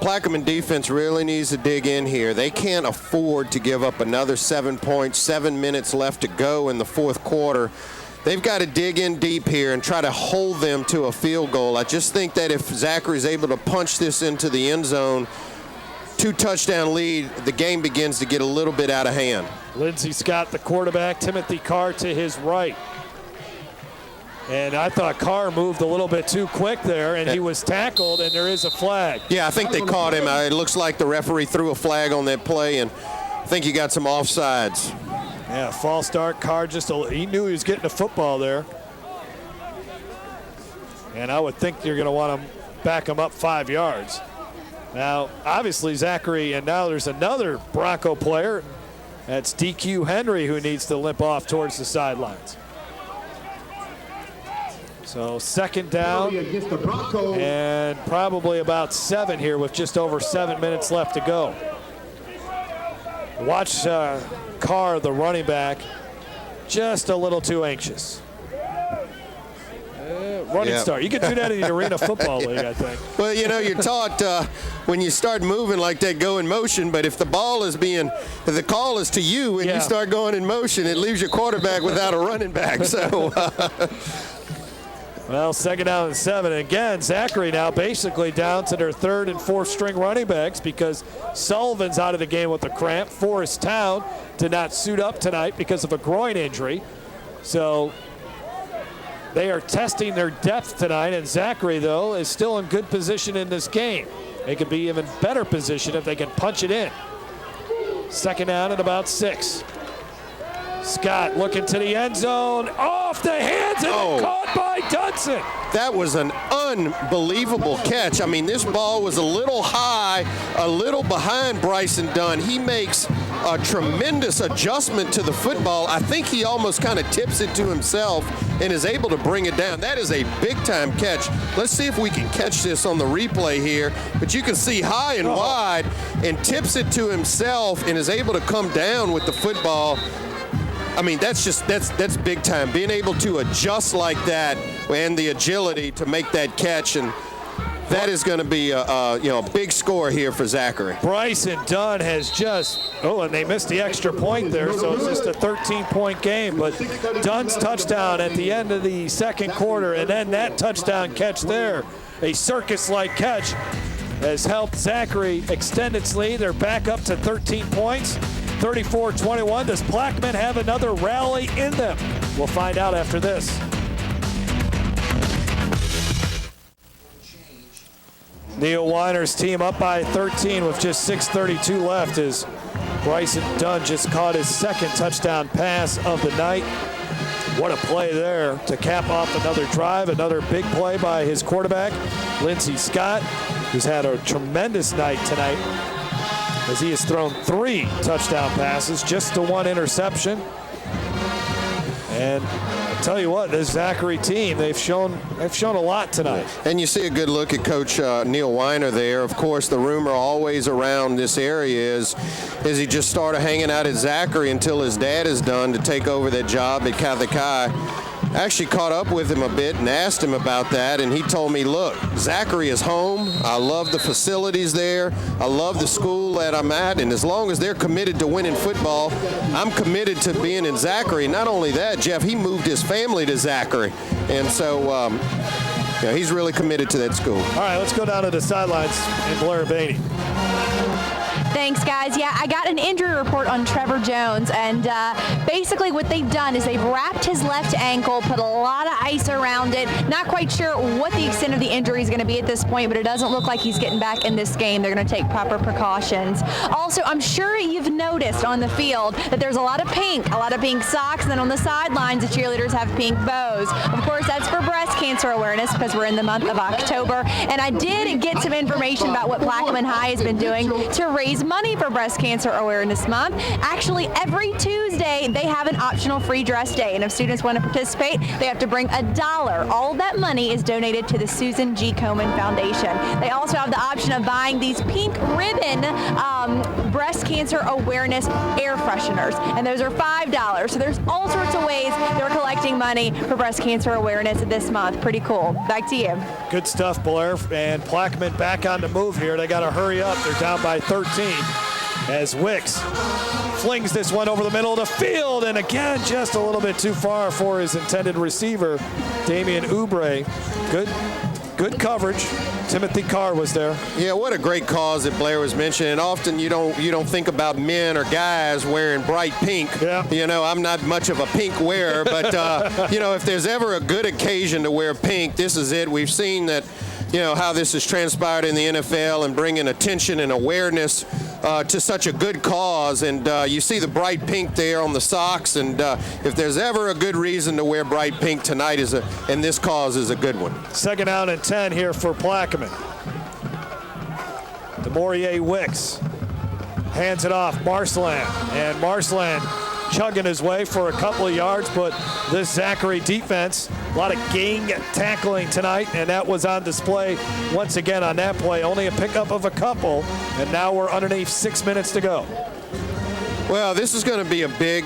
Plaquemine defense really needs to dig in here. They can't afford to give up another 7 points, 7 minutes left to go in the fourth quarter. They've got to dig in deep here and try to hold them to a field goal. I just think that if Zachary's able to punch this into the end zone, 2-touchdown lead, the game begins to get a little bit out of hand. Lindsey Scott, the quarterback, Timothy Carr to his right. And I thought Carr moved a little bit too quick there, and he was tackled, and there is a flag. Yeah, I think they caught him. It looks like the referee threw a flag on that play, and I think he got some offsides. Yeah, false start. Carr he knew he was getting the football there. And I would think you're going to want to back him up 5 yards. Now, obviously, Zachary, and now there's another Bronco player. That's DQ Henry, who needs to limp off towards the sidelines. So second down and probably about 7 here with just over 7 minutes left to go. Watch Carr, the running back, just a little too anxious. running start. You could do that in the Arena Football League, I think. Well, you know, you're taught when you start moving like that, go in motion. But if the call is to you and you start going in motion, it leaves your quarterback without a running back. So. Well, 2nd down and 7. Again, Zachary now basically down to their 3rd and 4th string running backs because Sullivan's out of the game with a cramp. Forest Town did not suit up tonight because of a groin injury. So they are testing their depth tonight, and Zachary, though, is still in good position in this game. They could be even better position if they can punch it in. 2nd down and about 6. Scott looking to the end zone, off the hands, and caught by Dunson. That was an unbelievable catch. I mean, this ball was a little high, a little behind Bryson Dunn. He makes a tremendous adjustment to the football. I think he almost kind of tips it to himself and is able to bring it down. That is a big-time catch. Let's see if we can catch this on the replay here. But you can see high and wide, and tips it to himself and is able to come down with the football. I mean, that's big time. Being able to adjust like that and the agility to make that catch, and that is going to be a big score here for Zachary. Bryson Dunn has and they missed the extra point there, so it's just a 13-point game. But Dunn's touchdown at the end of the 2nd quarter, and then that touchdown catch there, a circus-like catch, has helped Zachary extend its lead. They're back up to 13 points. 34-21. Does Plaquemine have another rally in them? We'll find out after this. Neil Weiner's team up by 13 with just 6:32 left as Bryson Dunn just caught his 2nd touchdown pass of the night. What a play there to cap off another drive, another big play by his quarterback, Lindsey Scott, who's had a tremendous night tonight, as he has thrown 3 touchdown passes, just to 1 interception. And I tell you what, this Zachary team, they've shown a lot tonight. And you see a good look at Coach Neil Weiner there. Of course, the rumor always around this area is he just started hanging out at Zachary until his dad is done to take over that job at Catholic High. Actually caught up with him a bit and asked him about that, and he told me, look, Zachary is home. I love the facilities there. I love the school that I'm at, and as long as they're committed to winning football, I'm committed to being in Zachary. Not only that, Jeff, he moved his family to Zachary, and so he's really committed to that school. All right, let's go down to the sidelines in Blair Beatty. Thanks, guys. Yeah, I got an injury report on Trevor Jones, and basically what they've done is they've wrapped his left ankle, put a lot of ice around it. Not quite sure what the extent of the injury is going to be at this point, but it doesn't look like he's getting back in this game. They're going to take proper precautions. Also, I'm sure you've noticed on the field that there's a lot of pink socks, and then on the sidelines, the cheerleaders have pink bows. Of course, that's for breast cancer awareness because we're in the month of October, and I did get some information about what Plaquemine High has been doing to raise money for Breast Cancer Awareness Month. Actually, every Tuesday, they have an optional free dress day, and if students want to participate, they have to bring $1. All of that money is donated to the Susan G. Komen Foundation. They also have the option of buying these pink ribbon breast cancer awareness air fresheners, and those are $5. So there's all sorts of ways they're collecting money for breast cancer awareness this month. Pretty cool. Back to you. Good stuff, Blair. And Plaquemine back on the move here. They got to hurry up. They're down by 13 as Wicks flings this one over the middle of the field, and again, just a little bit too far for his intended receiver, Damian Oubre. Good coverage. Timothy Carr was there. Yeah, what a great cause that Blair was mentioning. Often you don't think about men or guys wearing bright pink. Yeah. You know, I'm not much of a pink wearer, but if there's ever a good occasion to wear pink, this is it. We've seen that, how this has transpired in the NFL and bringing attention and awareness to such a good cause, and you see the bright pink there on the socks, and if there's ever a good reason to wear bright pink, tonight and this cause is a good one. 2nd down and 10 here for Plaquemine. DeMaurier Wicks hands it off Marceland, and Marceland chugging his way for a couple of yards, but this Zachary defense, a lot of gang tackling tonight, and that was on display once again on that play. Only a pickup of a couple, and now we're underneath 6 minutes to go. Well, this is going to be a big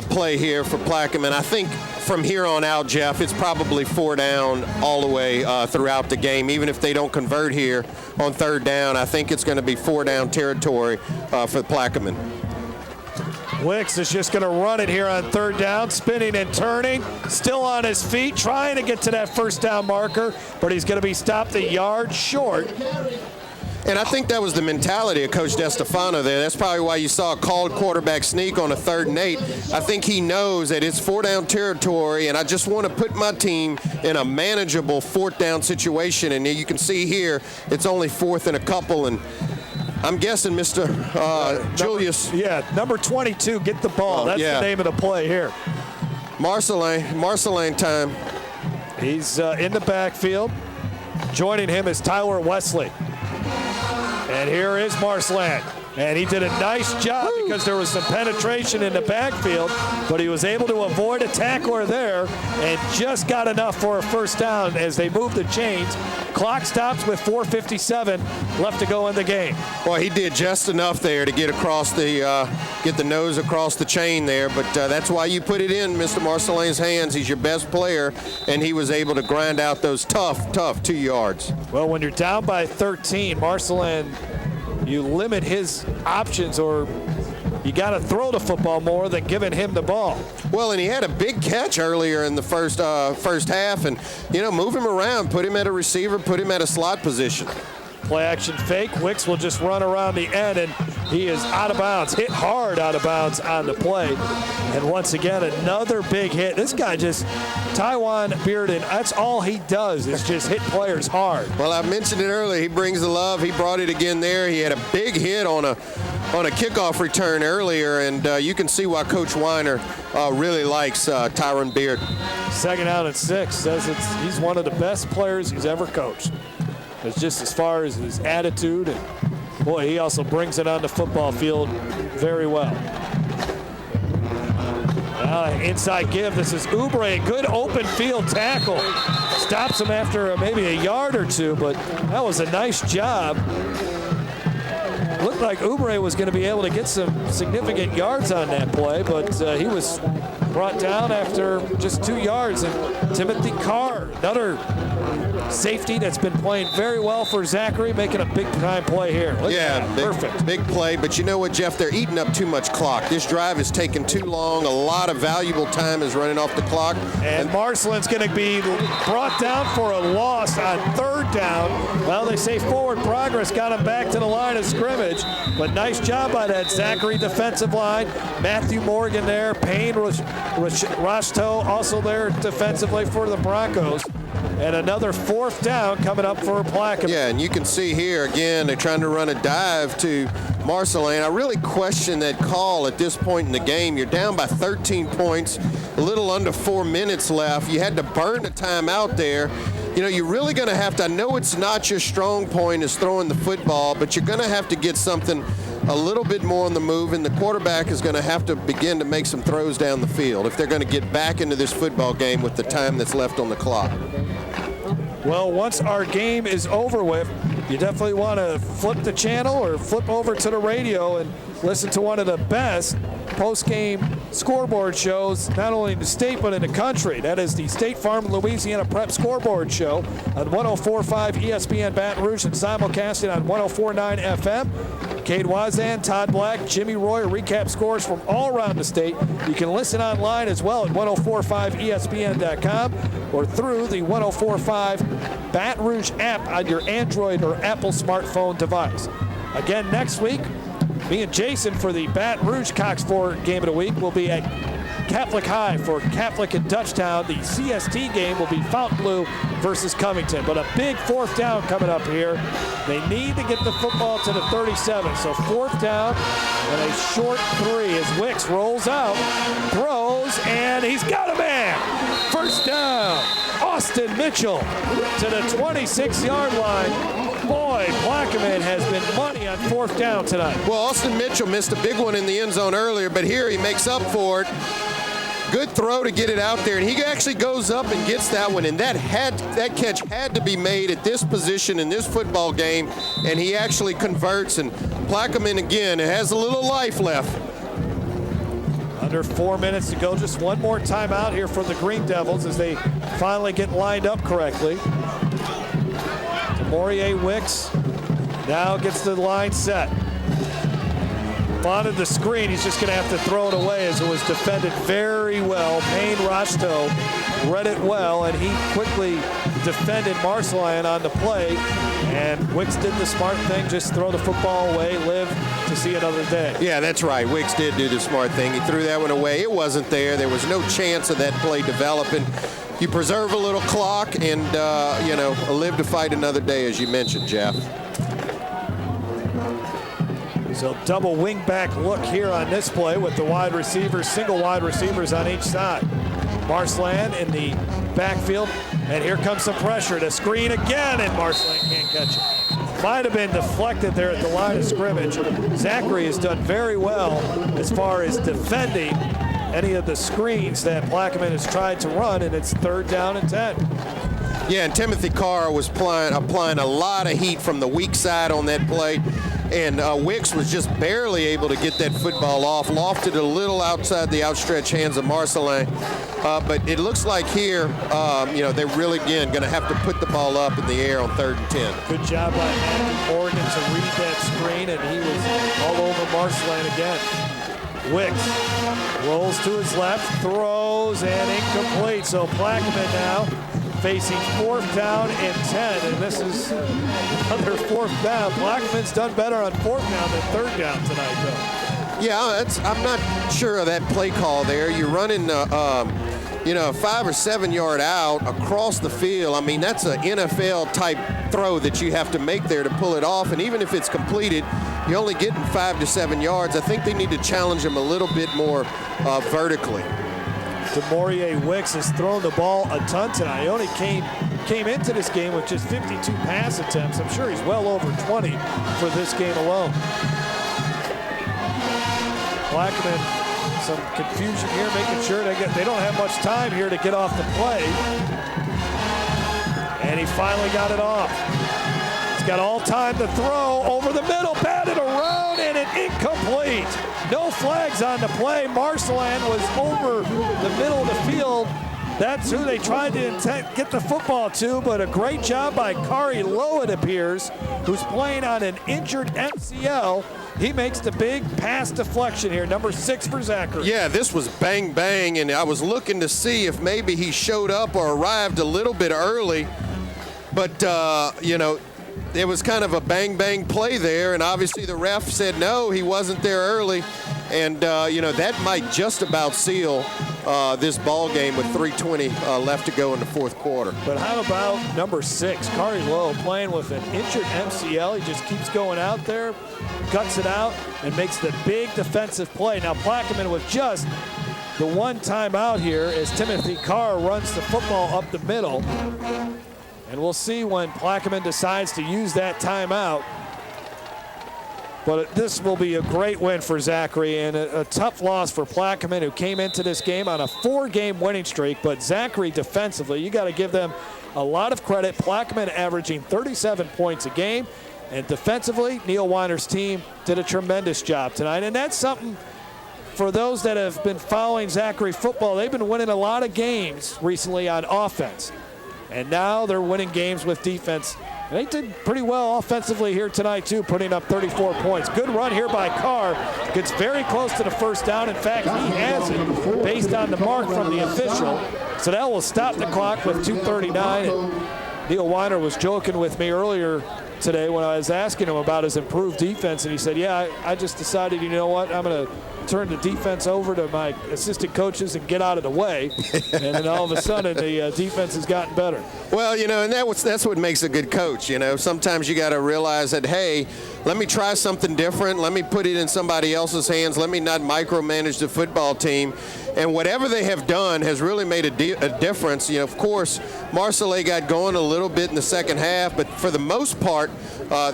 play here for Plaquemine. I think from here on out, Jeff, it's probably 4 down all the way throughout the game. Even if they don't convert here on 3rd down, I think it's going to be 4 down territory for Plaquemine. Wicks is just going to run it here on 3rd down, spinning and turning, still on his feet, trying to get to that 1st down marker, but he's going to be stopped a yard short. And I think that was the mentality of Coach DeStefano there. That's probably why you saw a called quarterback sneak on a 3rd and 8. I think he knows that it's 4 down territory, and I just want to put my team in a manageable 4th down situation. And you can see here, it's only 4th and a couple, and I'm guessing Mr. Julius. Number 22, get the ball. That's the name of the play here. Marceline time. He's in the backfield. Joining him is Tyler Wesley. And here is Marceline. And he did a nice job because there was some penetration in the backfield, but he was able to avoid a tackler there and just got enough for a 1st down as they moved the chains. Clock stops with 4:57 left to go in the game. Well, he did just enough there to get across the get the nose across the chain there, but that's why you put it in Mr. Marceline's hands. He's your best player, and he was able to grind out those tough 2 yards. Well, when you're down by 13, Marceline, you limit his options, or you got to throw the football more than giving him the ball. Well, and he had a big catch earlier in the first half, and move him around, put him at a receiver, put him at a slot position. Play action fake. Wicks will just run around the end, and he is out of bounds. Hit hard out of bounds on the play. And once again, another big hit. This guy just, Tywan Bearden, that's all he does is just hit players hard. Well, I mentioned it earlier. He brings the love. He brought it again there. He had a big hit on a kickoff return earlier, and you can see why Coach Weiner really likes Tyron Beard. 2nd down and 6. Says he's one of the best players he's ever coached. It's just as far as his attitude, and boy, he also brings it on the football field very well. Inside give. This is Oubre. Good open field tackle. Stops him after maybe a yard or 2, but that was a nice job. Looked like Oubre was going to be able to get some significant yards on that play, but he was brought down after just 2 yards. And Timothy Carr, another safety that's been playing very well for Zachary, making a big-time play here. Perfect. Big play, but you know what, Jeff? They're eating up too much clock. This drive is taking too long. A lot of valuable time is running off the clock. And Marceline's going to be brought down for a loss on 3rd down. Well, they say forward progress got him back to the line of scrimmage, but nice job by that Zachary defensive line. Matthew Morgan there, Payne Rashto also there defensively for the Broncos. And another 4th down coming up for Plaquemine. Yeah, and you can see here, again, they're trying to run a dive to Marceline. I really question that call at this point in the game. You're down by 13 points, a little under 4 minutes left. You had to burn the time out there. You're really going to have to, I know it's not your strong point is throwing the football, but you're going to have to get something a little bit more on the move, and the quarterback is going to have to begin to make some throws down the field if they're going to get back into this football game with the time that's left on the clock. Well, once our game is over with, you definitely want to flip the channel or flip over to the radio and listen to one of the best post-game scoreboard shows, not only in the state but in the country. That is the State Farm Louisiana Prep Scoreboard Show on 104.5 ESPN Baton Rouge and simulcasting on 104.9 FM. Cade Wazan, Todd Black, Jimmy Roy recap scores from all around the state. You can listen online as well at 1045ESPN.com or through the 1045 Baton Rouge app on your Android or Apple smartphone device. Again, next week, me and Jason for the Baton Rouge Cox 4 game of the week will be at Catholic High for Catholic and Dutchtown. The CST game will be Fontainebleau versus Covington. But a big 4th down coming up here. They need to get the football to the 37. So 4th down and a short 3 as Wicks rolls out, throws, and he's got a man. 1st down. Austin Mitchell to the 26-yard line. Boy, Plaquemine has been money on 4th down tonight. Well, Austin Mitchell missed a big one in the end zone earlier, but here he makes up for it. Good throw to get it out there, and he actually goes up and gets that one, and that catch had to be made at this position in this football game, and he actually converts, and Plaquemine, again, it has a little life left. Under 4 minutes to go. Just one more timeout here for the Green Devils as they finally get lined up correctly. DeMaurier Wicks now gets the line set. Wanted the screen, he's just going to have to throw it away as it was defended very well. Payne Rosto read it well, and he quickly defended Marcelin on the play. And Wicks did the smart thing, just throw the football away, live to see another day. Yeah, that's right. Wicks did do the smart thing. He threw that one away. It wasn't there. There was no chance of that play developing. You preserve a little clock and, live to fight another day, as you mentioned, Jeff. So double wing back look here on this play with the wide receivers, single wide receivers on each side. Marcelin in the backfield, and here comes some pressure to screen again, and Marcelin can't catch it. Might have been deflected there at the line of scrimmage. Zachary has done very well as far as defending any of the screens that Plaquemine has tried to run, and it's 3rd down and 10. Yeah, and Timothy Carr was applying a lot of heat from the weak side on that play. And Wicks was just barely able to get that football off, lofted a little outside the outstretched hands of Marcelin. But it looks like here, they're really, again, going to have to put the ball up in the air on 3rd and 10. Good job by Matthew Morgan to read that screen, and he was all over Marcelin again. Wicks rolls to his left, throws, and incomplete. So Plaquemine now facing 4th down and 10, and this is another 4th down. Plaquemine's done better on 4th down than 3rd down tonight, though. Yeah, I'm not sure of that play call there. You're running, a 5 or 7 yard out across the field. I mean, that's an NFL type throw that you have to make there to pull it off. And even if it's completed, you're only getting 5 to 7 yards. I think they need to challenge him a little bit more vertically. DeMaurier Wicks has thrown the ball a ton tonight. He only came into this game with just 52 pass attempts. I'm sure he's well over 20 for this game alone. Plaquemine, some confusion here, making sure they don't have much time here to get off the play. And he finally got it off. He's got all time to throw over the middle, batted around, and an incomplete. No flags on the play. Marcelin was over the middle of the field. That's who they tried to get the football to, but a great job by Kari Lowe, it appears, who's playing on an injured MCL. He makes the big pass deflection here, number 6 for Zachary. Yeah, this was bang, bang, and I was looking to see if maybe he showed up or arrived a little bit early, but, it was kind of a bang-bang play there, and obviously the ref said no, he wasn't there early, and, that might just about seal this ball game with 3:20 left to go in the 4th quarter. But how about number 6, Kari Lowe, playing with an injured MCL. He just keeps going out there, guts it out, and makes the big defensive play. Now, Plaquemine with just the one timeout here as Timothy Carr runs the football up the middle. And we'll see when Plaquemine decides to use that timeout. But this will be a great win for Zachary and a tough loss for Plaquemine, who came into this game on a 4-game winning streak. But Zachary defensively, you got to give them a lot of credit. Plaquemine averaging 37 points a game. And defensively, Neil Weiner's team did a tremendous job tonight. And that's something for those that have been following Zachary football. They've been winning a lot of games recently on offense. And now they're winning games with defense. And they did pretty well offensively here tonight, too, putting up 34 points. Good run here by Carr. Gets very close to the 1st down. In fact, he has it based on the mark from the official. So that will stop the clock with 2:39. And Neil Weiner was joking with me earlier today when I was asking him about his improved defense. And he said, yeah, I just decided, you know what, I'm going to turn the defense over to my assistant coaches and get out of the way. And then all of a sudden the defense has gotten better. Well, and that's what makes a good coach. Sometimes you got to realize that, hey, let me try something different. Let me put it in somebody else's hands. Let me not micromanage the football team. And whatever they have done has really made a difference. Of course, Marcelin got going a little bit in the second half, but for the most part,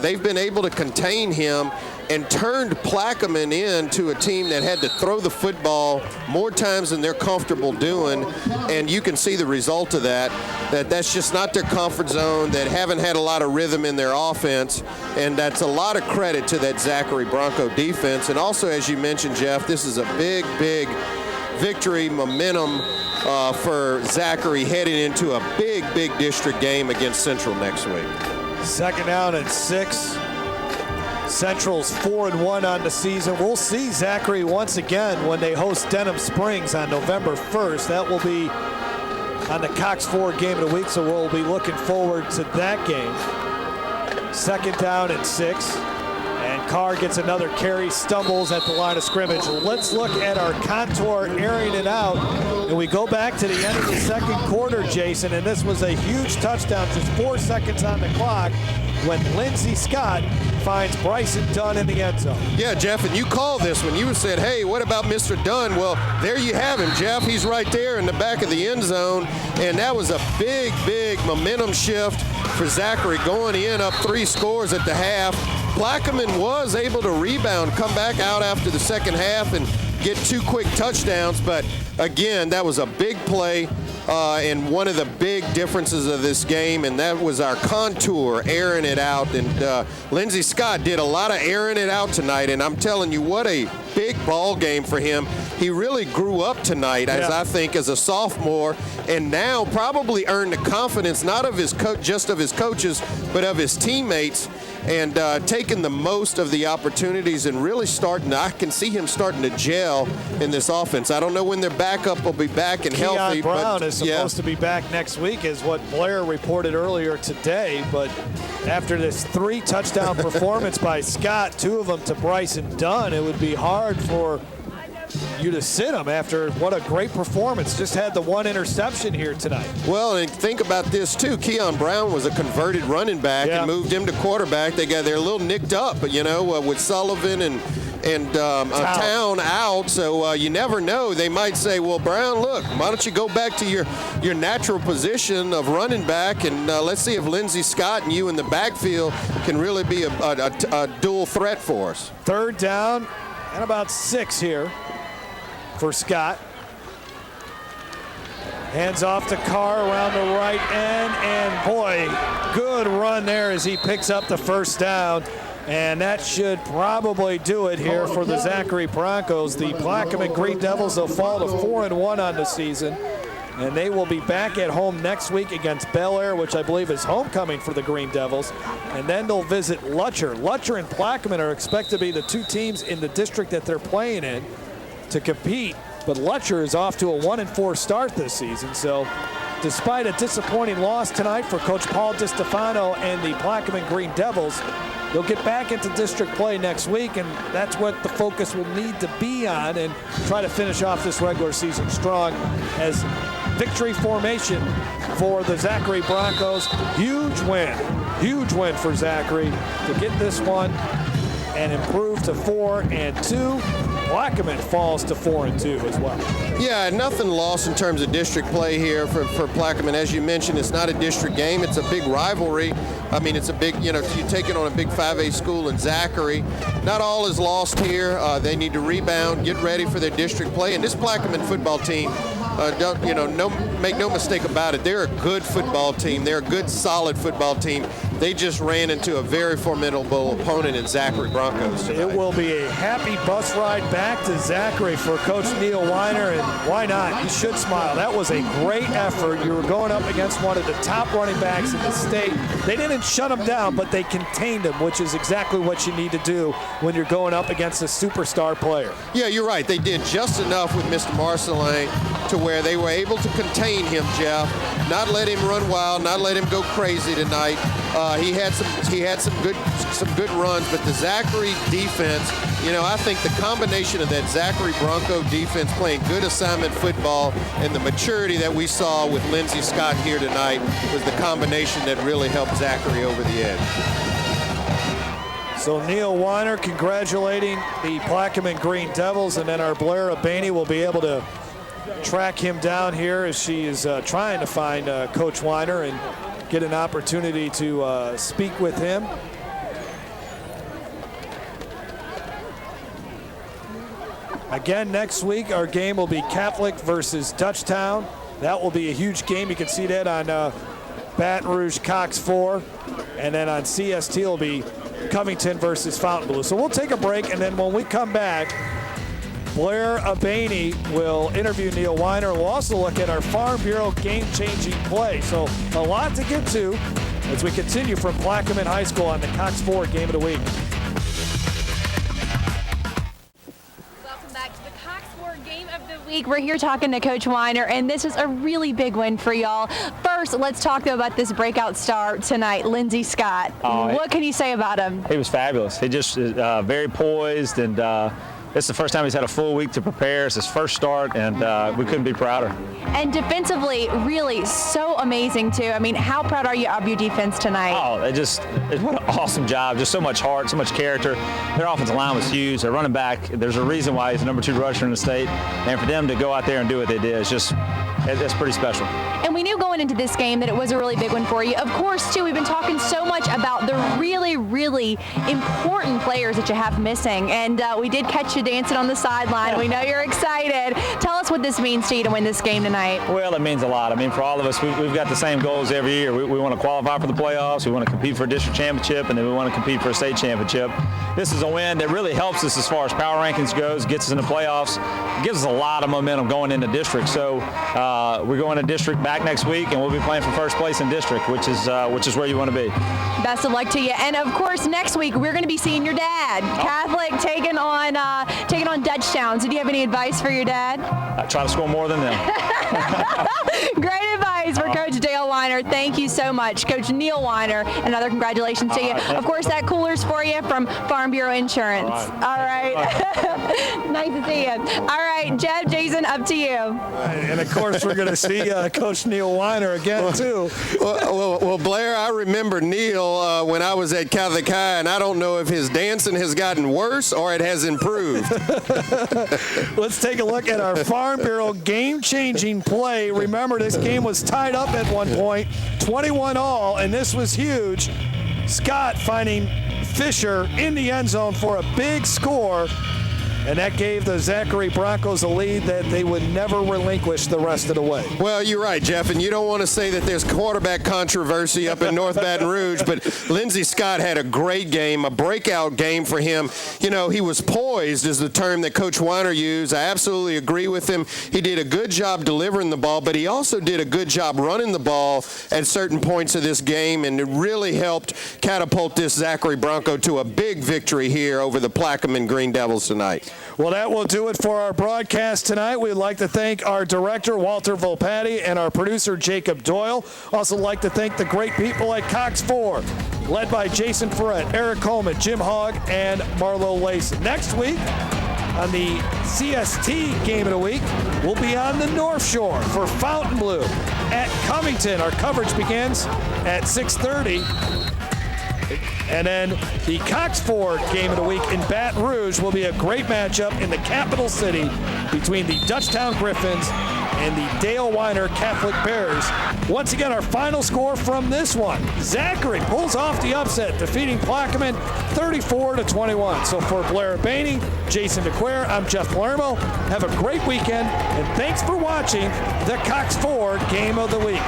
they've been able to contain him. and turned Plaquemine into a team that had to throw the football more times than they're comfortable doing. And you can see the result of that, that's just not their comfort zone, that haven't had a lot of rhythm in their offense. And that's a lot of credit to that Zachary Bronco defense. And also, as you mentioned, Jeff, this is a big, big victory, momentum for Zachary heading into a big, big district game against Central next week. 2nd down and 6. Central's 4-1 on the season. We'll see Zachary once again when they host Denham Springs on November 1st. That will be on the Cox Ford game of the week, so we'll be looking forward to that game. 2nd down and 6. And Carr gets another carry, stumbles at the line of scrimmage. Let's look at our contour airing it out. And we go back to the end of the 2nd quarter, Jason, and this was a huge touchdown, just 4 seconds on the clock, when Lindsey Scott finds Bryson Dunn in the end zone. Yeah, Jeff, and you called this when you said, hey, what about Mr. Dunn? Well, there you have him, Jeff. He's right there in the back of the end zone, and that was a big, big momentum shift for Zachary going in up 3 scores at the half. Plaquemine was able to rebound, come back out after the second half and get 2 quick touchdowns, but again, that was a big play and one of the big differences of this game, and that was our contour airing it out. And Lindsey Scott did a lot of airing it out tonight, and I'm telling you, what a big ball game for him. He really grew up tonight, as I think, as a sophomore, and now probably earned the confidence not of his just of his coaches, but of his teammates, and taking the most of the opportunities and really I can see him starting to gel in this offense. I don't know when their backup will be back and healthy. Brown is supposed to be back next week, is what Blair reported earlier today, but after this 3 touchdown performance by Scott, 2 of them to Bryson Dunn, it would be hard for you to sit him after what a great performance. Just had the 1 interception here tonight. Well, and think about this too. Keon Brown was a converted running back and moved him to quarterback. They're a little nicked up, but with Sullivan and Town out, so you never know. They might say, well, Brown, look, why don't you go back to your natural position of running back, and let's see if Lindsey Scott and you in the backfield can really be a dual threat for us. 3rd down and about 6 here for Scott. Hands off to Carr around the right end, and boy, good run there as he picks up the 1st down. And that should probably do it here for the Zachary Broncos. The Plaquemine Green Devils will fall to 4-1 on the season, and they will be back at home next week against Bel Air, which I believe is homecoming for the Green Devils. And then they'll visit Lutcher. Lutcher and Plaquemine are expected to be the 2 teams in the district that they're playing in to compete. But Lutcher is off to a 1-4 start this season. So despite a disappointing loss tonight for Coach Paul DiStefano and the Plaquemine Green Devils, they'll get back into district play next week, and that's what the focus will need to be on, and try to finish off this regular season strong as victory formation for the Zachary Broncos. Huge win for Zachary to get this one and improve to 4-2. Plaquemine falls to 4-2 as well. Yeah, nothing lost in terms of district play here for Plaquemine. As you mentioned, it's not a district game. It's a big rivalry. I mean, it's a big, you're taking on a big 5A school in Zachary. Not all is lost here. They need to rebound, get ready for their district play. And this Plaquemine football team, make no mistake about it, they're a good football team. They're a good, solid football team. They just ran into a very formidable opponent in Zachary Broncos tonight. It will be a happy bus ride back to Zachary for Coach Neil Weiner, and why not? You should smile. That was a great effort. You were going up against one of the top running backs in the state. They didn't shut him down, but they contained him, which is exactly what you need to do when you're going up against a superstar player. Yeah, you're right. They did just enough with Mr. Marcelin to where they were able to contain him, Jeff, not let him run wild, not let him go crazy tonight. He had some good runs, but the Zachary defense, I think the combination of that Zachary Bronco defense playing good assignment football and the maturity that we saw with Lindsey Scott here tonight was the combination that really helped Zachary over the edge. So Neil Weiner congratulating the Plaquemine Green Devils, and then our Blair Abaney will be able to track him down here as she is trying to find Coach Weiner and get an opportunity to speak with him. Again, next week, our game will be Catholic versus Dutchtown. That will be a huge game. You can see that on Baton Rouge Cox 4. And then on CST, it'll be Covington versus Fontainebleau. So we'll take a break, and then when we come back, Blair Abaney will interview Neil Weiner. We'll also look at our Farm Bureau game-changing play. So a lot to get to as we continue from Plaquemine High School on the Cox 4 Game of the Week. Welcome back to the Cox 4 Game of the Week. We're here talking to Coach Weiner, and this is a really big win for y'all. First, let's talk though about this breakout star tonight, Lindsey Scott. What can you say about him? He was fabulous. He just very poised, and it's the first time he's had a full week to prepare. It's his first start, and we couldn't be prouder. And defensively, really so amazing too. I mean, how proud are you of your defense tonight? Oh, what an awesome job. Just so much heart, so much character. Their offensive line was huge. Their running back, there's a reason why he's the #2 rusher in the state. And for them to go out there and do what they did, it's pretty special. And we knew going into this game that it was a really big one for you. Of course, too, we've been talking so much about the really, really important players that you have missing. And we did catch you dancing on the sideline. We know you're excited. Tell us what this means to you to win this game tonight. Well, it means a lot. I mean, for all of us, we've got the same goals every year. We want to qualify for the playoffs. We want to compete for a district championship, and then we want to compete for a state championship. This is a win that really helps us as far as power rankings goes, gets us in the playoffs, gives us a lot of momentum going into district. So we're going to district back next week, and we'll be playing for first place in district, which is where you want to be. Best of luck to you. And of course, next week we're going to be seeing your dad, Catholic, taking on Dutchtown. So do you have any advice for your dad? I try to score more than them. Great advice for Coach Dale Weiner. Thank you so much, Coach Neil Weiner. Another congratulations to you. Of course, that cooler's for you from Farm Bureau Insurance. All right. Nice to see you. All right, Jeb, Jason, up to you. And of course, we're going to see Coach Neil Weiner again, too. Well, Blair, I remember Neil when I was at Catholic High, and I don't know if his dancing has gotten worse or it has improved. Let's take a look at our Farm Bureau game-changing play. Remember, this game was tied up at one point, 21-all, and this was huge. Scott finding Fisher in the end zone for a big score, and that gave the Zachary Broncos a lead that they would never relinquish the rest of the way. Well, you're right, Jeff, and you don't want to say that there's quarterback controversy up in North Baton Rouge, but Lindsey Scott had a great game, a breakout game for him. You know, he was poised is the term that Coach Weiner used. I absolutely agree with him. He did a good job delivering the ball, but he also did a good job running the ball at certain points of this game, and it really helped catapult this Zachary Bronco to a big victory here over the Plaquemine Green Devils tonight. Well, that will do it for our broadcast tonight. We'd like to thank our director, Walter Volpatti, and our producer, Jacob Doyle. Also like to thank the great people at Cox 4, led by Jason Ferret, Eric Coleman, Jim Hogg, and Marlo Lace. Next week, on the CST Game of the Week, we'll be on the North Shore for Fontainebleau at Covington. Our coverage begins at 6:30. And then the Cox 4 Game of the Week in Baton Rouge will be a great matchup in the capital city between the Dutchtown Griffins and the Dale Weiner Catholic Bears. Once again, our final score from this one. Zachary pulls off the upset, defeating Plaquemine 34-21. So for Blair Abaney, Jason DeQuare, I'm Jeff Palermo. Have a great weekend, and thanks for watching the Cox 4 Game of the Week.